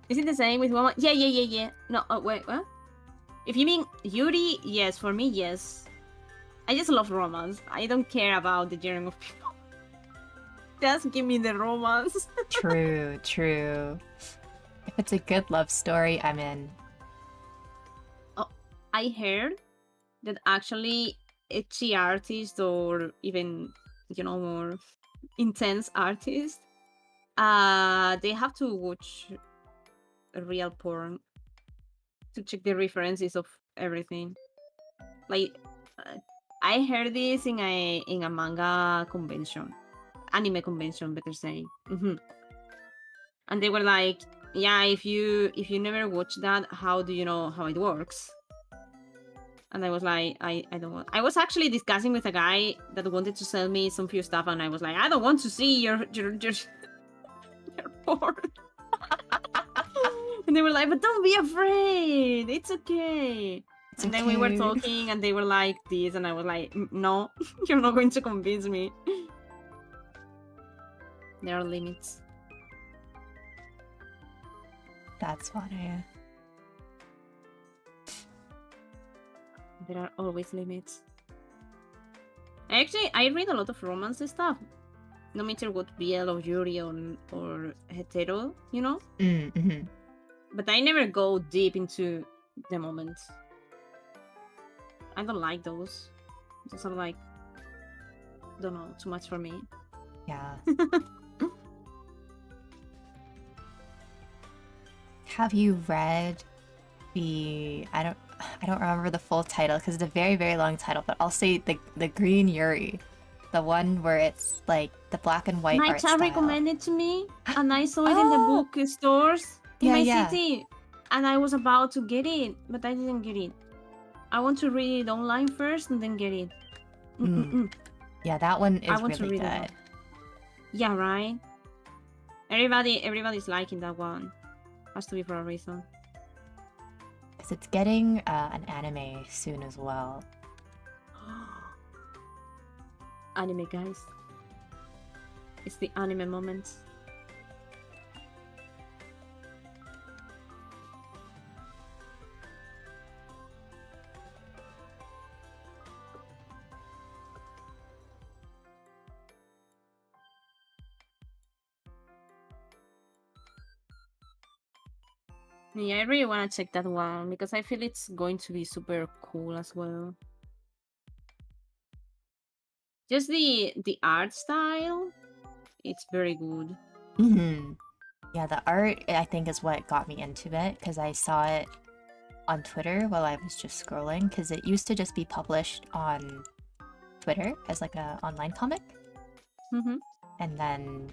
Is it the same with woman? Yeah. No, wait, what? If you mean Yuri, yes, for me, yes. I just love romance. I don't care about the genre of people. Just give me the romance. True. If it's a good love story, I'm in. Oh, I heard that actually ecchi artists or even, you know, more intense artists, they have to watch real porn to check the references of everything. Like, I heard this in a manga convention, anime convention, better saying. And they were like, "Yeah, if you never watch that, how do you know how it works?" And I was like, I don't want. I was actually discussing with a guy that wanted to sell me some few stuff, and I was like, I don't want to see your porn. And they were like, but don't be afraid. It's okay. And then we were talking, and they were like this, and I was like, no, you're not going to convince me. There are limits. That's funny. There are always limits. Actually, I read a lot of romance stuff. No matter what BL or Yuri or hetero, you know? Mm-hmm. But I never go deep into the moment. I don't like those. Those are like, don't know, too much for me. Yeah. Have you read the I don't remember the full title because it's a very, very long title, but I'll say the Green Yuri. The one where it's like the black and white art style. My child recommended to me, and I saw it in the bookstores in my city, and I was about to get it, but I didn't get it. I want to read it online first and then get it. Yeah, that one is I want really to read good. it. Yeah, right. Everybody's liking that one. Has to be for a reason. Because it's getting an anime soon as well. Anime, guys. It's the anime moment. Yeah, I really want to check that one because I feel it's going to be super cool as well. Just the art style, it's very good. Yeah, the art I think is what got me into it because I saw it on Twitter while I was just scrolling because it used to just be published on Twitter as like an online comic. and then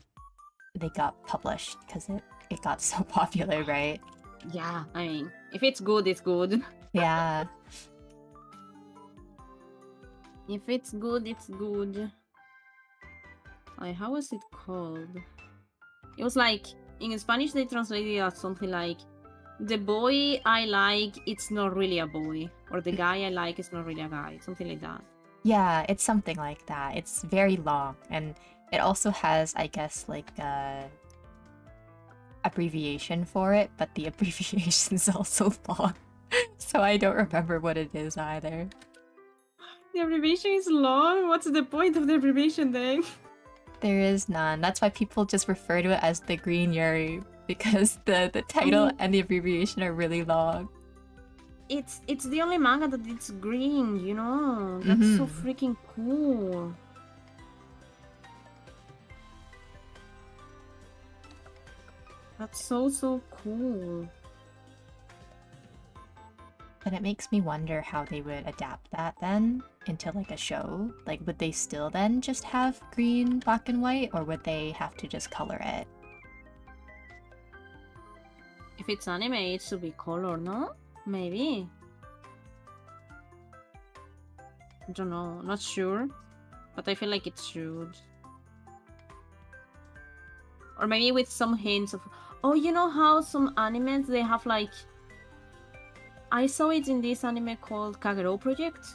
they got published because it got so popular, right? Yeah, I mean, if it's good, it's good. Yeah. If it's good, it's good. Like, how was it called? It was like, in Spanish they translated it as something like, the boy I like, it's not really a boy. Or the guy I like is not really a guy. Something like that. Yeah, it's something like that. It's very long, and it also has, I guess, like a abbreviation for it, but the abbreviation is also long. So I don't remember what it is either. The abbreviation is long? What's the point of the abbreviation then? There is none. That's why people just refer to it as the Green Yuri, because the title and the abbreviation are really long. It's the only manga that it's green, you know? That's so freaking cool. That's so cool. But it makes me wonder how they would adapt that then into like a show. Like, would they still then just have green, black, and white, or would they have to just color it? If it's anime, it should be color, no? Maybe. I don't know, not sure. But I feel like it should. Or maybe with some hints of... Oh, you know how some animes, they have like... I saw it in this anime called Kagero Project.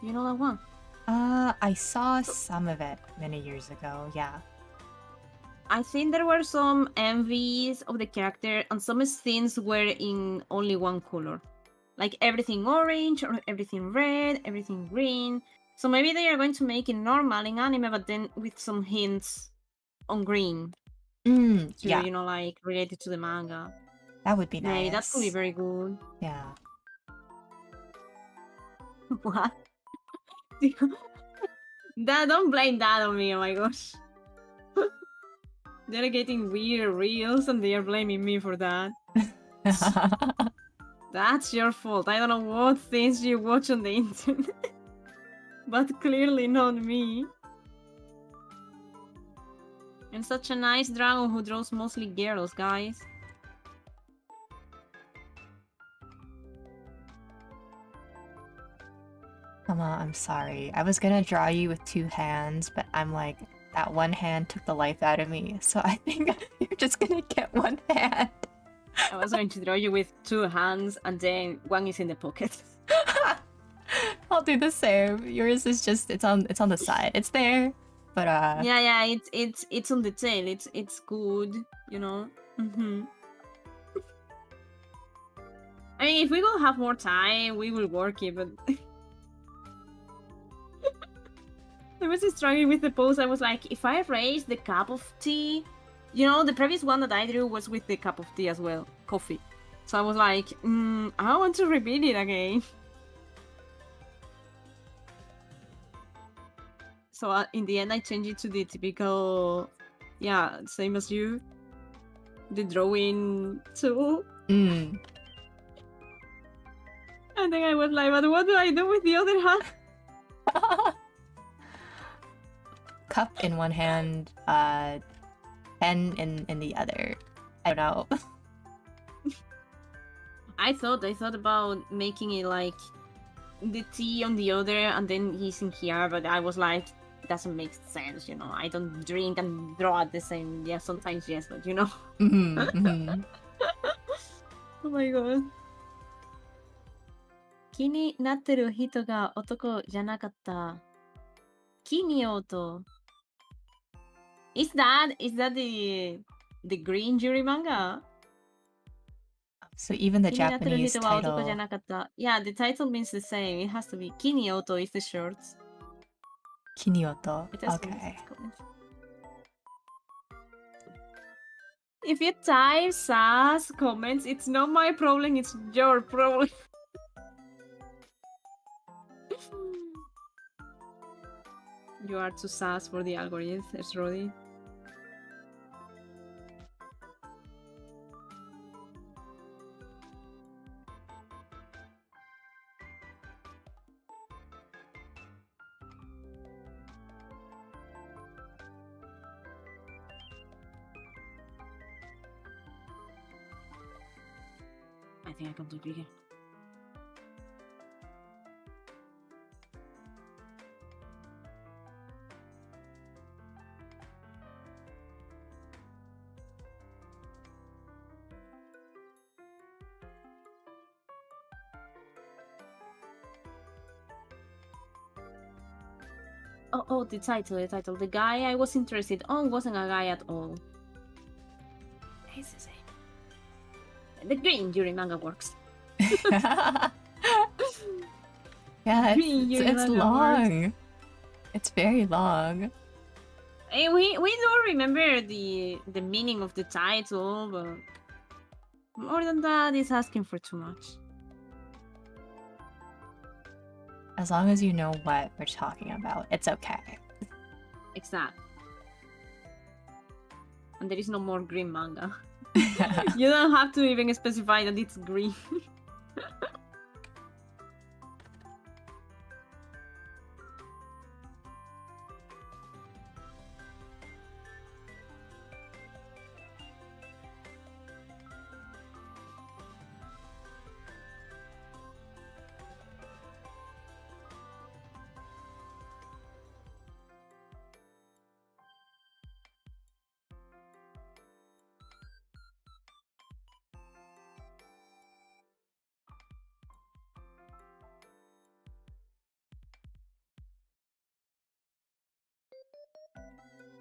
You know that one? I saw some of it many years ago, yeah. I think there were some envies of the character, and some scenes were in only one color. Like everything orange, or everything red, everything green. So maybe they are going to make it normal in anime, but then with some hints on green. Yeah. You know, like related to the manga. That would be Maybe nice. that could be very good. Yeah. What? Don't blame that on me, oh my gosh. They're getting weird reels and they are blaming me for that. That's your fault. I don't know what things you watch on the internet. But clearly not me. And such a nice dragon who draws mostly girls, guys. Tama, I'm sorry. I was gonna draw you with two hands, but I'm like, that one hand took the life out of me, so I think you're just gonna get one hand. I was going to draw you with two hands, and then one is in the pocket. I'll do the same. Yours is just it's on the side. It's there, but yeah, it's on the tail. It's good, you know. I mean, if we will have more time, we will work it, but I was struggling with the pose. I was like, if I raise the cup of tea, you know, the previous one that I drew was with the cup of tea as well, coffee. So I was like, I want to repeat it again. So in the end, I changed it to the typical, yeah, same as you, the drawing tool. And then I was like, but what do I do with the other hand? Cup in one hand, pen in the other. I don't know. I thought about making it like the tea on the other and then he's in here, but I was like, it doesn't make sense, you know. I don't drink and draw at the same. Yeah, sometimes yes, but you know. Oh my god. 気になってる人が男じゃなかった。気におうと。Is that the Green Jury manga? So even the Japanese title. Yeah, the title means the same. It has to be Kinioto is the short. Kinioto. Okay. If you type sass comments, it's not my problem, it's your problem. You are too sass for the algorithms, Roddy. think I can do bigger. Oh, the title. The guy I was interested on wasn't a guy at all. It's the same. The green during manga works. Yeah, it's long. Works. It's very long. Hey, we don't remember the meaning of the title, but more than that, it's asking for too much. As long as you know what we're talking about, it's okay. Exactly. And there is no more green manga. You don't have to even specify that it's green.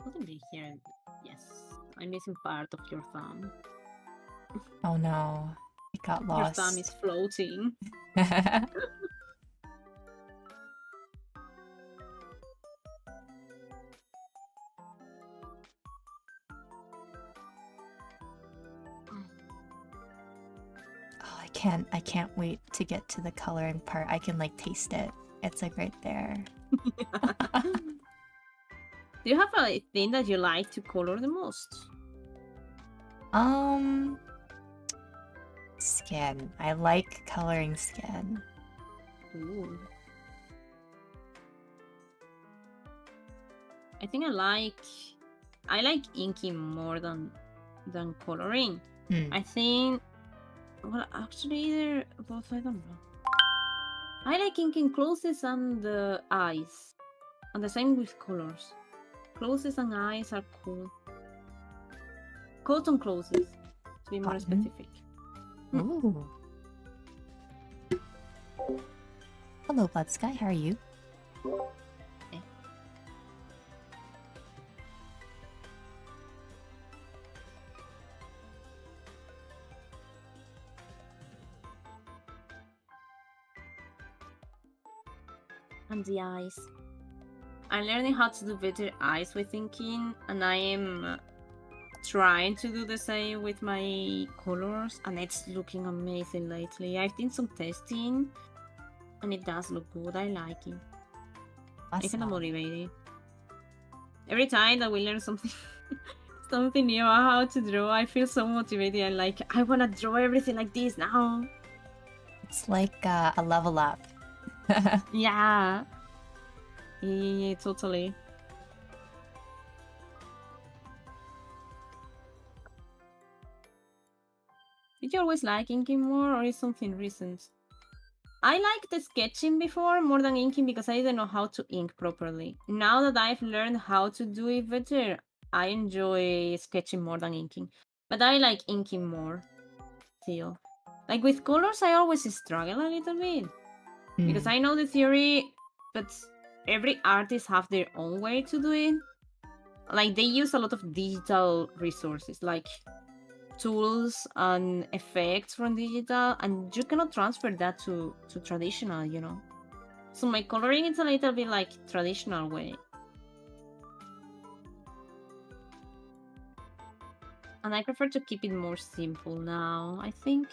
Wasn't be here? Yes, I'm missing part of your thumb. Oh no, it got lost. Your thumb is floating. Oh, I can't wait to get to the coloring part. I can like taste it. It's like right there. Do you have a thing that you like to color the most? Skin. I like coloring skin. Ooh. I think I like inking more than coloring. I think, well, actually they're both, I don't know. I like inking clothes and the eyes, and the same with colors. Clothes and eyes are cool. Cotton clothes, to be more specific. Ooh. Hello, Blood Sky. How are you? Okay. And the eyes. I'm learning how to do better eyes with inking, and I am trying to do the same with my colors, and it's looking amazing lately. I've done some testing, and it does look good. I like it. Awesome. It's kind of motivating. Every time that we learn something something new about how to draw, I feel so motivated. And like, I want to draw everything like this now. It's like a level up. Yeah, totally. Did you always like inking more, or is something recent? I liked the sketching before more than inking because I didn't know how to ink properly. Now that I've learned how to do it better, I enjoy sketching more than inking. But I like inking more still. Like with colors, I always struggle a little bit. Because I know the theory, but every artist have their own way to do it. Like they use a lot of digital resources, like tools and effects from digital, and you cannot transfer that to traditional, you know. So my coloring is a little bit like traditional way. And I prefer to keep it more simple now. I think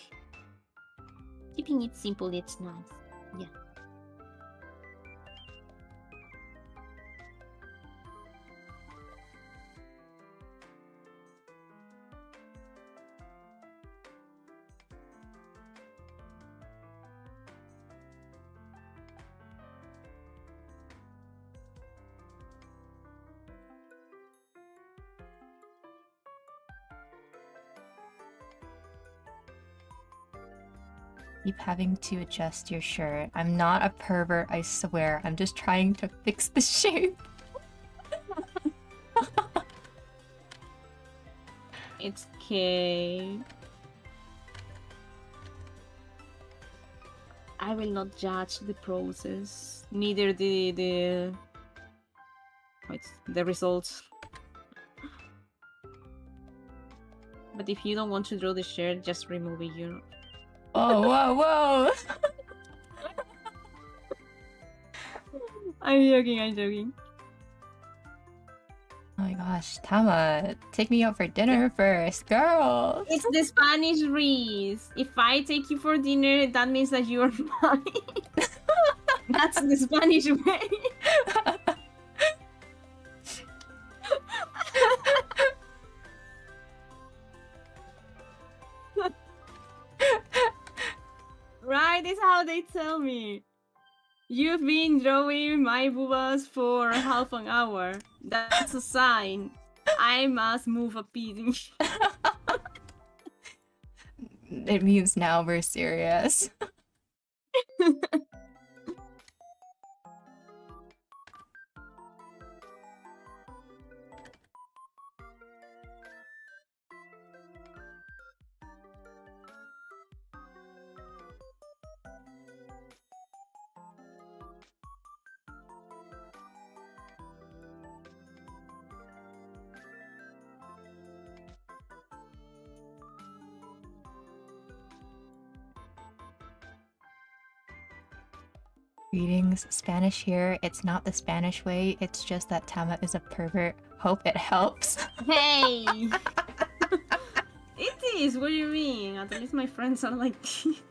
keeping it simple, it's nice. Yeah. Keep having to adjust your shirt. I'm not a pervert, I swear. I'm just trying to fix the shape. It's okay. I will not judge the process, neither the results. But if you don't want to draw the shirt, just remove it, you know. Oh, whoa, whoa! I'm joking. Oh my gosh, Tama, take me out for dinner first, girl! It's the Spanish Reese. If I take you for dinner, that means that you are mine. That's the Spanish way. Right, is how they tell me. You've been drawing my boobas for half an hour. That's a sign. I must move a bit. It means now we're serious. Greetings, Spanish here. It's not the Spanish way, it's just that Tama is a pervert. Hope it helps. Hey! It is, what do you mean? At least my friends are like this.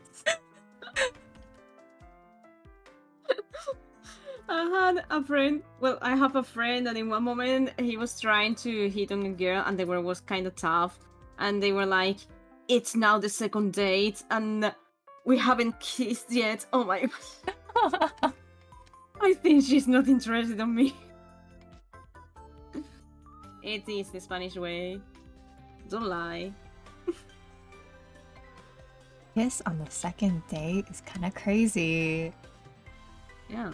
I had a friend, well, I have a friend that in one moment he was trying to hit on a girl and the girl was kind of tough. And they were like, it's now the second date and we haven't kissed yet. Oh my god. I think she's not interested in me. It is the Spanish way. Don't lie. Kiss on the second date is kind of crazy. Yeah.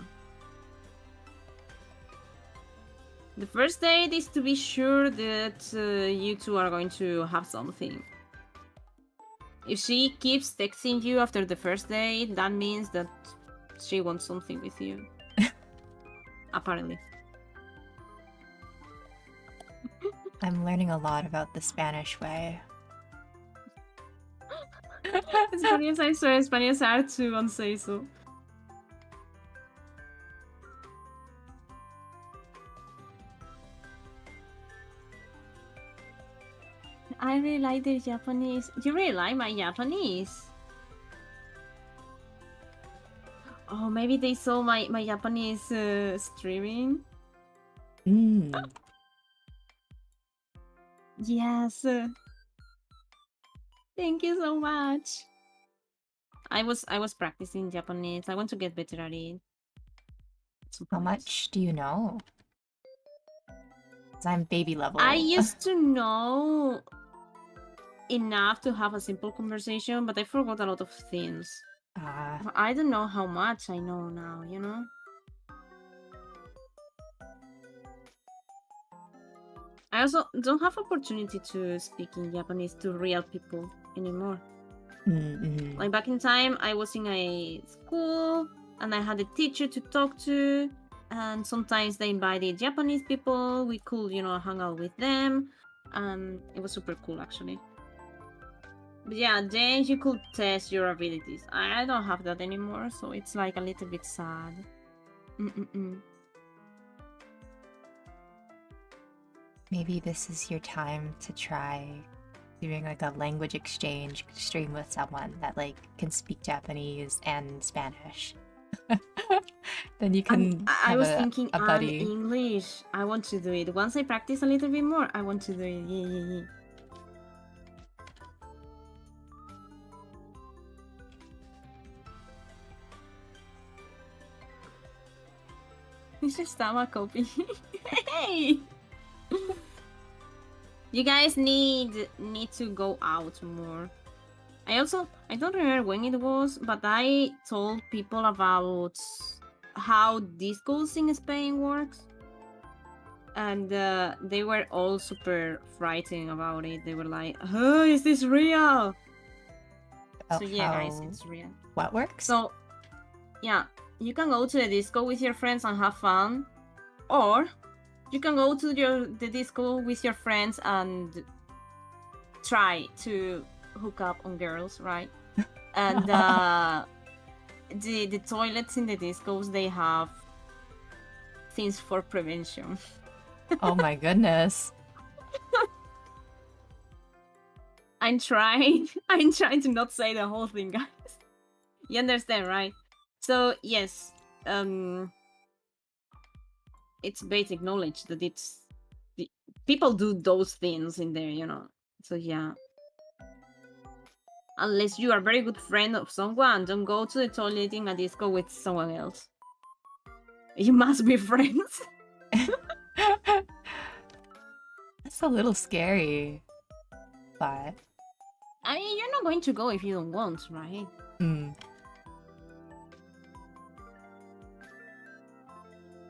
The first date is to be sure that you two are going to have something. If she keeps texting you after the first date, that means that she wants something with you. Apparently. I'm learning a lot about the Spanish way. Spaniards, I swear, Spaniards are too and say so. I really like the Japanese. You really like my Japanese? Oh, maybe they saw my Japanese streaming. Yes. Thank you so much. I was practicing Japanese. I want to get better at it. How much do you know? 'Cause I'm baby level. I used to know enough to have a simple conversation, but I forgot a lot of things. I don't know how much I know now, you know? I also don't have opportunity to speak in Japanese to real people anymore. Like back in time, I was in a school and I had a teacher to talk to, and sometimes they invited Japanese people. We could, you know, hang out with them, and it was super cool actually. But yeah, then you could test your abilities. I don't have that anymore, so it's like a little bit sad. Maybe this is your time to try doing like a language exchange stream with someone that like can speak Japanese and Spanish. Then you can I was thinking a buddy. English. I want to do it. Once I practice a little bit more, I want to do it. Yeah. It's just Tama copy. Hey! You guys need to go out more. I don't remember when it was, but I told people about how discos in Spain works, and they were all super frightened about it. They were like, "Oh, is this real?" So yeah, guys, it's real. What works? So yeah, you can go to the disco with your friends and have fun, or you can go to the disco with your friends and try to hook up on girls, right? And the toilets in the discos, they have things for prevention. Oh my goodness. I'm trying to not say the whole thing, guys. You understand, right? So yes, it's basic knowledge that people do those things in there, you know. So yeah. Unless you are a very good friend of someone, don't go to the toilet in a disco with someone else. You must be friends. That's a little scary. But I mean, you're not going to go if you don't want, right?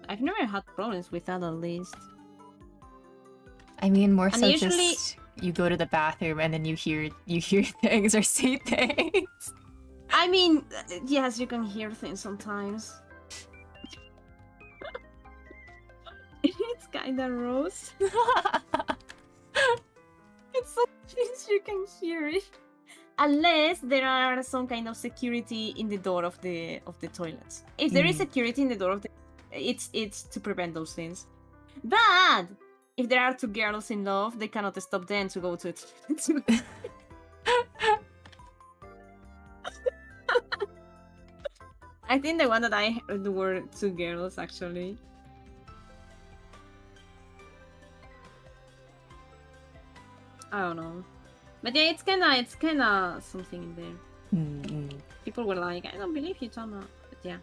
I've never had problems with that, at least. I mean, more And so usually... just you go to the bathroom and then you hear things or see things. I mean, yes, you can hear things sometimes. It's kinda gross. It's so cringe, you can hear it. Unless there are some kind of security in the door of the toilets. If there is security in the door of the, it's to prevent those things. But if there are two girls in love, they cannot stop them to go to it. I think the one that I heard were two girls, actually. I don't know. But yeah, it's kinda something in there. People were like, I don't believe you, Tama. But yeah,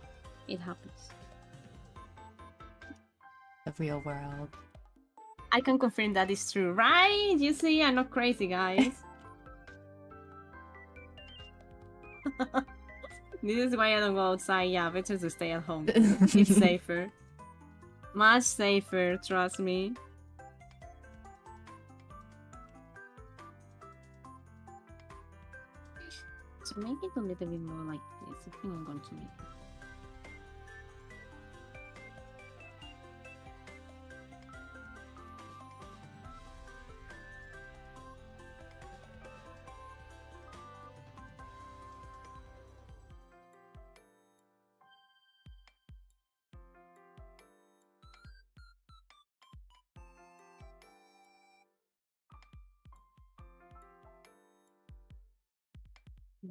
it happens. The real world. I can confirm that is true, right? You see, I'm not crazy, guys. This is why I don't go outside. Yeah, better to stay at home. It's safer. Much safer, trust me. To make it a little bit more like this, I think I'm going to make it.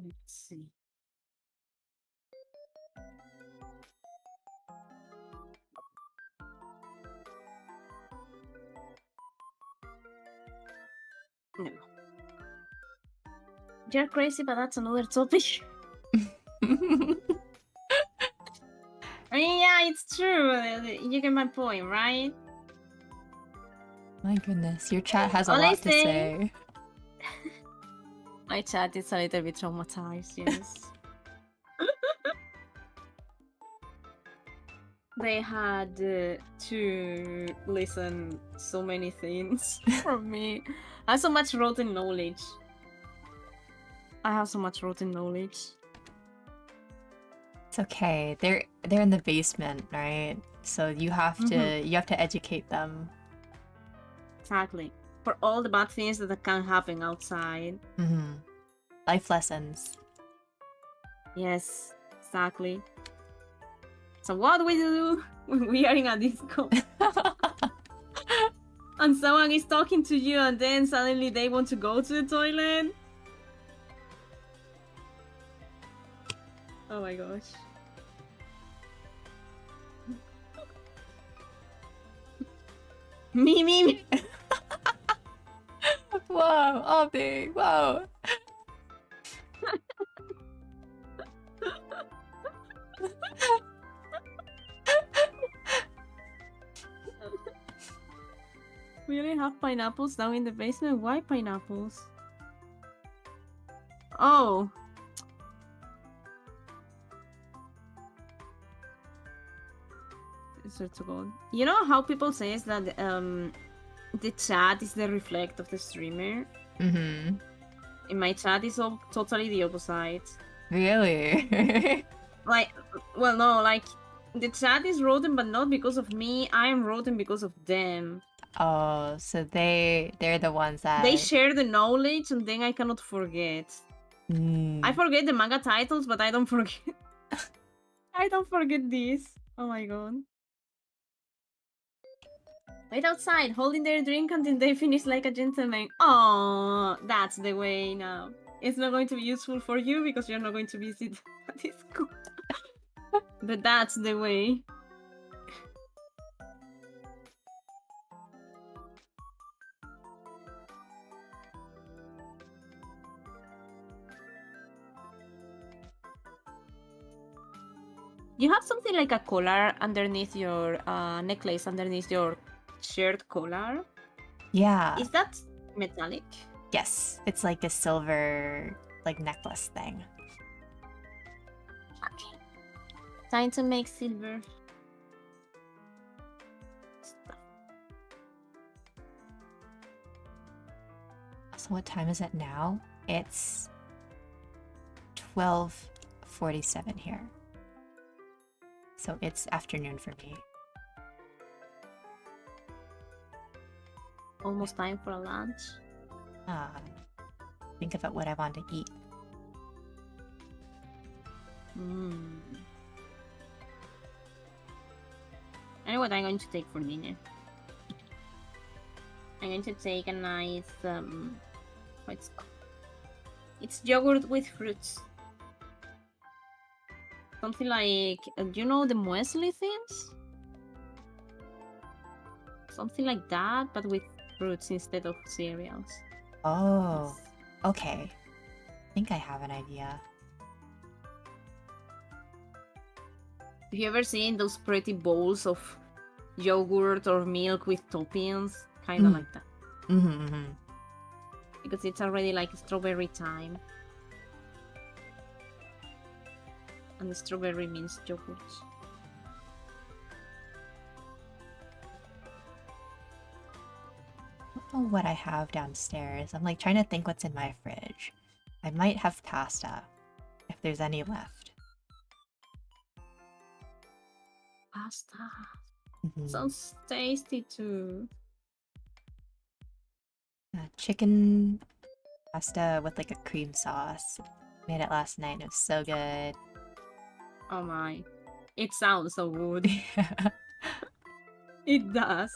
Let's see. No. You're crazy, but that's another topic. I mean, yeah, it's true. You get my point, right? My goodness, your chat has a lot to say. My chat is a little bit traumatized, yes. They had to listen so many things from me. I have so much rotten knowledge. It's okay. They're in the basement, right? So you have to educate them. Exactly. For all the bad things that can happen outside. Life lessons. Yes, exactly. So what do we do when we are in a disco? And someone is talking to you and then suddenly they want to go to the toilet? Oh my gosh. Me. Whoa, Abby, whoa. We only have pineapples down in the basement. Why pineapples? Oh. Swear to God. You know how people say is that the chat is the reflect of the streamer? Mm-hmm. In my chat is all totally the opposite. Really? Like, well, no, like, the chat is rotten, but not because of me. I am rotten because of them. Oh, so they're the ones that... They share the knowledge, and then I cannot forget. I forget the manga titles, but I don't forget... I don't forget this. Oh my god. Wait outside, holding their drink until they finish like a gentleman. Oh, that's the way now. It's not going to be useful for you because you're not going to visit this school. But that's the way. You have something like a collar underneath your necklace, underneath your shirt collar. Yeah. Is that metallic? Yes, it's like a silver like necklace thing. Okay. Time to make silver. So what time is it now? It's 12:47 here. So it's afternoon for me. Almost time for a lunch. Think about what I want to eat. I know what I'm going to take for dinner. I'm going to take a nice what's it called? It's yogurt with fruits. Something like, you know, the muesli things? Something like that, but with fruits instead of cereals. Oh, okay. I think I have an idea. Have you ever seen those pretty bowls of yogurt or milk with toppings? Kind of like that. Because it's already like strawberry time. And the strawberry means yogurt. I don't know what I have downstairs. I'm like trying to think what's in my fridge. I might have pasta, if there's any left. Pasta. Sounds tasty too. Chicken pasta with like a cream sauce. Made it last night and it was so good. Oh my. It sounds so good. It does.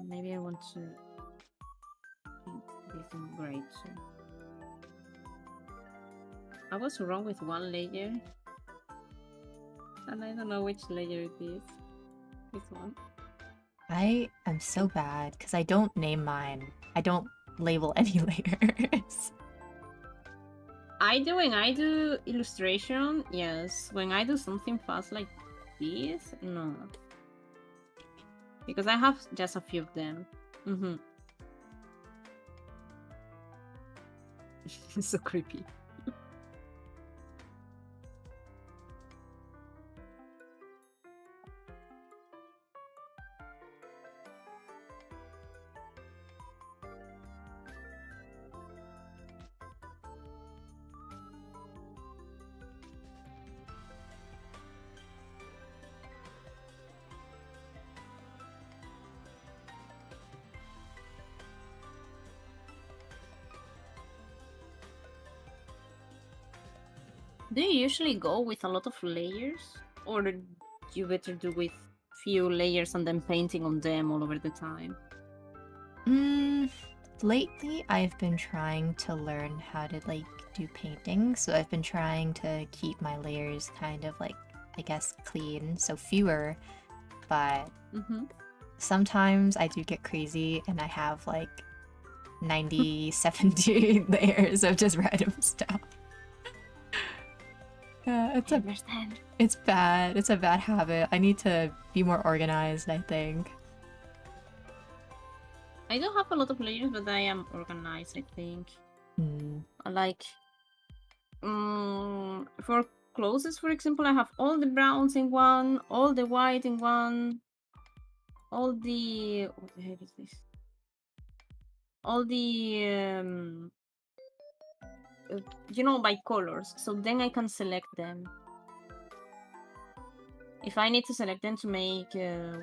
Maybe I want to eat this in grade too. I was wrong with one layer. And I don't know which layer it is. This one. I am so bad because I don't name mine. I don't label any layers. When I do illustration, yes. When I do something fast like this, no. Because I have just a few of them. It's so creepy. Do you usually go with a lot of layers? Or do you better do with few layers and then painting on them all over the time? Lately I've been trying to learn how to like do painting, so I've been trying to keep my layers kind of like, I guess, clean, so fewer, but sometimes I do get crazy and I have like 90, 70 layers of just random stuff. It's bad. It's a bad habit. I need to be more organized, I think. I don't have a lot of layers, but I am organized, I think. Like, for clothes, for example, I have all the browns in one, all the white in one, all the... What the heck is this? All the... you know, by colors. So then I can select them. If I need to select them to make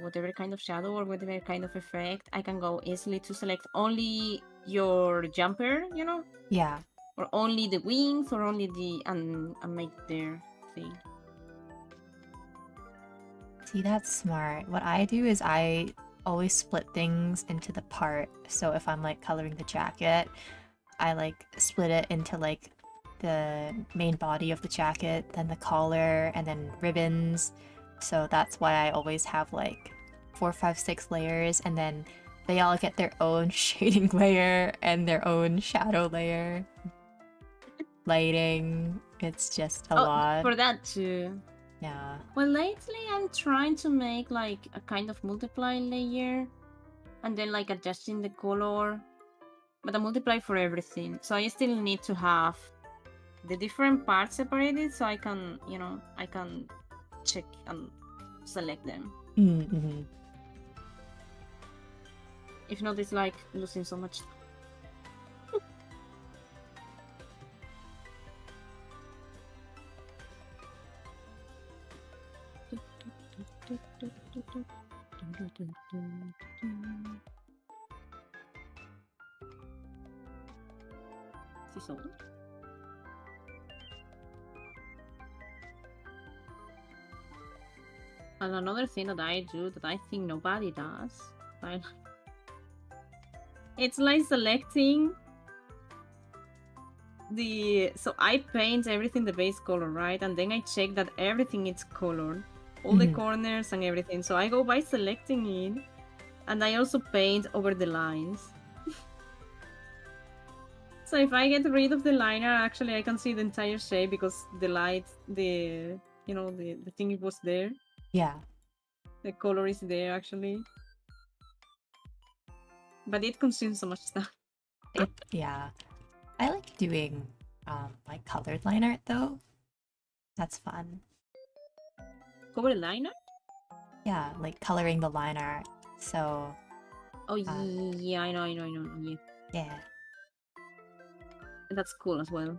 whatever kind of shadow or whatever kind of effect, I can go easily to select only your jumper, you know? Yeah. Or only the wings, or only the... and make their thing. See, that's smart. What I do is I always split things into the part. So if I'm like coloring the jacket, I like split it into like the main body of the jacket, then the collar, and then ribbons. So that's why I always have like 4, 5, 6 layers, and then they all get their own shading layer and their own shadow layer. Lighting, it's just a lot. For that too. Yeah. Well, lately I'm trying to make like a kind of multiply layer, and then like adjusting the color, but a multiply for everything. So I still need to have the different parts separated, so I can, you know, I can check and select them. Mm-hmm. If not, it's like losing so much time. See, so and another thing that I do that I think nobody does, it's like selecting the... So I paint everything the base color, right? And then I check that everything is colored, all the corners and everything. So I go by selecting it, and I also paint over the lines. So if I get rid of the liner, actually I can see the entire shape because the light, the, you know, the thing was there. Yeah. The color is there actually. But it consumes so much stuff. Yeah. I like doing like colored line art though. That's fun. Colored line art? Yeah, like coloring the line art. So oh yeah, I know. Yeah. That's cool as well.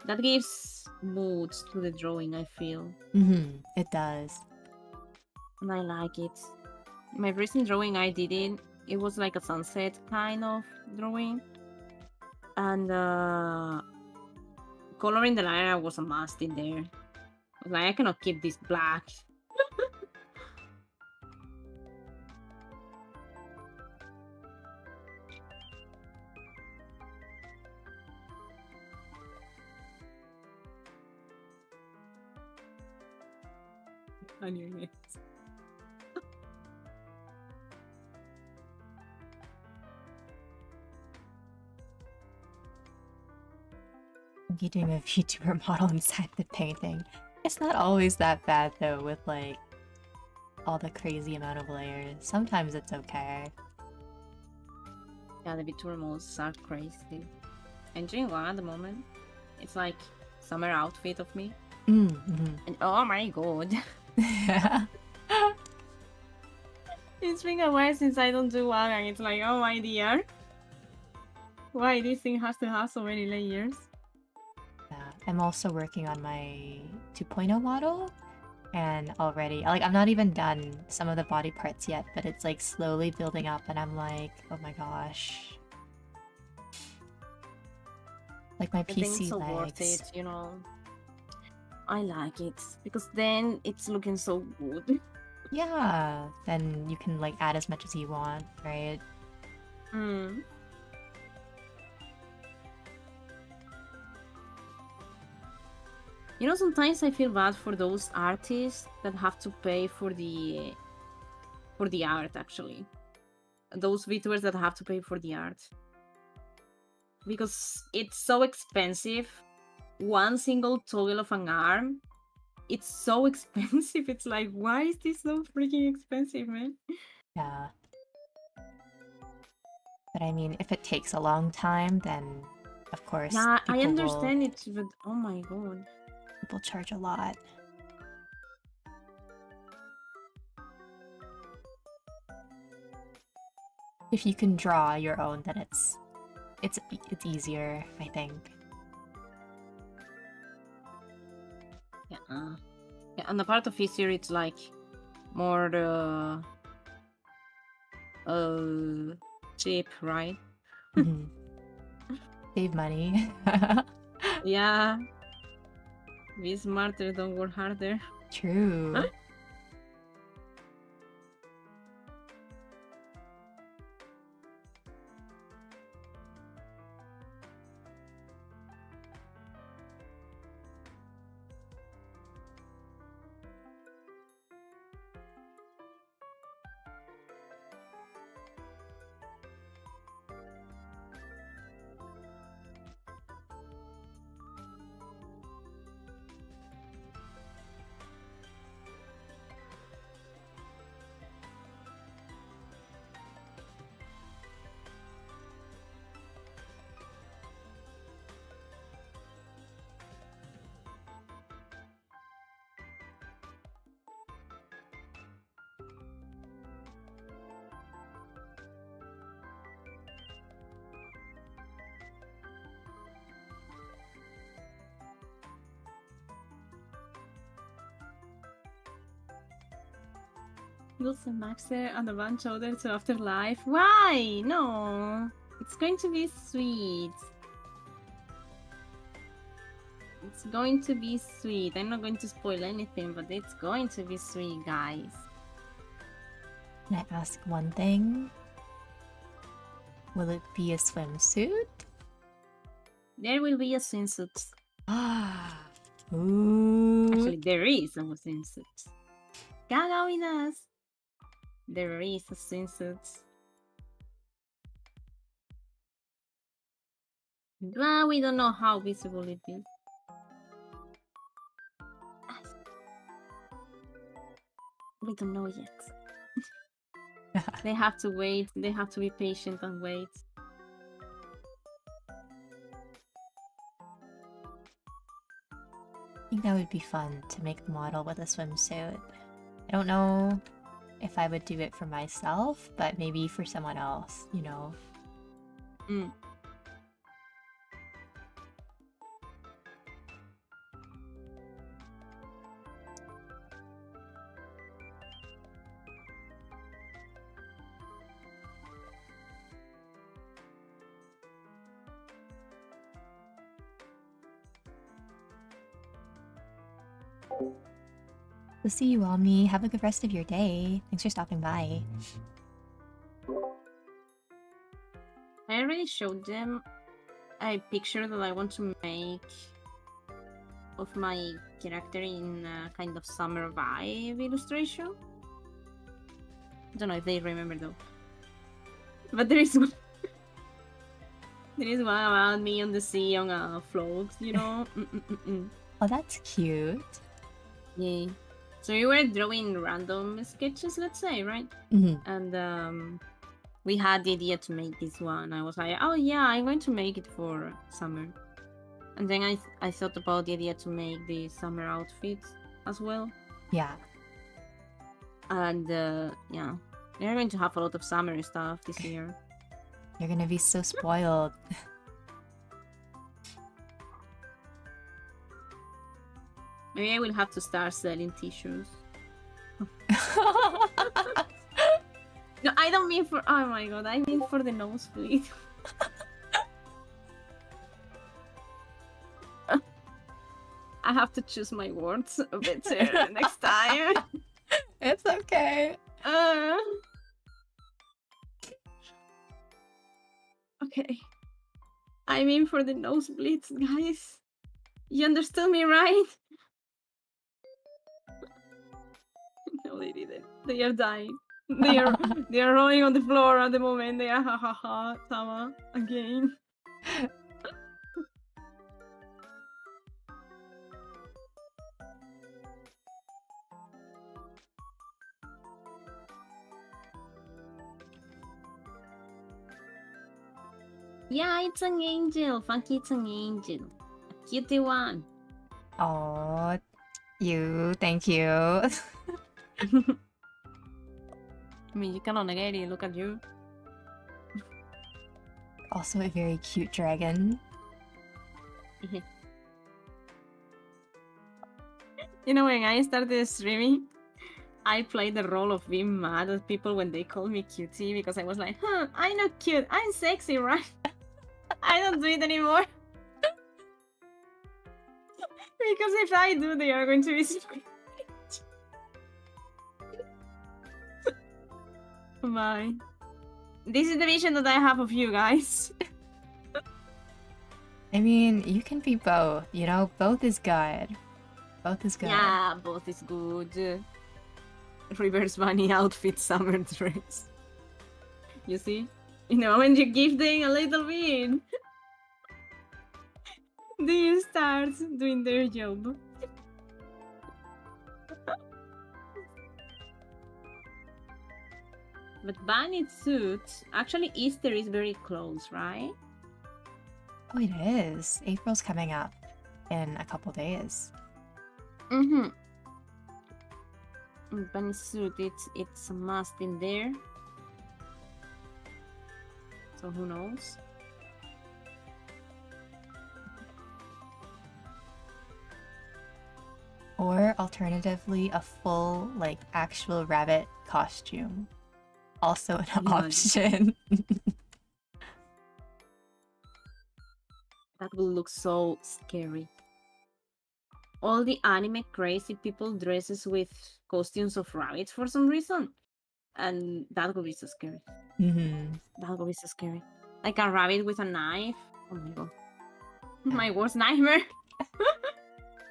That gives moods to the drawing, I feel. It does. And I like it. My recent drawing I did it was like a sunset kind of drawing. And coloring the liner was a must in there. I was like, I cannot keep this black. On your lips. You're doing a VTuber model inside the painting. It's not always that bad though, with like all the crazy amount of layers. Sometimes it's okay. Yeah, the VTuber models are crazy. I'm doing one at the moment. It's like summer outfit of me. And oh my god. Yeah. It's been a while since I don't do one, and it's like, oh my dear. Why this thing has to have so many layers? Yeah. I'm also working on my 2.0 model, and already, like, I'm not even done some of the body parts yet, but it's like slowly building up, and I'm like, oh my gosh. Like my PC so legs. Worth it, you know. I like it because then it's looking so good. Yeah, then you can like add as much as you want, right? You know, sometimes I feel bad for those artists that have to pay for the art, actually. Those VTubers that have to pay for the art. Because it's so expensive. One single toggle of an arm, it's so expensive. It's like, why is this so freaking expensive, man? Yeah. But I mean, if it takes a long time, then of course Yeah, I people understand it, but oh my god. people charge a lot. If you can draw your own, then it's easier, I think. Yeah. Yeah, and the part of easier, it's like more cheap, right? Save money. Yeah. Be smarter, don't work harder. True. Lose a Maxer and a bunch other to Afterlife. Why? No. It's going to be sweet. It's going to be sweet. I'm not going to spoil anything, but it's going to be sweet, guys. Can I ask one thing? Will it be a swimsuit? There will be a swimsuit. Ah. Ooh. Actually, there is a swimsuit. Gaga with us. There is a swimsuit. But we don't know how visible it is. We don't know yet. They have to wait. They have to be patient and wait. I think that would be fun to make the model with a swimsuit. I don't know if I would do it for myself, but maybe for someone else, you know? Mm. We'll see you, Almi. Have a good rest of your day. Thanks for stopping by. I already showed them a picture that I want to make of my character in a kind of summer vibe illustration. I don't know if they remember though. But there is one. There is one about me on the sea on a float, you know? Oh, that's cute. Yeah. So we were drawing random sketches, let's say, right? And we had the idea to make this one. I was like, oh yeah, I'm going to make it for summer. And then I thought about the idea to make the summer outfit as well. Yeah. And yeah, we're going to have a lot of summer stuff this year. You're gonna be so spoiled. Maybe I will have to start selling t-shirts. No, I don't mean for... Oh my god, I mean for the nosebleed. I have to choose my words a bit next time. It's okay. Okay. I mean for the nosebleeds, guys. You understood me, right? No, they didn't. They are dying. They are rolling on the floor at the moment. They are ha ha ha, Tama, again. Yeah, it's an angel. Funky, it's an angel. A cutie one. Oh, thank you. I mean, you cannot negate it. Look at you. Also a very cute dragon. You know, when I started streaming, I played the role of being mad at people when they call me cutie because I was like, I'm not cute. I'm sexy, right? I don't do it anymore. Because if I do, they are going to be screaming. My. This is the vision that I have of you guys. I mean, you can be both, you know? Both is good. Both is good. Yeah, both is good. Reverse bunny outfit, summer dress. You see? You know, when you give them a little bit, they start doing their job. But bunny suit, actually Easter is very close, right? Oh, it is. April's coming up in a couple days. Mm-hmm. Bunny suit, it's a must in there. So who knows? Or alternatively, a full, like, actual rabbit costume. Also an option. That will look so scary. All the anime crazy people dresses with costumes of rabbits for some reason. And that would be so scary. That would be so scary. Like a rabbit with a knife. Oh my god. My worst nightmare.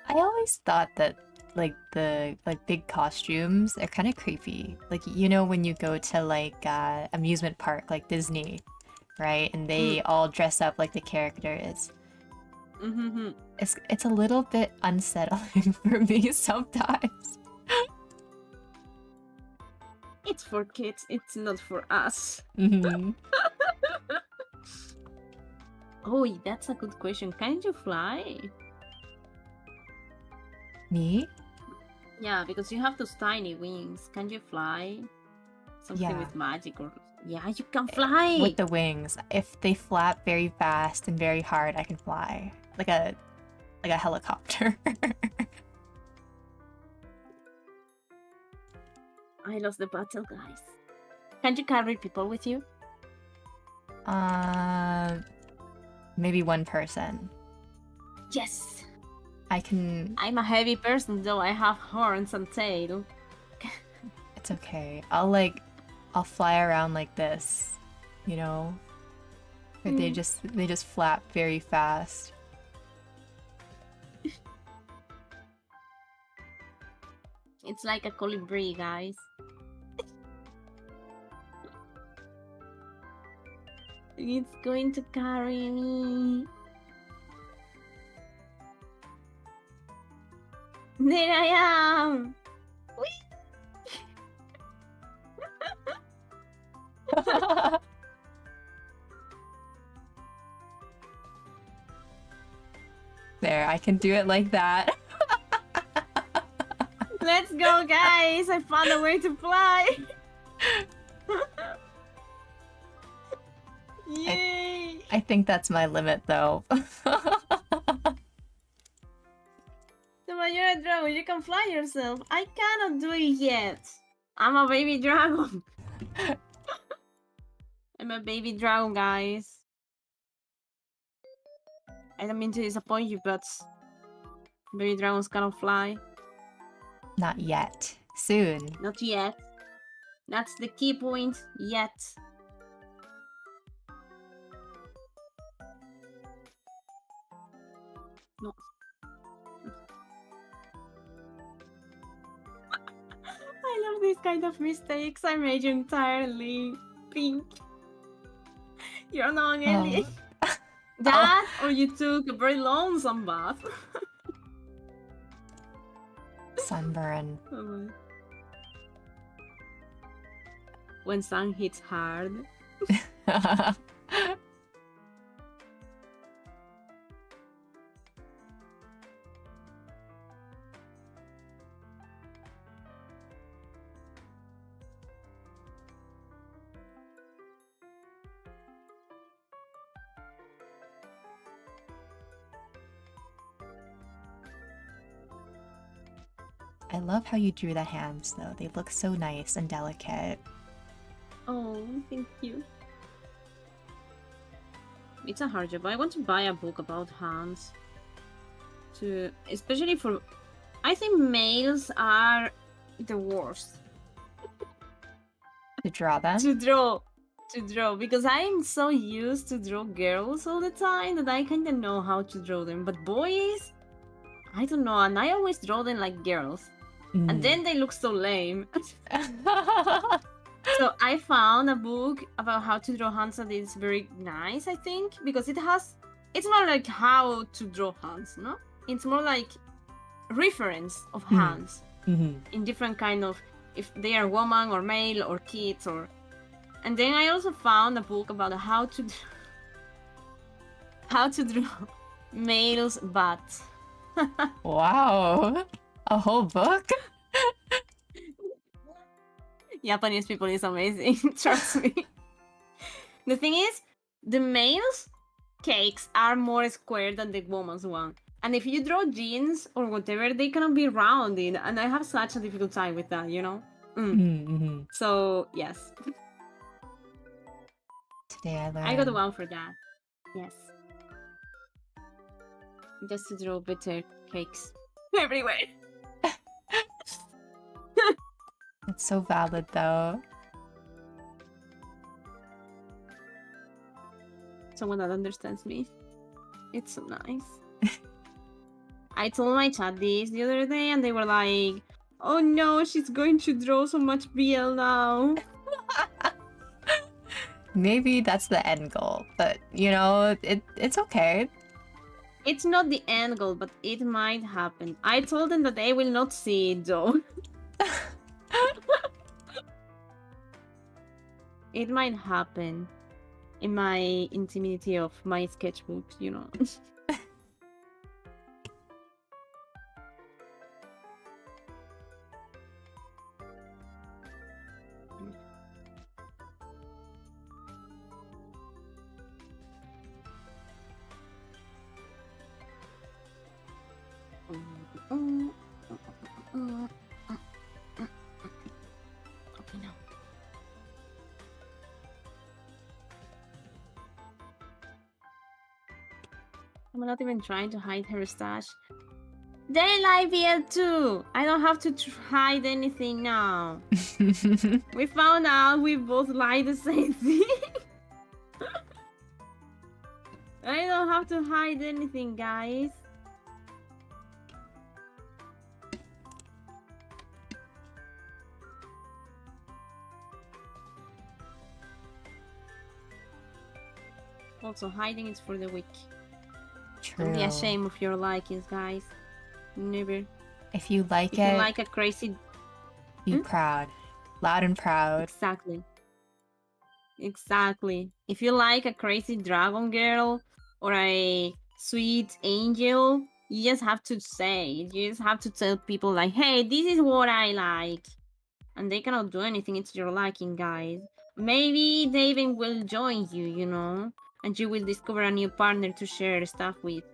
I always thought that like the big costumes are kind of creepy. Like, you know, when you go to like amusement park like Disney, right? And they all dress up like the character is. It's a little bit unsettling for me sometimes. It's for kids, it's not for us. Oh, that's a good question. Can you fly? Me? Yeah, because you have those tiny wings. Can you fly? Something with magic or... Yeah, you can fly! With the wings. If they flap very fast and very hard, I can fly. Like a helicopter. I lost the battle, guys. Can you carry people with you? Maybe one person. Yes! I can... I'm a heavy person, though. I have horns and tail. It's okay. I'll fly around like this, you know? They just flap very fast. It's like a colibri, guys. It's going to carry me. There I am! There, I can do it like that. Let's go, guys! I found a way to fly! Yay! I think that's my limit, though. You're a dragon, you can fly yourself. I cannot do it yet. I'm a baby dragon. I'm a baby dragon, guys. I don't mean to disappoint you, but baby dragons cannot fly. Not yet. Soon. Not yet. That's the key point. Yet. No. I love these kind of mistakes. I made you entirely pink. You're not Ellie. That, or you took a very lonesome bath. Sunburn. When sun hits hard. I love how you drew the hands though. They look so nice and delicate. Oh, thank you. It's a hard job. I want to buy a book about hands. Especially for... I think males are the worst. To draw them? To draw, because I'm so used to draw girls all the time that I kind of know how to draw them. But boys, I don't know, and I always draw them like girls. And then they look so lame. So I found a book about how to draw hands that is very nice, I think, because it's not like how to draw hands, no? It's more like reference of hands in different kind of, if they are woman or male or kids or... And then I also found a book about how to draw males' butts. Wow, a whole book? Japanese people is amazing, trust me. The thing is, the males' cakes are more square than the woman's one. And if you draw jeans or whatever, they cannot be rounded. And I have such a difficult time with that, you know? So, yes. Today I learned... I got one for that. Yes. Just to draw better cakes everywhere. It's so valid though. Someone that understands me. It's so nice. I told my chat this the other day and they were like, oh no, she's going to draw so much BL now. Maybe that's the end goal, but you know, it's okay. It's not the end goal, but it might happen. I told them that they will not see it though. It might happen in my intimacy of my sketchbooks, you know. Okay, now. I'm not even trying to hide her stash. They like BL too! I don't have to hide anything now. We found out we both like the same thing. I don't have to hide anything, guys. Also, hiding is for the weak. True. Don't be ashamed of your likings, guys. Never. If you like if it, you like a crazy... be proud. Loud and proud. Exactly. Exactly. If you like a crazy dragon girl or a sweet angel, you just have to say it. You just have to tell people like, hey, this is what I like. And they cannot do anything. It's your liking, guys. Maybe they even will join you, you know? And you will discover a new partner to share stuff with.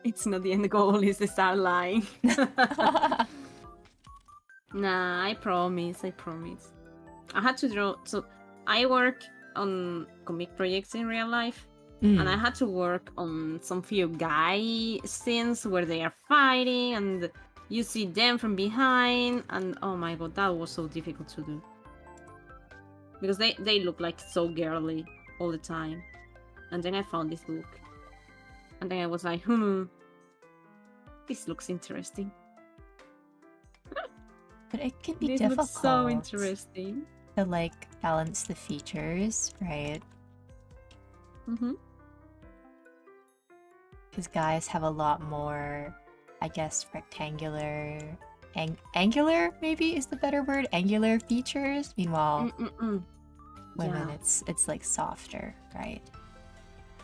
It's not the end goal, it's the start line. Nah, I promise, I promise. I had to draw, so I work on comic projects in real life. And I had to work on some few guy scenes where they are fighting and you see them from behind, and oh my god, that was so difficult to do. Because they look like so girly all the time. And then I found this book. And then I was like, this looks interesting. But it can be this difficult. Looks so interesting. To like balance the features, right? Because guys have a lot more, I guess, rectangular, angular maybe is the better word, angular features. Meanwhile, women, it's like softer, right?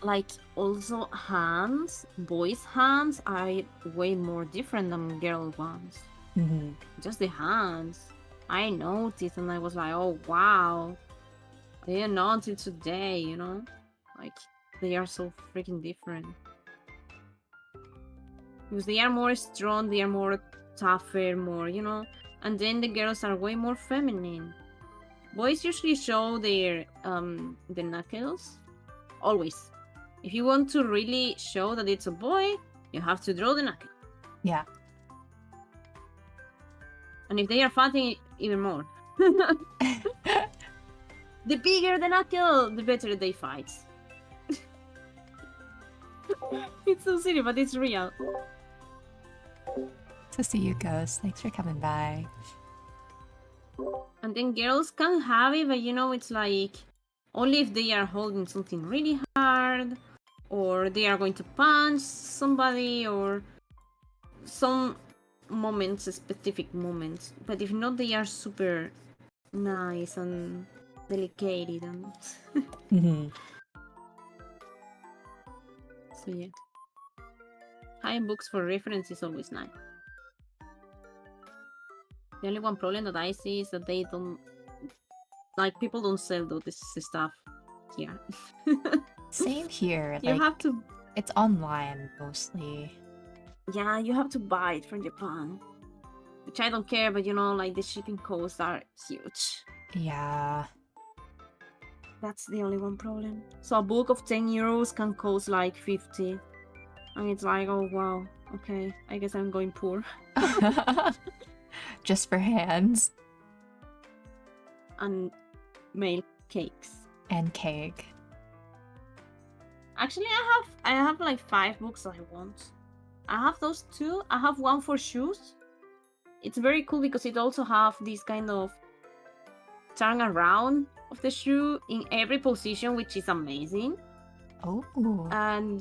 Like also hands, boys' hands are way more different than girl ones. Just the hands. I noticed and I was like, oh wow. I didn't know until today, you know? Like, they are so freaking different. Because they are more strong, they are more tougher, more, you know. And then the girls are way more feminine. Boys usually show their the knuckles. Always. If you want to really show that it's a boy, you have to draw the knuckle. Yeah. And if they are fighting, even more. The bigger the knuckle, the better they fight. It's so silly, but it's real. So see you, Ghost. Thanks for coming by. And then girls can have it, but you know, it's like only if they are holding something really hard, or they are going to punch somebody, or some moments, specific moments. But if not, they are super nice and delicate and so yeah. Having books for reference is always nice. The only one problem that I see is that they don't, like, people don't sell this stuff here. Same here. You like, have to. It's online mostly. Yeah, you have to buy it from Japan, which I don't care. But you know, like the shipping costs are huge. Yeah. That's the only one problem. So a book of 10 euros can cost like 50, and it's like, oh wow, okay, I guess I'm going poor. Just for hands. And male cakes. And cake. Actually, I have like 5 books I want. I have those 2. I have one for shoes. It's very cool because it also have this kind of turn around of the shoe in every position, which is amazing. Oh. And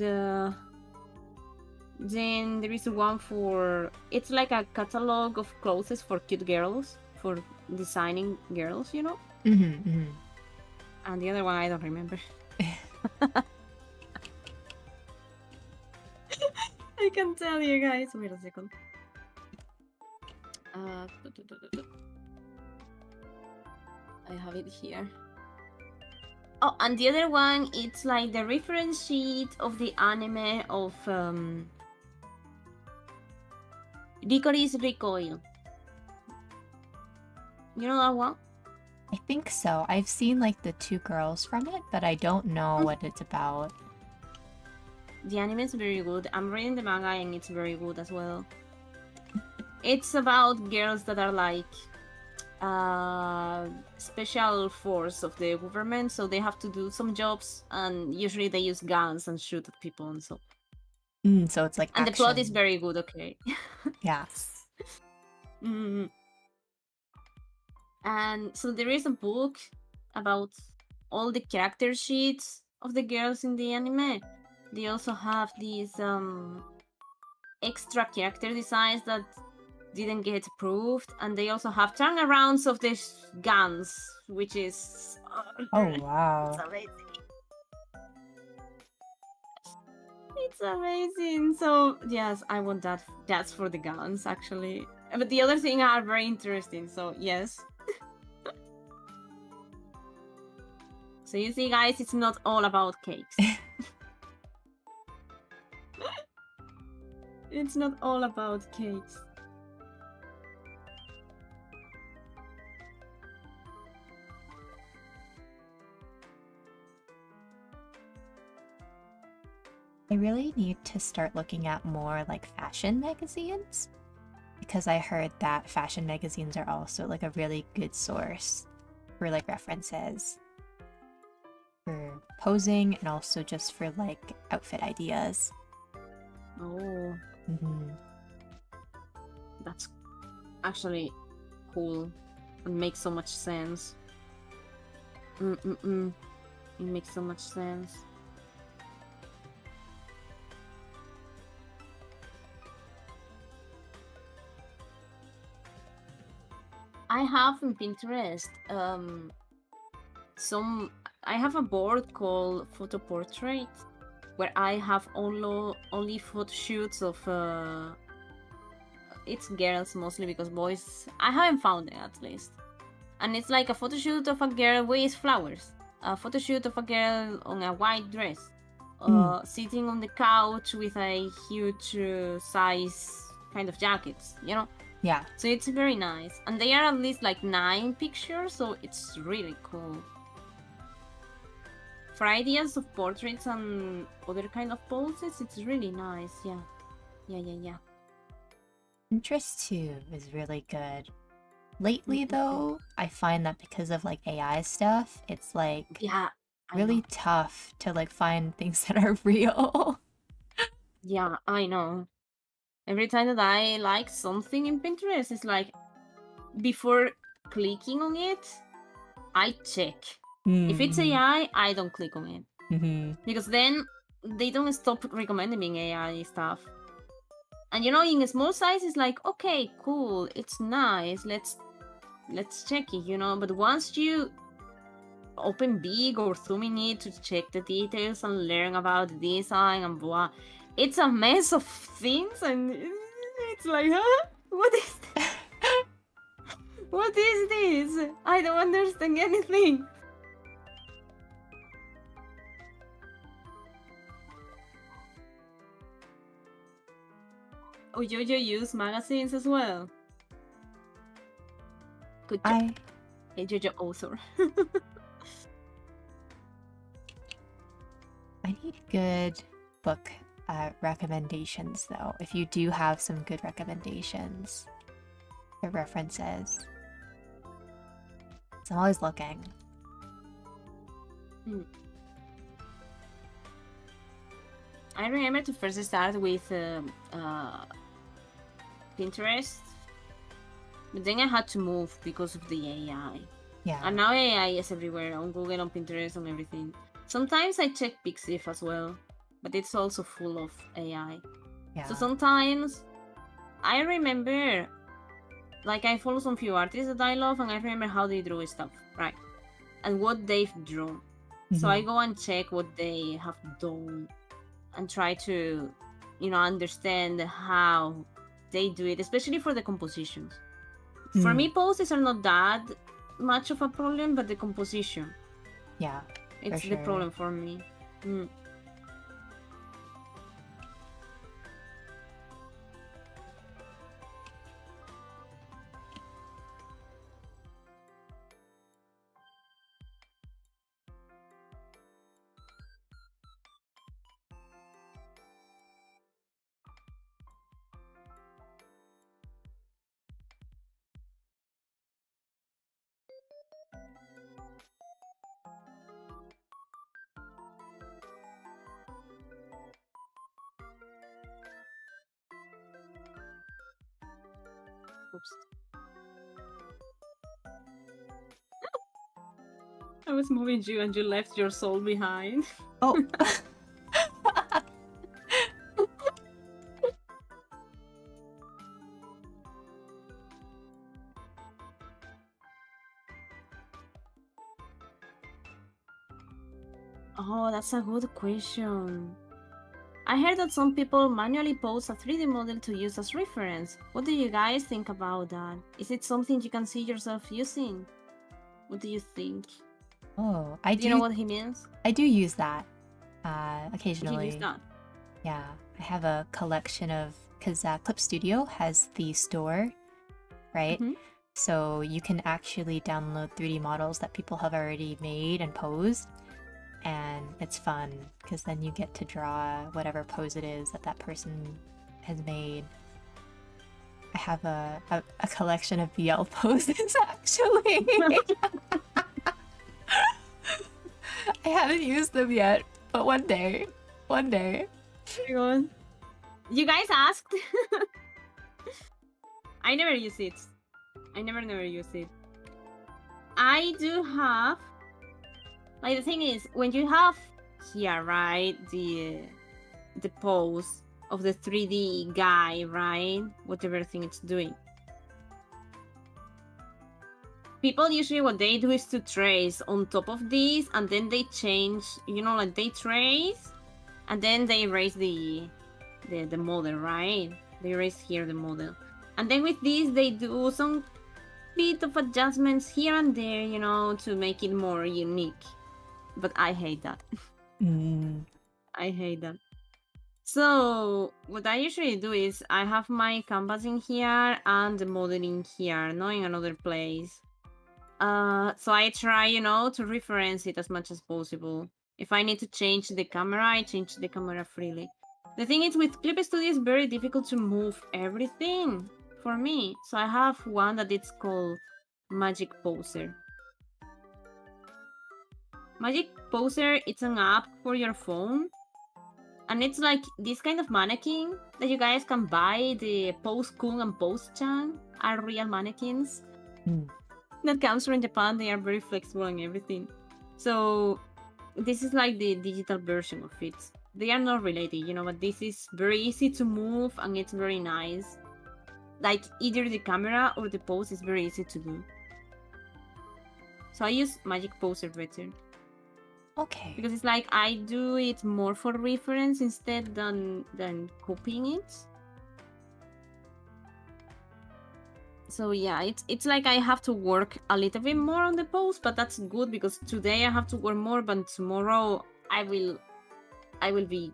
then there is one for, it's like a catalog of clothes for cute girls, for designing girls, you know. And the other one I don't remember. I can tell you guys. Wait a second. I have it here. Oh, and the other one, it's like the reference sheet of the anime of Licorice Recoil. You know that one? I think so. I've seen like the 2 girls from it, but I don't know what it's about. The anime is very good. I'm reading the manga and it's very good as well. It's about girls that are like special force of the government, so they have to do some jobs, and usually they use guns and shoot at people and so. So it's like and action. The plot is very good. Okay. Yeah. And so there is a book about all the character sheets of the girls in the anime. They also have these extra character designs that didn't get approved, and they also have turnarounds of the guns, which is oh wow, it's amazing. It's amazing. So yes, I want that. That's for the guns, actually. But the other thing are very interesting. So yes. So you see, guys, it's not all about cakes. It's not all about cakes. I really need to start looking at more like fashion magazines, because I heard that fashion magazines are also like a really good source for like references for posing and also just for like outfit ideas. Oh. That's actually cool and makes so much sense. It makes so much sense. I have on Pinterest I have a board called Photo Portrait, where I have only photo shoots of it's girls mostly, because boys I haven't found it at least. And it's like a photo shoot of a girl with flowers, a photo shoot of a girl on a white dress, sitting on the couch with a huge size kind of jackets, you know? Yeah. So it's very nice. And they are at least like 9 pictures, so it's really cool. For ideas of portraits and other kind of poses, it's really nice, yeah. Yeah. Pinterest too is really good. Lately though, I find that because of like AI stuff, it's like really tough to like find things that are real. Yeah, I know. Every time that I like something in Pinterest, it's like before clicking on it, I check. If it's AI, I don't click on it. Because then they don't stop recommending me AI stuff. And you know, in a small size, it's like, okay, cool, it's nice, let's check it, you know. But once you open big or zoom in it to check the details and learn about the design and blah, it's a mess of things, and it's like, huh? What is this? What is this? I don't understand anything. Oh, you use magazines as well? Good job. Hey, Jojo author. I need good book recommendations though. If you do have some good recommendations or references. So I'm always looking. I remember to first start with Pinterest, but then I had to move because of the AI. Yeah. And now AI is everywhere, on Google, on Pinterest, on everything. Sometimes I check Pixiv as well, but it's also full of AI. Yeah. So sometimes I remember, like I follow some few artists that I love, and I remember how they draw stuff, right? And what they've drawn. So I go and check what they have done and try to, you know, understand how they do it, especially for the compositions. For me, poses are not that much of a problem, but the composition. Yeah. It's the problem for me. Oops. I was moving you and you left your soul behind. Oh. Oh, that's a good question. I heard that some people manually pose a 3D model to use as reference. What do you guys think about that? Is it something you can see yourself using? What do you think? Oh, do you know what he means? I do use that occasionally. You use that? Yeah, I have a collection of, because Clip Studio has the store, right? So you can actually download 3D models that people have already made and posed. And it's fun because then you get to draw whatever pose it is that that person has made. I have a collection of BL poses actually. I haven't used them yet, but one day. You guys asked? I never use it. I never use it. I do have, like, the thing is, when you have here, right, the pose of the 3D guy, right, whatever thing it's doing, people usually what they do is to trace on top of this, and then they change, you know, like they trace and then they erase the model, right? They erase here the model, and then with this they do some bit of adjustments here and there, you know, to make it more unique. But I hate that. I hate that. So what I usually do is I have my canvas in here and the model in here, not in another place. So I try, to reference it as much as possible. If I need to change the camera, I change the camera freely. The thing is, with Clip Studio, it's very difficult to move everything for me. So I have one that it's called Magic Poser. Magic Poser, it's an app for your phone. And it's like this kind of mannequin that you guys can buy. The Pose Kun and Pose Chan are real mannequins. That comes from Japan. They are very flexible and everything. So this is like the digital version of it. They are not related, but this is very easy to move and it's very nice. Like either the camera or the pose is very easy to do. So I use Magic Poser better. Okay. Because it's like I do it more for reference instead than copying it. So yeah, it's like I have to work a little bit more on the pose, but that's good because today I have to work more, but tomorrow I will be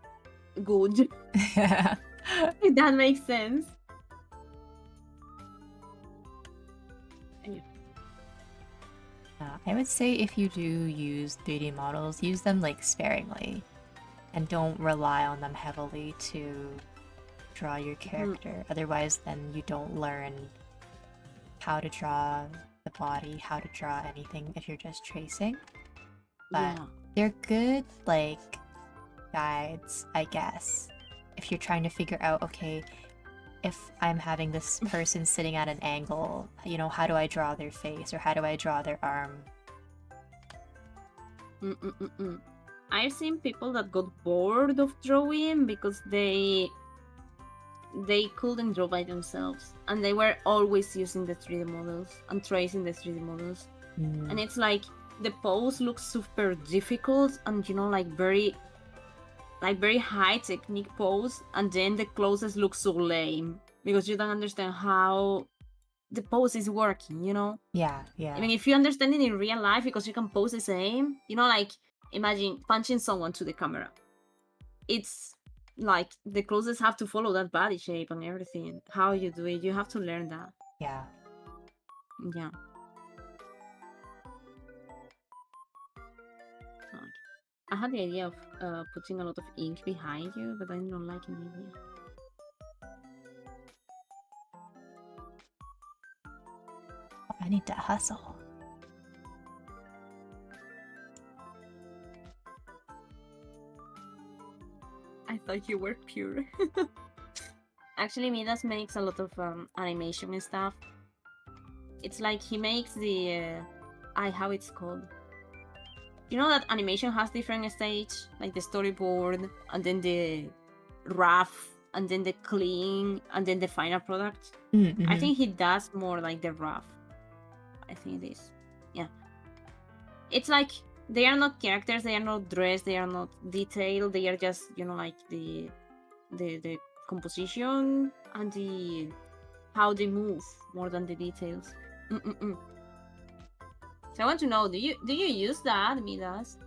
good. If that makes sense. I would say if you do use 3D models, use them like sparingly and don't rely on them heavily to draw your character. Otherwise, then you don't learn how to draw the body, how to draw anything if you're just tracing. But they're good, like, guides, I guess. If you're trying to figure out, okay, if I'm having this person sitting at an angle, how do I draw their face or how do I draw their arm? I've seen people that got bored of drawing because they couldn't draw by themselves and they were always using the 3D models and tracing the 3D models. And it's like the pose looks super difficult and like very high technique pose, and then the closest looks so lame because you don't understand how the pose is working, Yeah. I mean, if you understand it in real life, because you can pose the same, like imagine punching someone to the camera. It's like the closest have to follow that body shape and everything. How you do it, you have to learn that. Yeah. I had the idea of putting a lot of ink behind you, but I don't like the idea. I need to hustle. I thought you were pure. Actually, Midas makes a lot of animation and stuff. It's like he makes the how it's called. You know that animation has different stages, like the storyboard, and then the rough, and then the clean, and then the final product. I think he does more like the rough. I think it is. Yeah. It's like they are not characters, they are not dressed, they are not detailed, they are just, like the composition and the how they move more than the details. So I want to know, do you use that, Midas?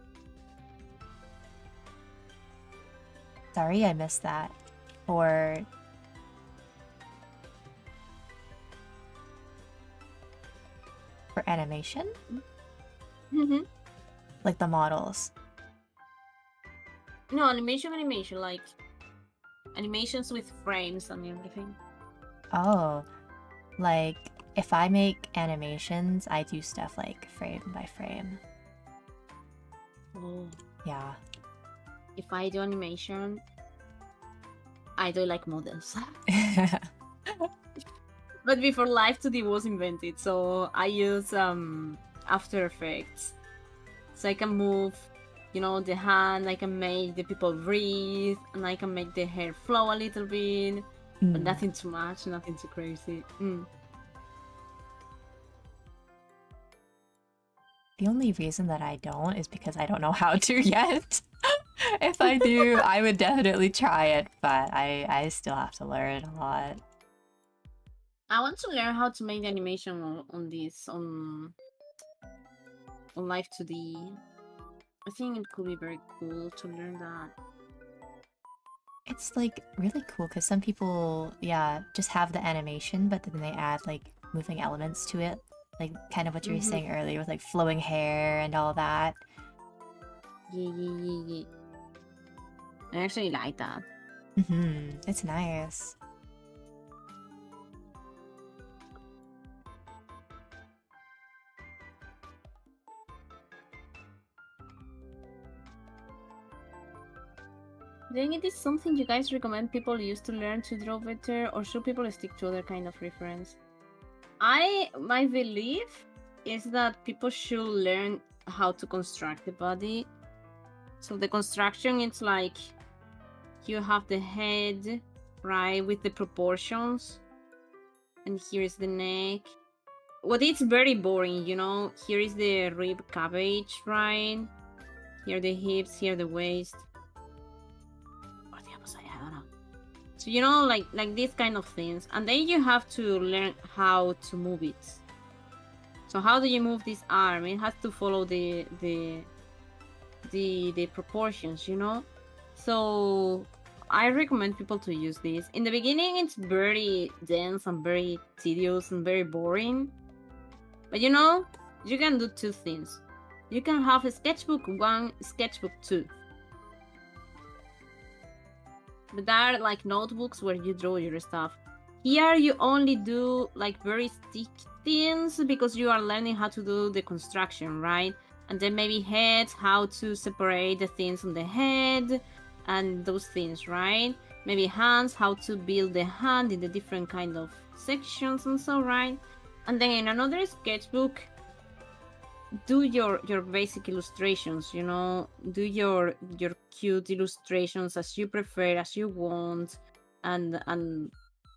Sorry, I missed that. Or for animation? Like the models? No, animation, like animations with frames and everything. Oh, like if I make animations, I do stuff like frame by frame. Oh. Yeah. If I do animation, I do like models. But before Live 2D was invented, so I use After Effects. So I can move, the hand, I can make the people breathe, and I can make the hair flow a little bit, but nothing too much, nothing too crazy. The only reason that I don't is because I don't know how to yet. If I do, I would definitely try it, but I still have to learn a lot. I want to learn how to make the animation on this, on Live 2D. I think it could be very cool to learn that. It's like really cool because some people, yeah, just have the animation, but then they add like moving elements to it, like kind of what you were saying earlier with like flowing hair and all that. Yeah. I actually like that. It's nice. Then it is something you guys recommend people use to learn to draw better, or should people stick to other kind of reference? My belief is that people should learn how to construct the body. So the construction, it's like you have the head, right, with the proportions, and here is the neck. What it's very boring, you know. Here is the rib cavity, right? Here the hips, here the waist. Or the opposite, I don't know. So you know, like these kind of things, and then you have to learn how to move it. So how do you move this arm? It has to follow the proportions, you know. So I recommend people to use this. In the beginning, it's very dense and very tedious and very boring. But you know, you can do two things. You can have a sketchbook 1, sketchbook 2. But there are like notebooks where you draw your stuff. Here you only do like very stick things because you are learning how to do the construction, right? And then maybe heads, how to separate the things on the head and those things, right? Maybe hands, how to build the hand in the different kind of sections and so, right? And then in another sketchbook, do your basic illustrations, you know, do your cute illustrations as you prefer, as you want, and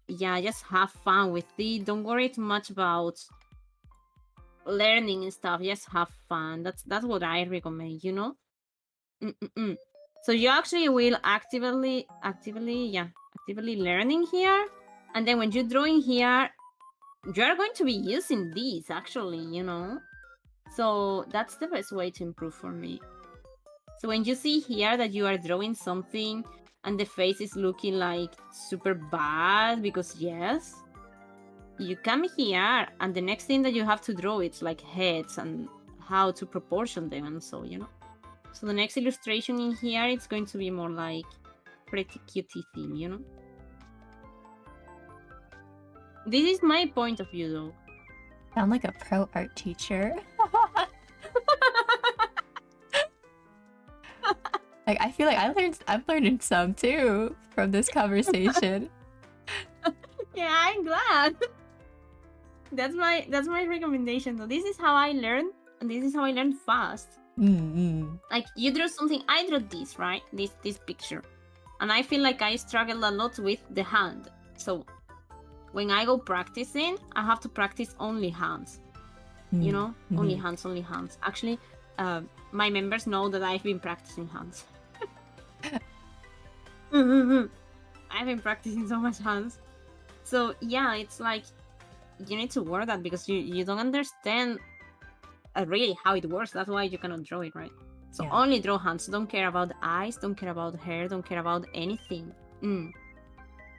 yeah, just have fun with it. Don't worry too much about learning and stuff. Just have fun. That's what I recommend, you know. So you actually will actively learning here, and then when you're drawing here, you are going to be using these actually, you know. So that's the best way to improve for me. So when you see here that you are drawing something and the face is looking like super bad, because yes, you come here and the next thing that you have to draw it's like heads and how to proportion them and so, you know. So the next illustration in here, it's going to be more like pretty cutie theme, you know. This is my point of view though. Sound like a pro art teacher. Like I feel like I'm learning some too from this conversation. Yeah, I'm glad. That's my recommendation though. This is how I learn, and this is how I learn fast. Like you draw something, I draw this, right? This picture, and I feel like I struggle a lot with the hand. So when I go practicing, I have to practice only hands. You know, only hands. Actually, my members know that I've been practicing hands. I've been practicing so much hands. So yeah, it's like you need to work that because you don't understand really how it works. That's why you cannot draw it, right? So yeah. Only draw hands. Don't care about the eyes. Don't care about hair. Don't care about anything.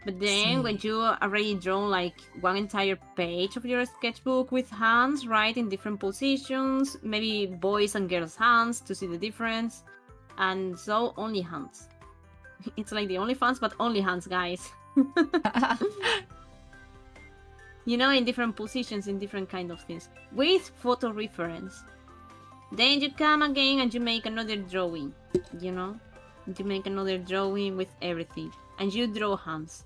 But then when you already drawn like one entire page of your sketchbook with hands, right, in different positions, maybe boys and girls' hands to see the difference, and so only hands. It's like the OnlyFans, but only hands, guys. You know, in different positions, in different kind of things, with photo reference. Then you come again and you make another drawing, you know? You make another drawing with everything, and you draw hands.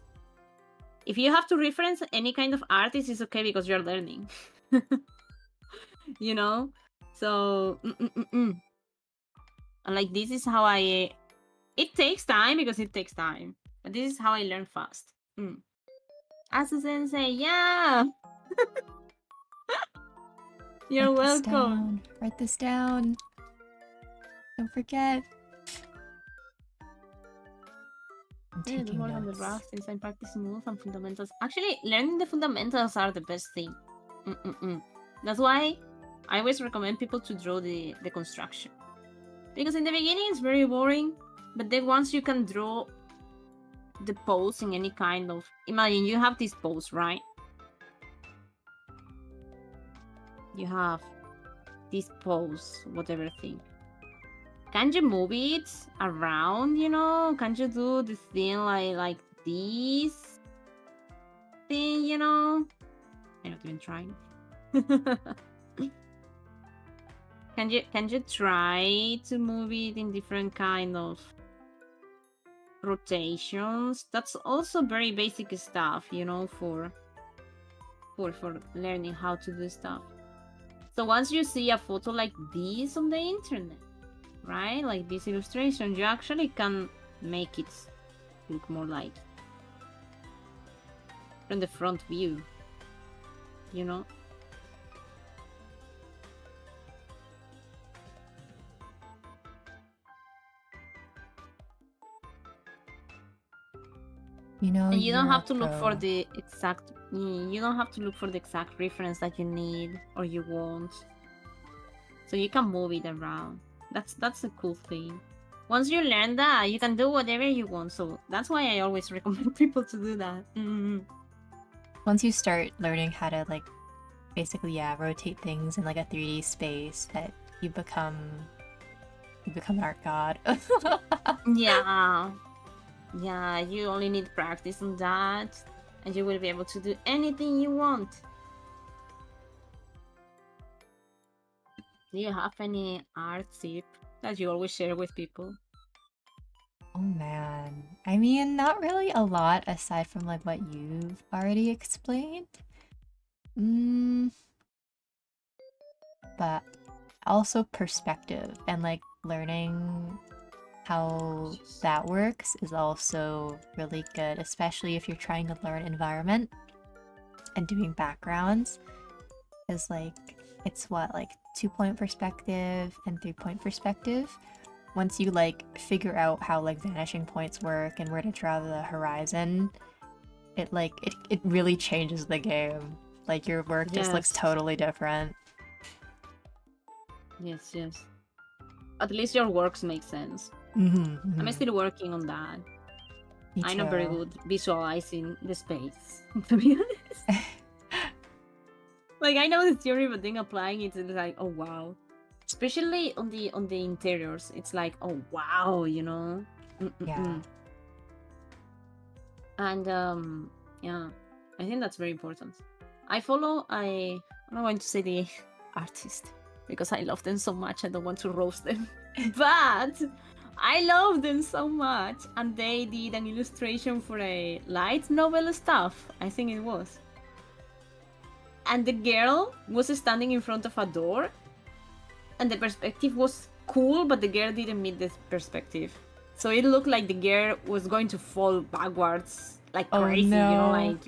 If you have to reference any kind of artist, it's okay because you're learning. You know? So, and like this is how it takes time because it takes time. But this is how I learn fast. Asu-sensei, yeah! You're welcome. Write this down. Don't forget. I'm taking notes. On the rough since I'm practicing moves and fundamentals. Actually, learning the fundamentals are the best thing. That's why I always recommend people to draw the construction. Because in the beginning it's very boring, but then once you can draw the pose in any kind of... Imagine you have this pose, right? You have this pose, whatever thing. Can you move it around, you know? Can you do this thing like this thing, you know? I'm not even trying. Can you try to move it in different kind of rotations? That's also very basic stuff, you know, for learning how to do stuff. So once you see a photo like this on the internet, right, like this illustration, you actually can make it look more like from the front view, you know. You know, and you don't have to look for the exact... You don't have to look for the exact reference that you need or you want. So you can move it around. That's a cool thing. Once you learn that, you can do whatever you want. So that's why I always recommend people to do that. Once you start learning how to like basically rotate things in like a 3D space, that you become an art god. Yeah, you only need practice on that, and you will be able to do anything you want. Do you have any art tip that you always share with people? Oh man, I mean, not really a lot aside from like what you've already explained. But also perspective and like learning how that works is also really good, especially if you're trying to learn environment and doing backgrounds. Is like, it's what, like 2-point perspective and 3-point perspective. Once you like figure out how like vanishing points work and where to draw the horizon, it really changes the game. Like your work just looks totally different. Yes. At least your works make sense. I'm still working on that. I'm not very good visualizing the space, to be honest. Like, I know the theory, but then applying it, it's like, oh wow. Especially on the interiors, it's like, oh wow, you know. Yeah. And yeah, I think that's very important. I'm not going to say the artist because I love them so much. I don't want to roast them, but I love them so much, and they did an illustration for a light novel stuff, I think it was. And the girl was standing in front of a door, and the perspective was cool, but the girl didn't meet this perspective. So it looked like the girl was going to fall backwards like crazy, no. you know, like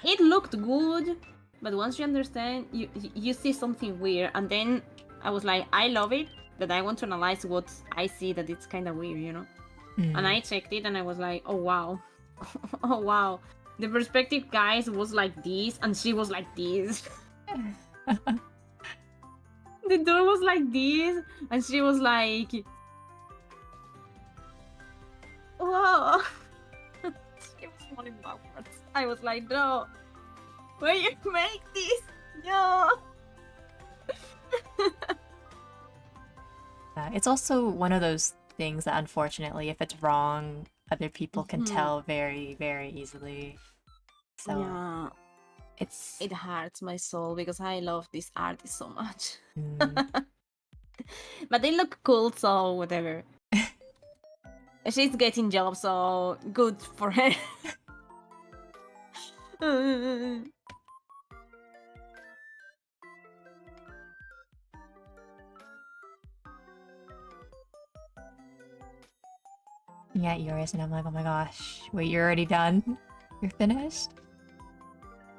it looked good, but once you understand, you see something weird. And then I was like, I love it, but I want to analyze what I see that it's kind of weird, you know. And I checked it and I was like, oh wow. Oh wow. The perspective, guys, was like this, and she was like this. The door was like this, and she was like, whoa. She was falling backwards. I was like, no. Why you make this? No. It's also one of those things that, unfortunately, if it's wrong, other people can tell very, very easily. So yeah, it hurts my soul because I love this artist so much. But they look cool, so whatever. She's getting jobs, so good for her. Yeah, yours, and I'm like, oh my gosh, wait, you're already done? You're finished?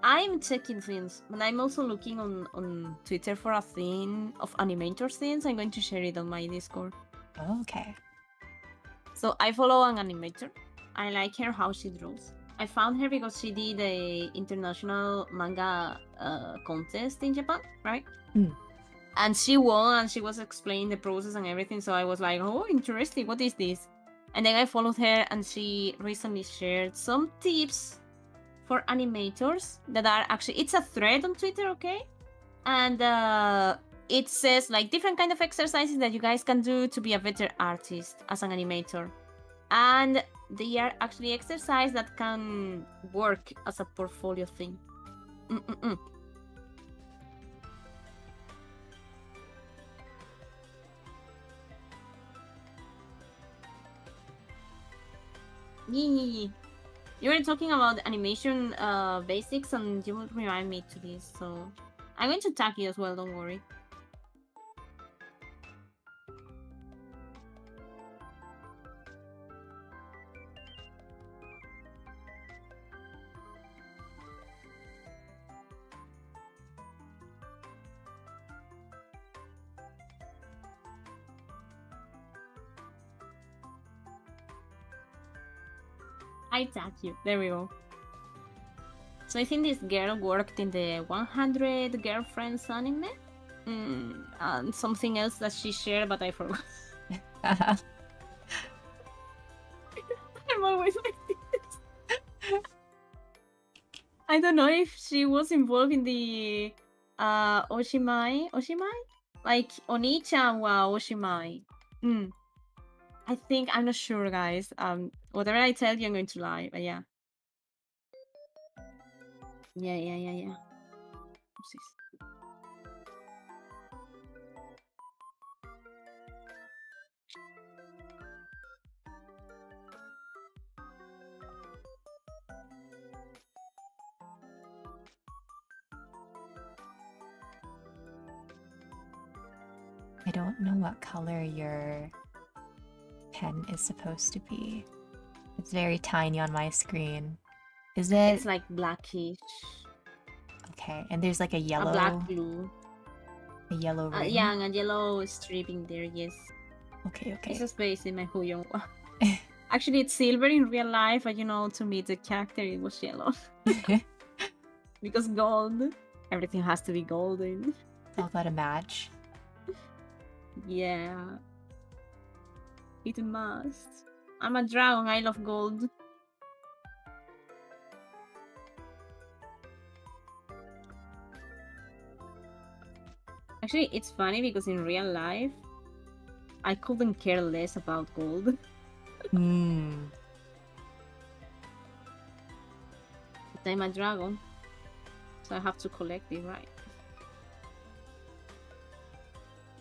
I'm checking things, but I'm also looking on Twitter for a thing of animator things. I'm going to share it on my Discord. Oh, okay. So I follow an animator. I like her how she draws. I found her because she did a international manga contest in Japan, right? And she won, and she was explaining the process and everything. So I was like, oh, interesting. What is this? And then I followed her, and she recently shared some tips for animators that are actually, it's a thread on Twitter, okay? And it says like different kind of exercises that you guys can do to be a better artist as an animator. And they are actually exercises that can work as a portfolio thing. Yee. You were talking about animation basics, and you would remind me to this, so I'm going to tag you as well, don't worry. I tag you. There we go. So I think this girl worked in the 100 Girlfriends anime. And something else that she shared, but I forgot. I'm always like this. I don't know if she was involved in the Oshimai? Like Oni-chan wa Oshimai. I think, I'm not sure, guys. Whatever I tell you, I'm going to lie, but yeah. Yeah. Oopsies. I don't know what color your pen is supposed to be. It's very tiny on my screen. Is it? It's like blackish. Okay, and there's like a yellow. A black glue. A yellow ring. Yeah, and a yellow strip in there, yes. Okay. It's a space in my Huyongwa. Actually, it's silver in real life, but you know, to me, the character, it was yellow. Because gold. Everything has to be golden. It's all got a match. Yeah. It must. I'm a dragon, I love gold. Actually, it's funny because in real life, I couldn't care less about gold. But I'm a dragon, so I have to collect it, right?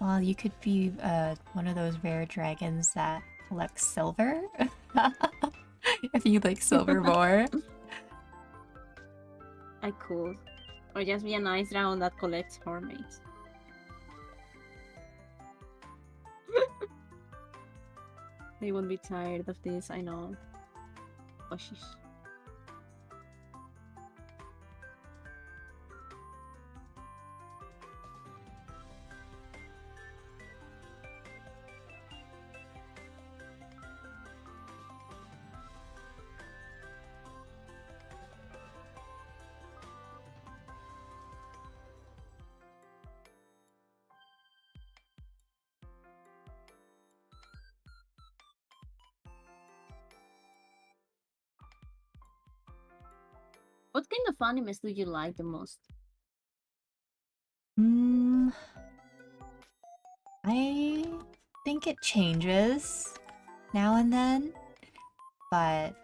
Well, you could be one of those rare dragons that collects silver. If you like silver more. I could. Or just be a nice dragon that collects mermaids. They won't be tired of this, I know. Oh, sheesh. What kind of animes do you like the most? I think it changes now and then, but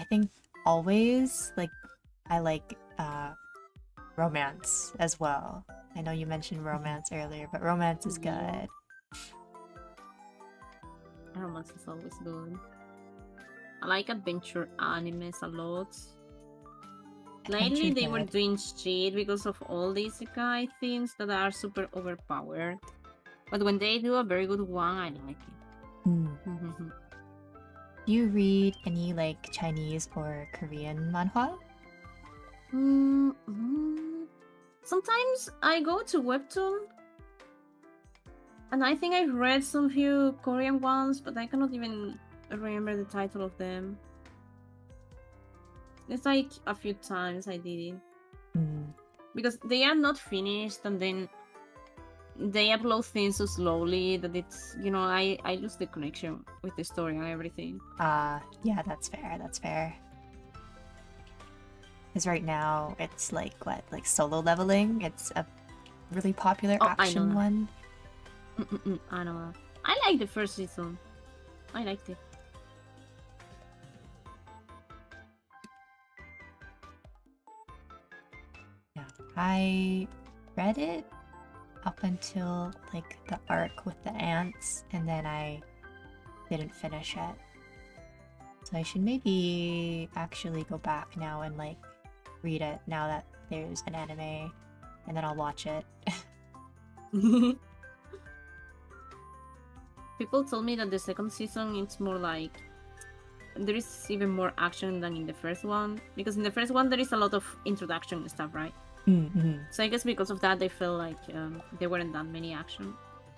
I think always, like, I like romance as well. I know you mentioned romance earlier, but romance is good. Romance is always good. I like adventure animes a lot. Lately they were doing shit because of all these isekai things that are super overpowered. But when they do a very good one, I like it. Do you read any like Chinese or Korean manhwa? Sometimes I go to Webtoon, and I think I've read some few Korean ones, but I cannot even remember the title of them. It's like a few times I did it. Because they are not finished, and then they upload things so slowly that it's, you know, I lose the connection with the story and everything. Yeah, that's fair. That's fair. Because right now it's like what, like solo leveling? It's a really popular action one. I know that. I like the first season. I liked it. Yeah, I read it up until like the arc with the ants, and then I didn't finish it. So I should maybe actually go back now and like read it now that there's an anime, and then I'll watch it. People told me that the second season it's more like there is even more action than in the first one, because in the first one there is a lot of introduction and stuff, right? Mm-hmm. So I guess because of that they feel like there weren't that many action.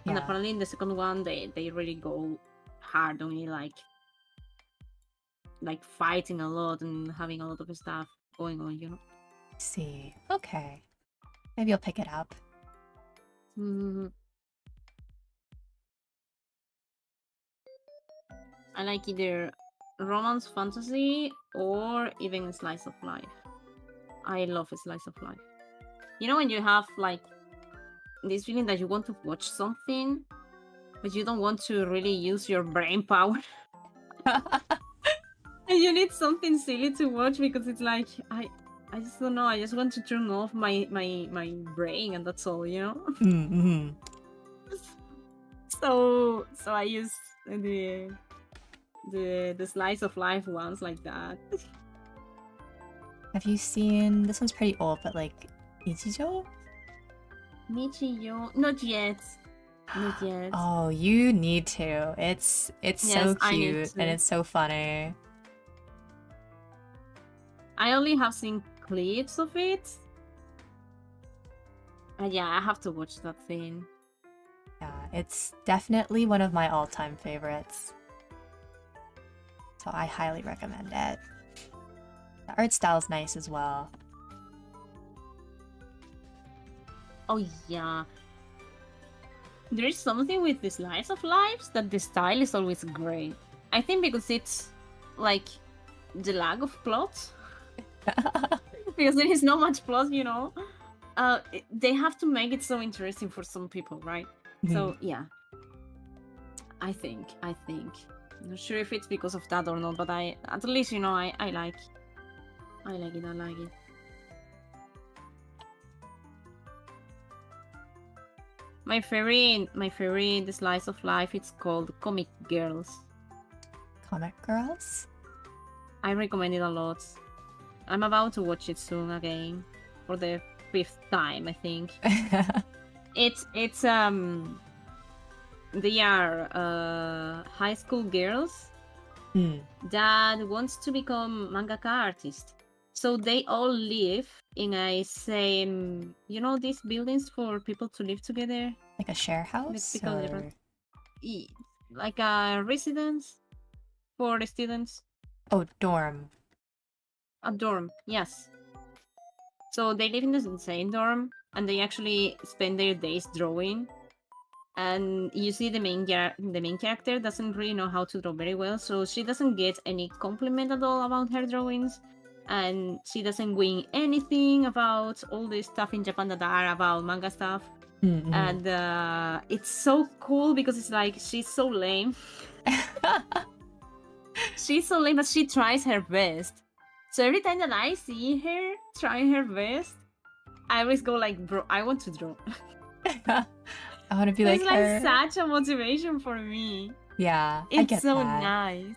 Yeah. And apparently in the second one they really go hard on it, like fighting a lot and having a lot of stuff going on, you know. See, okay, maybe I'll pick it up. I like either romance fantasy or even a slice of life. I love a slice of life. You know when you have like this feeling that you want to watch something, but you don't want to really use your brain power. And you need something silly to watch because it's like I just don't know. I just want to turn off my brain and that's all, you know. Mm-hmm. So I use the slice of life ones like that. Have you seen, this one's pretty old, but like Nichijou? Nichijou? Not yet. Not yet. Oh, you need to. It's yes, so cute and it's so funny. I only have seen clips of it. Yeah, I have to watch that thing. Yeah, it's definitely one of my all-time favorites. So I highly recommend it. The art style's nice as well. Oh yeah. There is something with the slice of lives that the style is always great. I think because it's like the lack of plot. Because there is not much plot, you know. They have to make it so interesting for some people, right? Mm-hmm. So yeah, I think. I'm not sure if it's because of that or not, but at least, you know, I like it. I like it. My favorite slice of life, it's called Comic Girls. Comic Girls? I recommend it a lot. I'm about to watch it soon again for the 5th time, I think. It's they are high school girls that wants to become mangaka artists. So they all live in a same, you know, these buildings for people to live together. Like a share house? Or... Like a residence for the students. Oh, dorm. A dorm, yes. So they live in the same dorm, and they actually spend their days drawing. And you see the main character doesn't really know how to draw very well, so she doesn't get any compliment at all about her drawings, and she doesn't win anything about all this stuff in Japan that are about manga stuff. Mm-hmm. And it's so cool because it's like she's so lame. She's so lame, but she tries her best. So every time that I see her trying her best, I always go like, bro, I want to draw. I want to be like her. It's like such a motivation for me. Yeah, it's I get so that. Nice.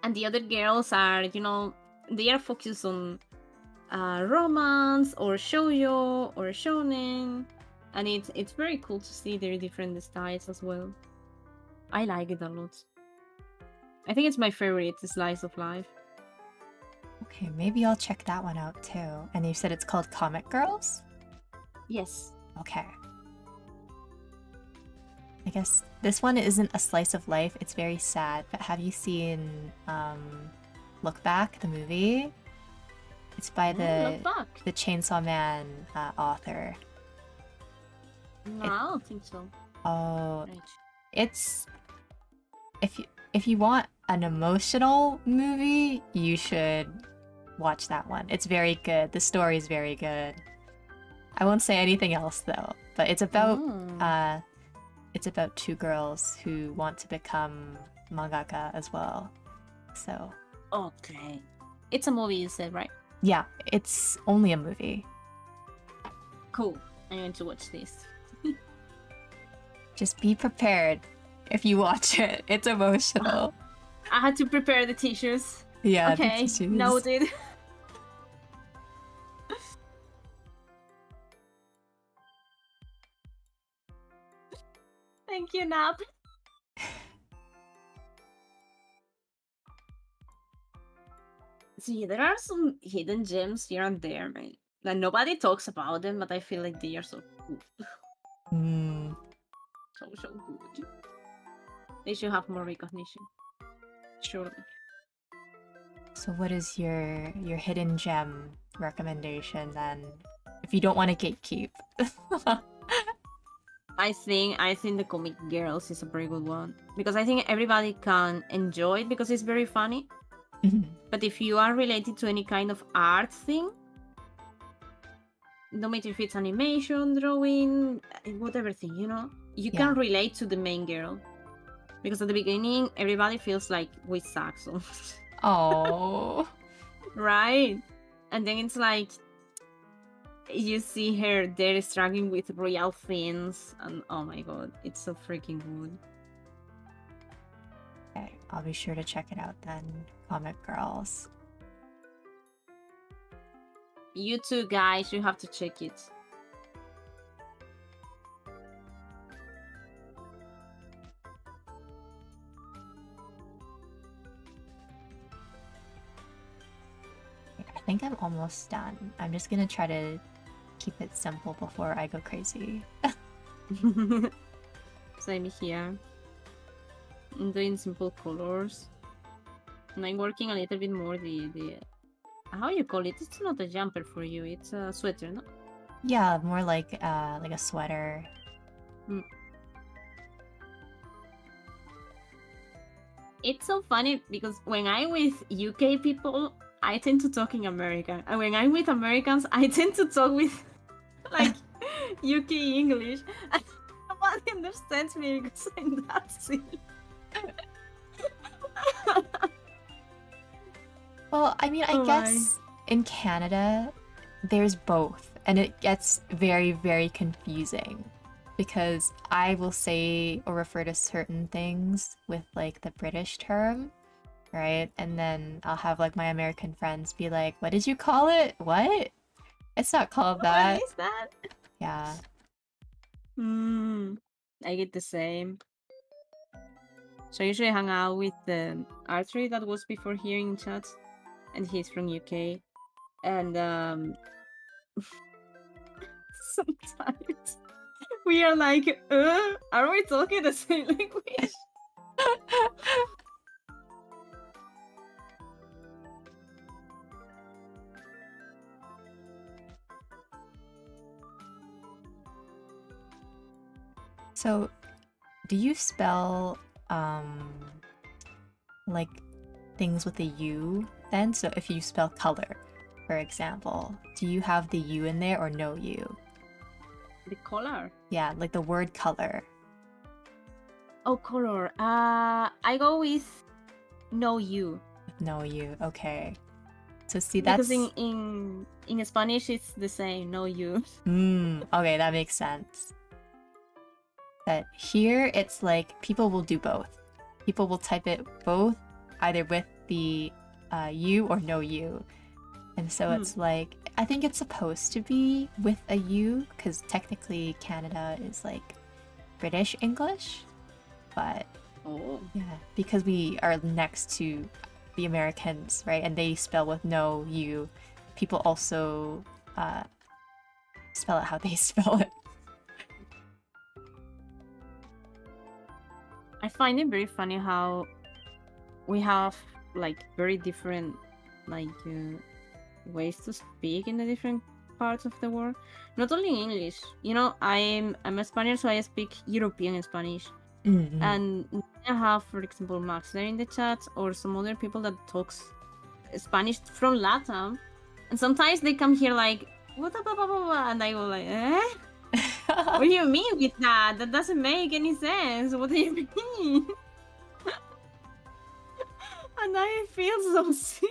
And the other girls are, you know, they are focused on romance or shoujo or shonen, and it's very cool to see their different styles as well. I like it a lot. I think it's my favorite slice of life. Okay, maybe I'll check that one out too. And you said it's called Comic Girls? Yes. Okay. I guess this one isn't a slice of life, it's very sad, but have you seen Look Back, the movie? It's by the Chainsaw Man author. No, I don't think so. Oh, Right. it's if you want an emotional movie, you should watch that one. It's very good. The story is very good. I won't say anything else though, but it's about two girls who want to become mangaka as well. So, Okay. It's a movie, you said, right? yeah, it's only a movie. Cool. I'm going to watch this. Just be prepared if you watch it. It's emotional. I had to prepare the tissues. Yeah, the Okay, tissues. noted. Thank you, Nap. See, there are some hidden gems here and there, man. Like nobody talks about them, but I feel like they are so good. So good. They should have more recognition. Surely. So what is your hidden gem recommendation then? If you don't want to gatekeep. I think the Comic Girls is a very good one because I think everybody can enjoy it because it's very funny. But if you are related to any kind of art thing, no matter if it's animation, drawing, whatever thing, you can relate to the main girl. Because at the beginning, everybody feels like we suck so much. Oh. Right? And then it's like, you see her there struggling with real things, and oh my god, it's so freaking good. Okay, I'll be sure to check it out then, Comic Girls. You too, guys, you have to check it. I think I'm almost done. I'm just gonna try to keep it simple before I go crazy. Same here. I'm doing simple colors. And I'm working a little bit more the how you call it? It's not a jumper for you, it's a sweater, no? Yeah, more like a sweater. It's so funny because when I'm with UK people, I tend to talk in American. And when I'm with Americans, I tend to talk with like UK English. And nobody understands me because I'm that silly. Well, I mean, I guess in Canada, there's both, and it gets very, very confusing because I will say or refer to certain things with like the British term, right? And then I'll have like my American friends be like, "What did you call it? What? It's not called that." What is that? Yeah. I get the same. So I usually hang out with Arthur that was before here in chat, and he's from UK. And sometimes we are like, are we talking the same language? So, do you spell like things with a U then? So if you spell color, for example, do you have the U in there or no U? The color? Yeah, like the word color. Oh, color. I go with no U. No U, okay. So see, that's... Because in Spanish, it's the same, no U. Okay, that makes sense. But here, it's like people will do both. People will type it both, either with the U or no U. And so it's like, I think it's supposed to be with a U, because technically Canada is like British English. But yeah, because we are next to the Americans, right? And they spell with no U. People also spell it how they spell it. I find it very funny how we have like very different like ways to speak in the different parts of the world. Not only English. You know, I'm a Spaniard, so I speak European Spanish. Mm-hmm. And I have, for example, Max there in the chat, or some other people that talks Spanish from Latam, and sometimes they come here like, what blah, blah, blah, blah, and I go like, eh? What do you mean with that? That doesn't make any sense. What do you mean? And I feel so silly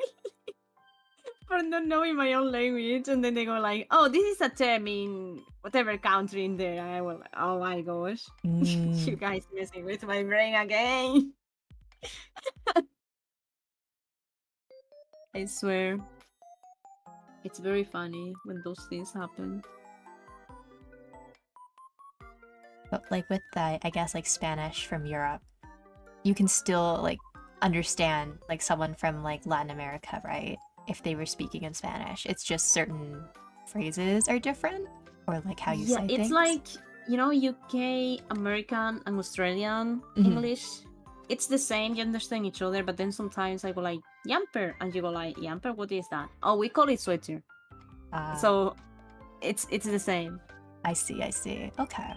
for not knowing my own language. And then they go like, oh, this is a term in whatever country in there. And I was like, oh my gosh. You guys messing with my brain again. I swear. It's very funny when those things happen. But like with the, I guess, like Spanish from Europe, you can still like understand like someone from like Latin America, right? If they were speaking in Spanish, it's just certain phrases are different, or like how you say things. Yeah, it's like, you know, UK, American, and Australian English. It's the same, you understand each other, but then sometimes I go like, yamper, and you go like, yamper, what is that? Oh, we call it sweater. So it's the same. I see, okay.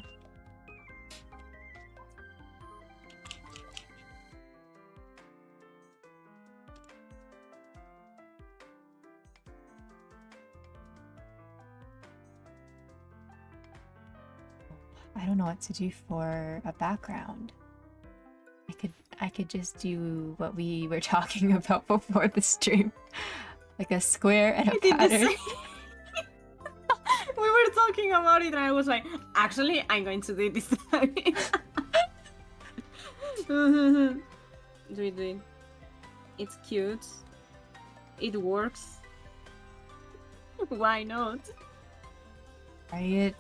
I don't know what to do for a background. I could just do what we were talking about before the stream. Like a square and a pattern. We were talking about it and I was like, actually, I'm going to do this time. Do it. It's cute. It works. Why not? Right?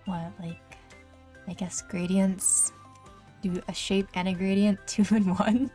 What, like, I guess gradients? Do a shape and a gradient 2 in 1?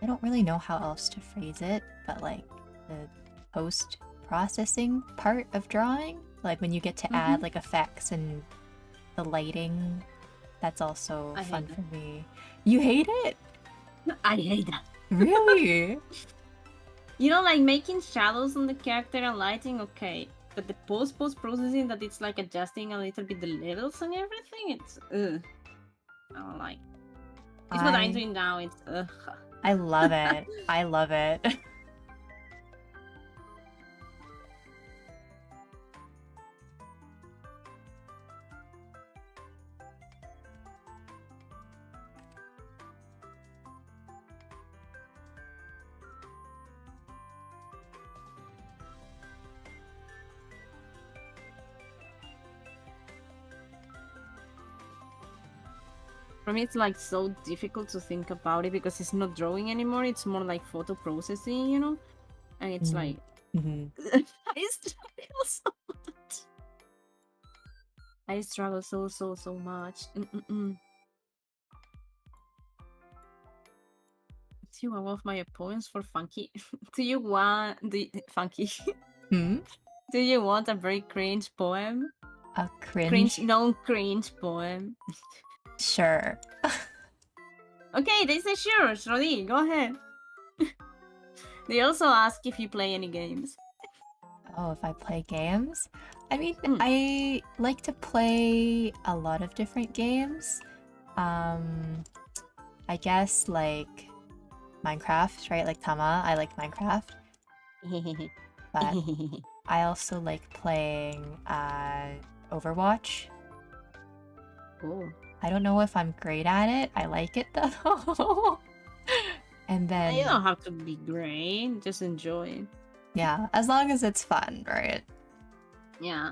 I don't really know how else to phrase it, but like the post-processing part of drawing, like when you get to add like effects and the lighting, that's also fun for me. You hate it? I hate that. Really? You know, like making shadows on the character and lighting, okay. But the post-processing that it's like adjusting a little bit the levels and everything, it's I don't like. It's what I'm doing now, it's I love it. I love it. For me, it's like so difficult to think about it because it's not drawing anymore. It's more like photo processing, you know? And it's like, I struggle so much. I struggle so much. See one of my poems for Funky. Do you want the Funky? Do you want a very cringe poem? A cringe? Non-cringe poem. Sure. Okay, they say sure, Shrodi, go ahead. They also ask if you play any games. Oh, if I play games? I mean, I like to play a lot of different games. I guess like Minecraft, right? Like Tama, I like Minecraft. But I also like playing Overwatch. Oh. I don't know if I'm great at it. I like it though. And then you don't have to be great, just enjoy it. Yeah, as long as it's fun, right? Yeah.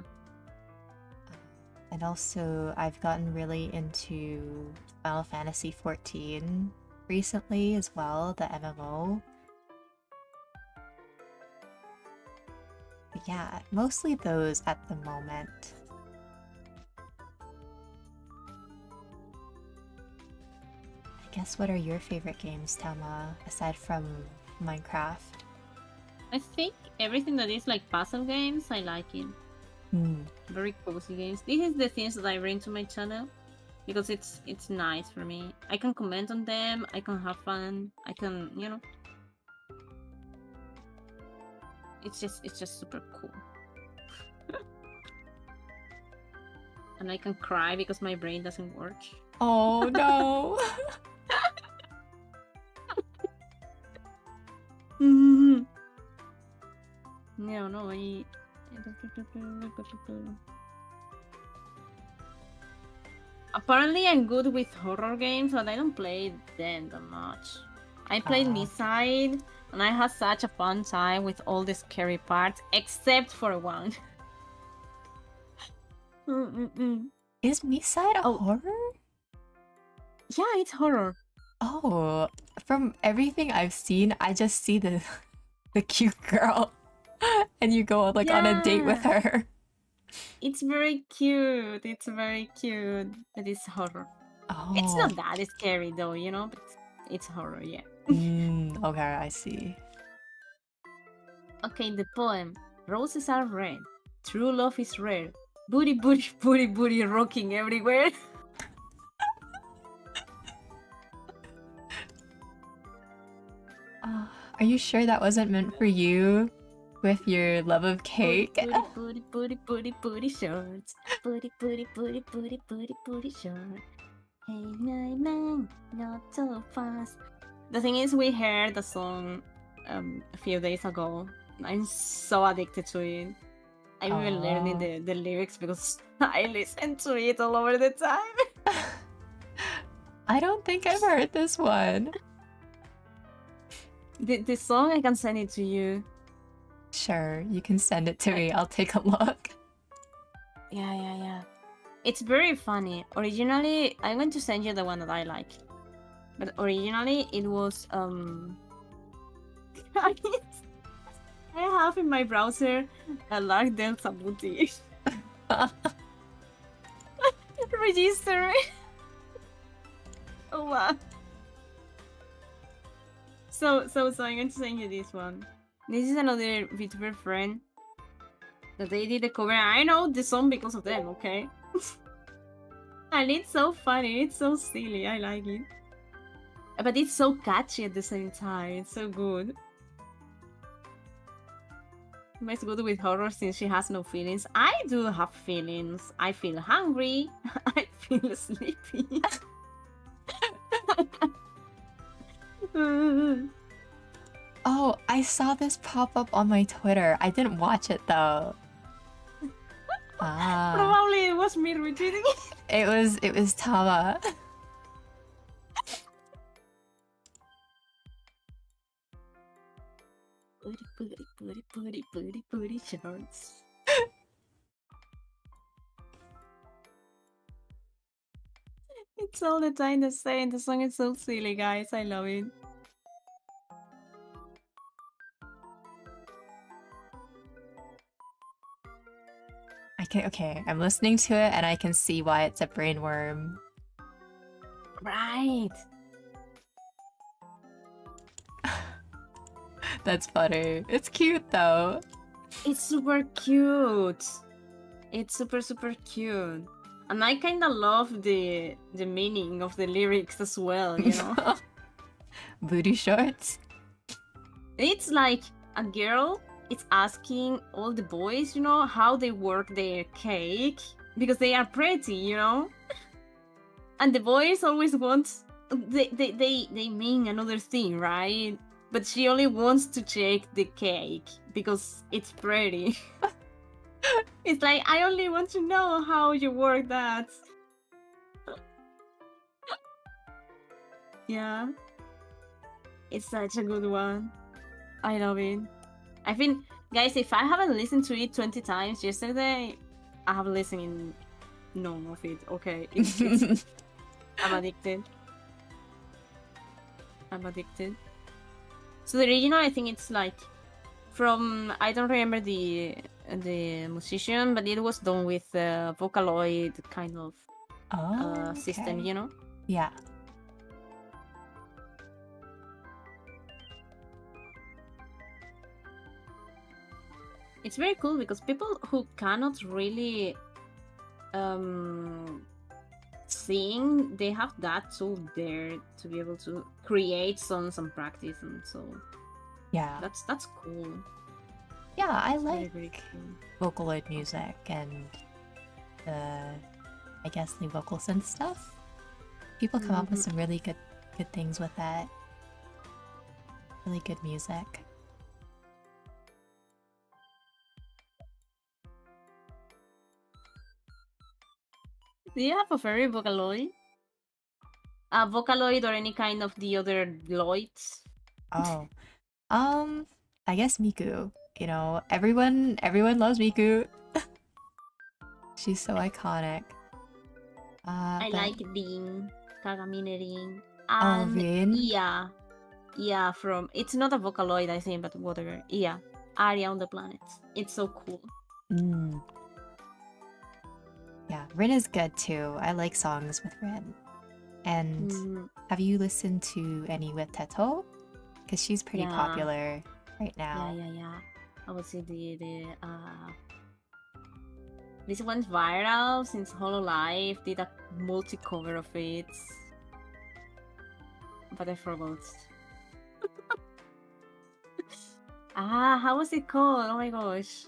And also, I've gotten really into Final Fantasy XIV recently as well, the MMO. But yeah, mostly those at the moment. I guess what are your favorite games, Tama, aside from Minecraft? I think everything that is like puzzle games, I like it. Very cozy games. This is the things that I bring to my channel because it's nice for me. I can comment on them, I can have fun, I can, you know. It's just super cool. And I can cry because my brain doesn't work. Oh no. No, apparently I'm good with horror games, but I don't play them that much. I played Misside, and I had such a fun time with all the scary parts, except for one. Is Misside a horror? Yeah, it's horror. Oh, from everything I've seen, I just see the cute girl, and you go like on a date with her. It's very cute. It's very cute. It is horror. Oh. It's not that scary though, you know, but it's horror, yeah. Okay, I see. Okay, the poem. Roses are red. True love is rare. Booty, booty, booty, booty rocking everywhere. Are you sure that wasn't meant for you? With your love of cake? Booty, booty, booty, booty, booty shorts. Booty, booty, booty, booty, booty, booty shorts. Hey, my man, not so fast. The thing is, we heard the song a few days ago. I'm so addicted to it. I'm even learning the lyrics because I listen to it all over the time. I don't think I've heard this one. The song, I can send it to you. Sure, you can send it to me. I'll take a look. Yeah. It's very funny. Originally, I'm going to send you the one that I like. But originally, it was I have in my browser a Lark Delta Booty. Register. Oh wow. So I'm going to send you this one. This is another VTuber friend that they did a cover. I know the song because of them, okay? And it's so funny, it's so silly, I like it. But it's so catchy at the same time, it's so good. It's good with horror since she has no feelings. I do have feelings. I feel hungry. I feel sleepy. Oh, I saw this pop up on my Twitter. I didn't watch it though. Probably it was me retweeting it. It was Tama. Booty shorts. It's all the time the same. The song is so silly, guys. I love it. Okay, I'm listening to it and I can see why it's a brainworm. Right. That's funny. It's cute though. It's super cute. It's super cute. And I kind of love the meaning of the lyrics as well, you know? Booty shorts. It's like a girl is asking all the boys, you know, how they work their cake because they are pretty, you know? And the boys always want they mean another thing, right? But she only wants to check the cake because it's pretty. It's like, I only want to know how you work that. Yeah. It's such a good one. I love it. I think, guys, if I haven't listened to it 20 times yesterday, I have listened in none of it. Okay. It's I'm addicted. I'm addicted. So the original, I think it's like from, I don't remember the musician, but it was done with Vocaloid kind of system, you know? Yeah. It's very cool because people who cannot really sing, they have that tool there to be able to create songs and practice, and so yeah, that's cool. Yeah, I it's like very cool. Vocaloid music and I guess the vocal synth stuff. People come up with some really good things with that. Really good music. Do you have a favorite Vocaloid? A Vocaloid or any kind of the other Lloyds? Oh, I guess Miku. You know, everyone loves Miku. She's so iconic. I like Rin, Kagamine Rin, and Rin? Ia from, it's not a Vocaloid, I think, but whatever. Ia, Aria on the Planets. It's so cool. Yeah, Rin is good too. I like songs with Rin. And have you listened to any with Teto? Because she's pretty popular right now. Yeah. I would say this one's viral since Hololive did a multi-cover of it. But I forgot. How was it called? Oh my gosh.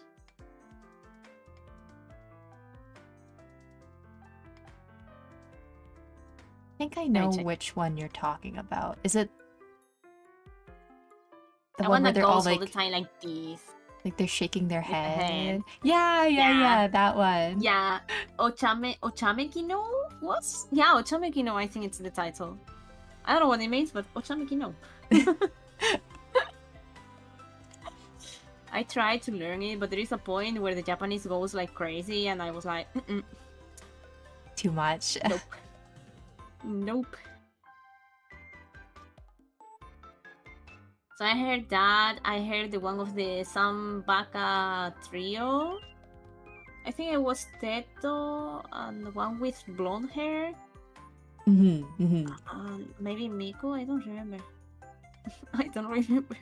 I think I know which one you're talking about. Is it the one where they're all like, all the time like this? Like they're shaking their head. Yeah, that one. Yeah. Ochameki no? What? Yeah, Ochameki no, I think it's the title. I don't know what it means, but Ochameki no. I tried to learn it, but there is a point where the Japanese goes like crazy, and I was like, too much. Nope. So I heard that. I heard the one of the Sambaka trio. I think it was Teto and the one with blonde hair. Maybe Miko. I don't remember. I don't remember.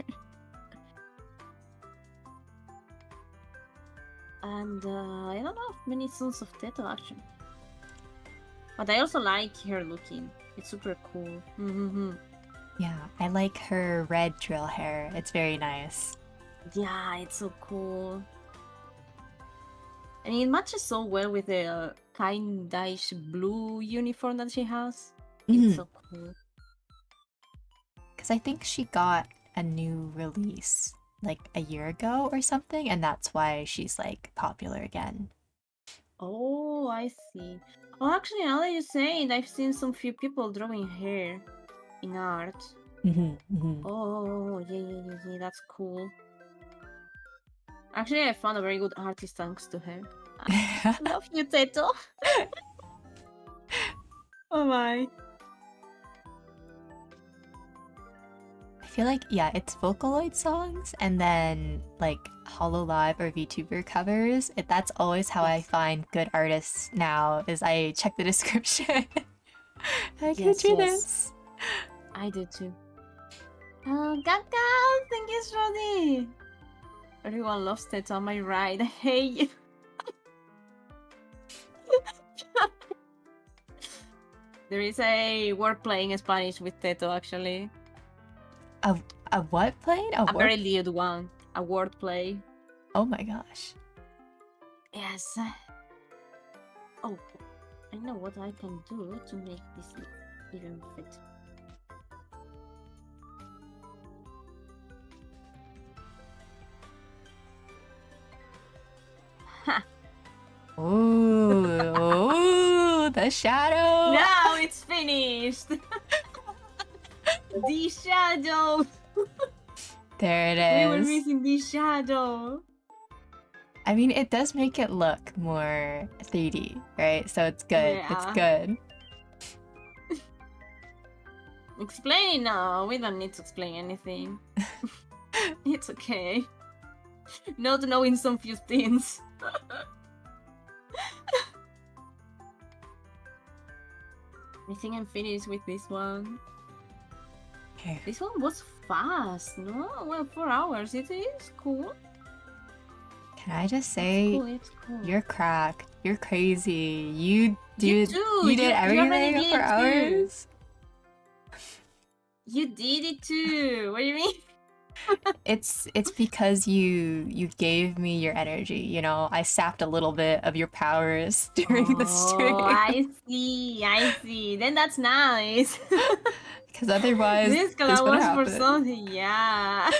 And I don't know many songs of Teto actually. But I also like her looking. It's super cool. Yeah, I like her red drill hair. It's very nice. Yeah, it's so cool. And it matches so well with the kindish blue uniform that she has. It's so cool. Because I think she got a new release like a year ago or something, and that's why she's like popular again. Oh, I see. Oh, actually, now that you say it, I've seen some few people drawing hair in art. Oh, yeah, that's cool. Actually, I found a very good artist thanks to her. Love you, Teto. Oh my. I feel like, yeah, it's Vocaloid songs and then like Hololive or VTuber covers. That's always how I find good artists now, is I check the description. I can do this. I do too. Gaga, thank you, Shroddy. Everyone loves Teto, am I right? I hate you. There is a word playing in Spanish with Teto, actually. A what playing? A very lewd one. A word play. Oh my gosh. Yes. Oh, I know what I can do to make this even fit. Ha! Ooh, the shadow! Now it's finished! The shadow! There it is. We were missing the shadow. I mean, it does make it look more 3D, right? So it's good. Yeah. It's good. Explain it now. We don't need to explain anything. It's okay. Not knowing some few things. I think I'm finished with this one. Okay. This one was fast, no? Well, 4 hours. It is cool. Can I just say, It's cool. you're cracked. You're crazy. You You did everything in 4 hours. You did it too. What do you mean? It's because you gave me your energy, you know. I sapped a little bit of your powers during the stream. I see. Then that's nice. Because otherwise, this collab was for something, yeah.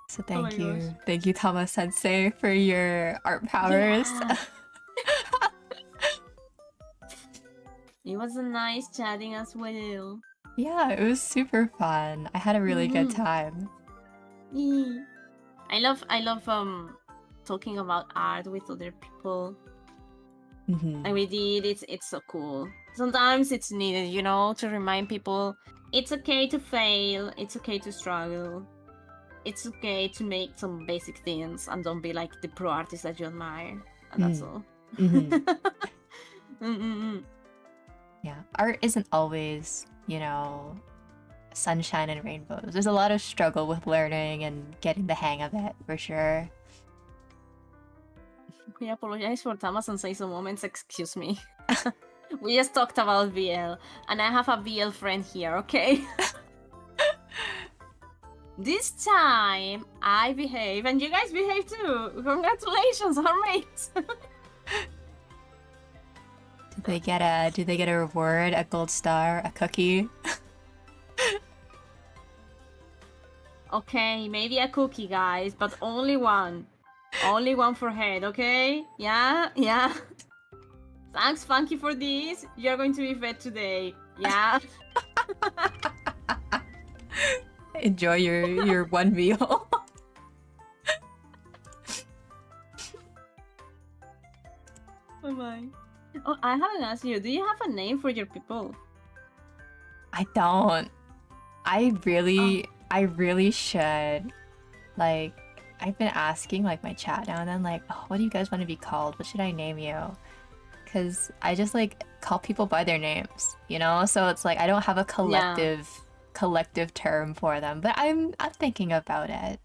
So thank you, Tama Sensei, for your art powers. Yeah. It was nice chatting as well. Yeah, it was super fun. I had a really good time. I love talking about art with other people. Like we did, it's so cool. Sometimes it's needed, you know, to remind people it's okay to fail, it's okay to struggle, it's okay to make some basic things and don't be like the pro artist that you admire, and that's all. Yeah, art isn't always, you know, sunshine and rainbows. There's a lot of struggle with learning and getting the hang of it, for sure. We apologize for Tama-sensei some moments, excuse me. We just talked about VL, and I have a VL friend here, okay? This time, I behave, and you guys behave too! Congratulations, our mates! Do they get a reward, a gold star, a cookie? Okay, maybe a cookie, guys, but only one. Only one for head, okay? Yeah? Thanks, Funky, for this. You're going to be fed today. Yeah? Enjoy your one meal. Oh my. Oh, I haven't asked you. Do you have a name for your people? I don't. I really should. Like, I've been asking like my chat now and then, like, oh, what do you guys want to be called? What should I name you? Because I just like call people by their names, you know? So it's like I don't have a collective term for them, but I'm thinking about it.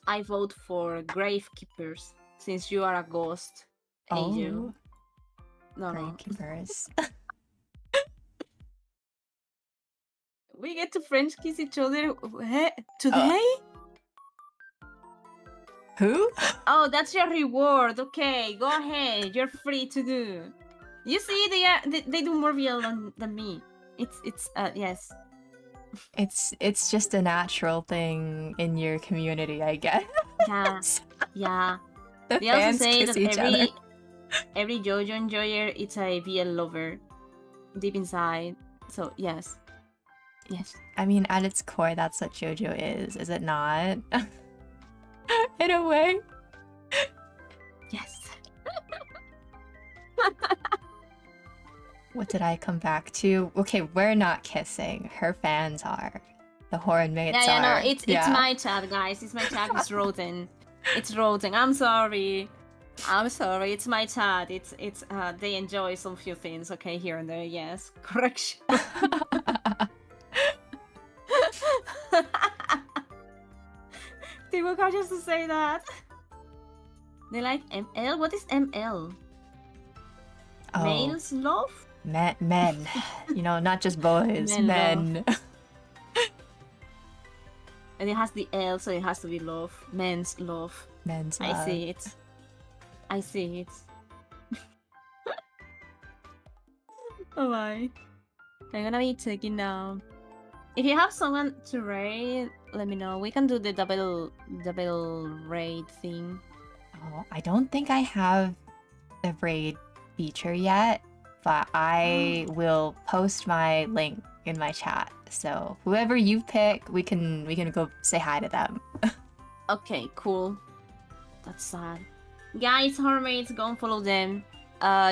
I vote for Gravekeepers, since you are a ghost. Oh, no. Gravekeepers. We get to French kiss each other today? Who? Oh, that's your reward. Okay, go ahead. You're free to do. You see, they do more VL than me. It's yes. It's just a natural thing in your community, I guess. Yeah. The They fans also say kiss that each other. every JoJo enjoyer, it's a VL lover deep inside. So yes. I mean, at its core, that's what JoJo is it not? In a way. Yes. What did I come back to? Okay, we're not kissing. Her fans are. The horn mates yeah, are. no, it's my chat, guys. It's my chat. It's rotten. It's rotten. I'm sorry. It's my chat. It's they enjoy some few things, okay, here and there. Yes, correction. People can't just say that. They like ML. What is ML? Oh. Males love? Men. You know, not just boys. Men. And it has the L, so it has to be love. Men's love. Men's love. I see it. I see it. Oh my. I'm gonna be taking now. If you have someone to raid, let me know. We can do the double raid thing. Oh, I don't think I have the raid feature yet, but I will post my link in my chat. So whoever you pick, we can go say hi to them. Okay, cool. That's sad. Guys, Hermates, go and follow them.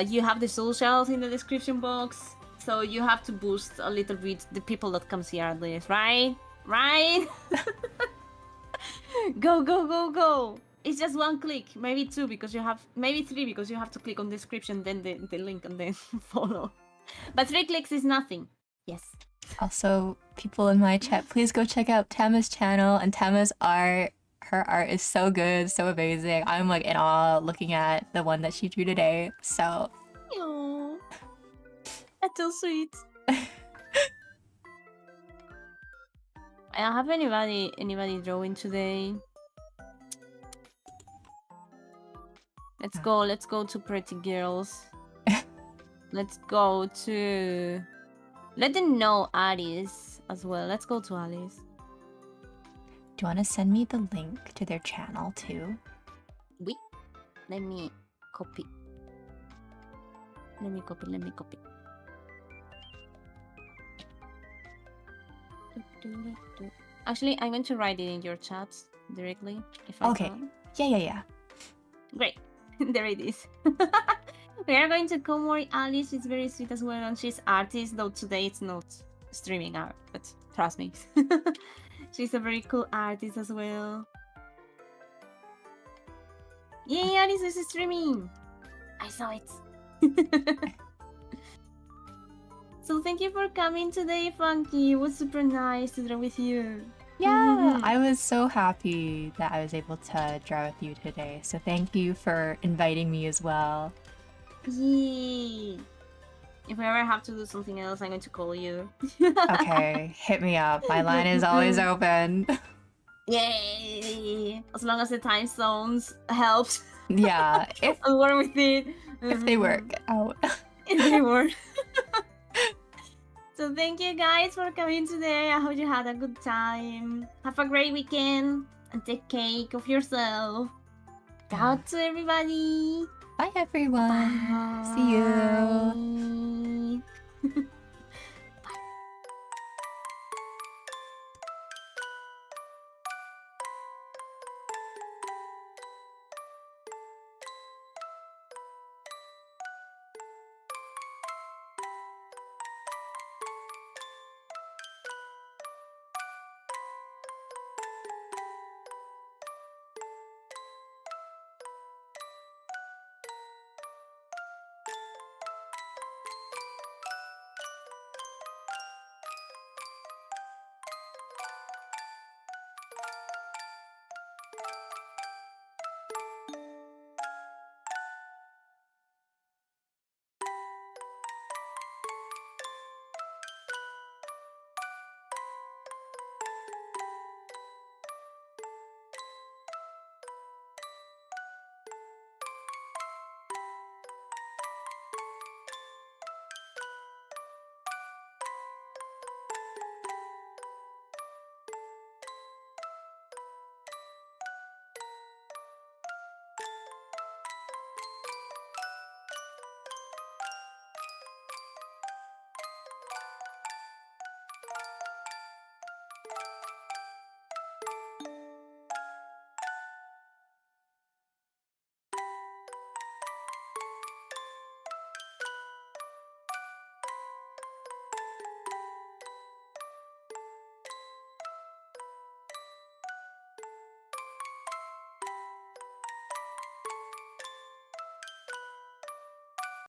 You have the socials in the description box, so you have to boost a little bit the people that comes here at least, right? Right? Go, go, go, go! It's just one click, maybe two because you have, maybe three because you have to click on the description, then the link, and then follow. But 3 clicks is nothing. Yes. Also, people in my chat, please go check out Tama's channel and Tama's art. Her art is so good, so amazing. I'm like in awe looking at the one that she drew today. So, Aww. That's so sweet. I don't have anybody drawing today. Let's go to Pretty Girls. Let's go to... Let them know Alice as well. Let's go to Alice. Do you want to send me the link to their channel too? Oui. Let me copy. Let me copy. Actually, I'm going to write it in your chat directly. If I can. Yeah. Great. There it is. We are going to commemorate Alice. It's very sweet as well, and she's artist, though today it's not streaming art, but trust me. She's a very cool artist as well. Yay, Alice is streaming! I saw it. So thank you for coming today, Funky. It was super nice to draw with you. Yeah, I was so happy that I was able to draw with you today. So thank you for inviting me as well. Yay! If we ever have to do something else, I'm going to call you. Okay, hit me up. My line is always open. Yay! As long as the time zones helps. Yeah, I'll work with it. If they work out. If they work. So thank you guys for coming today. I hope you had a good time. Have a great weekend and take care of yourself. Ciao to everybody. Bye everyone. Bye. See you.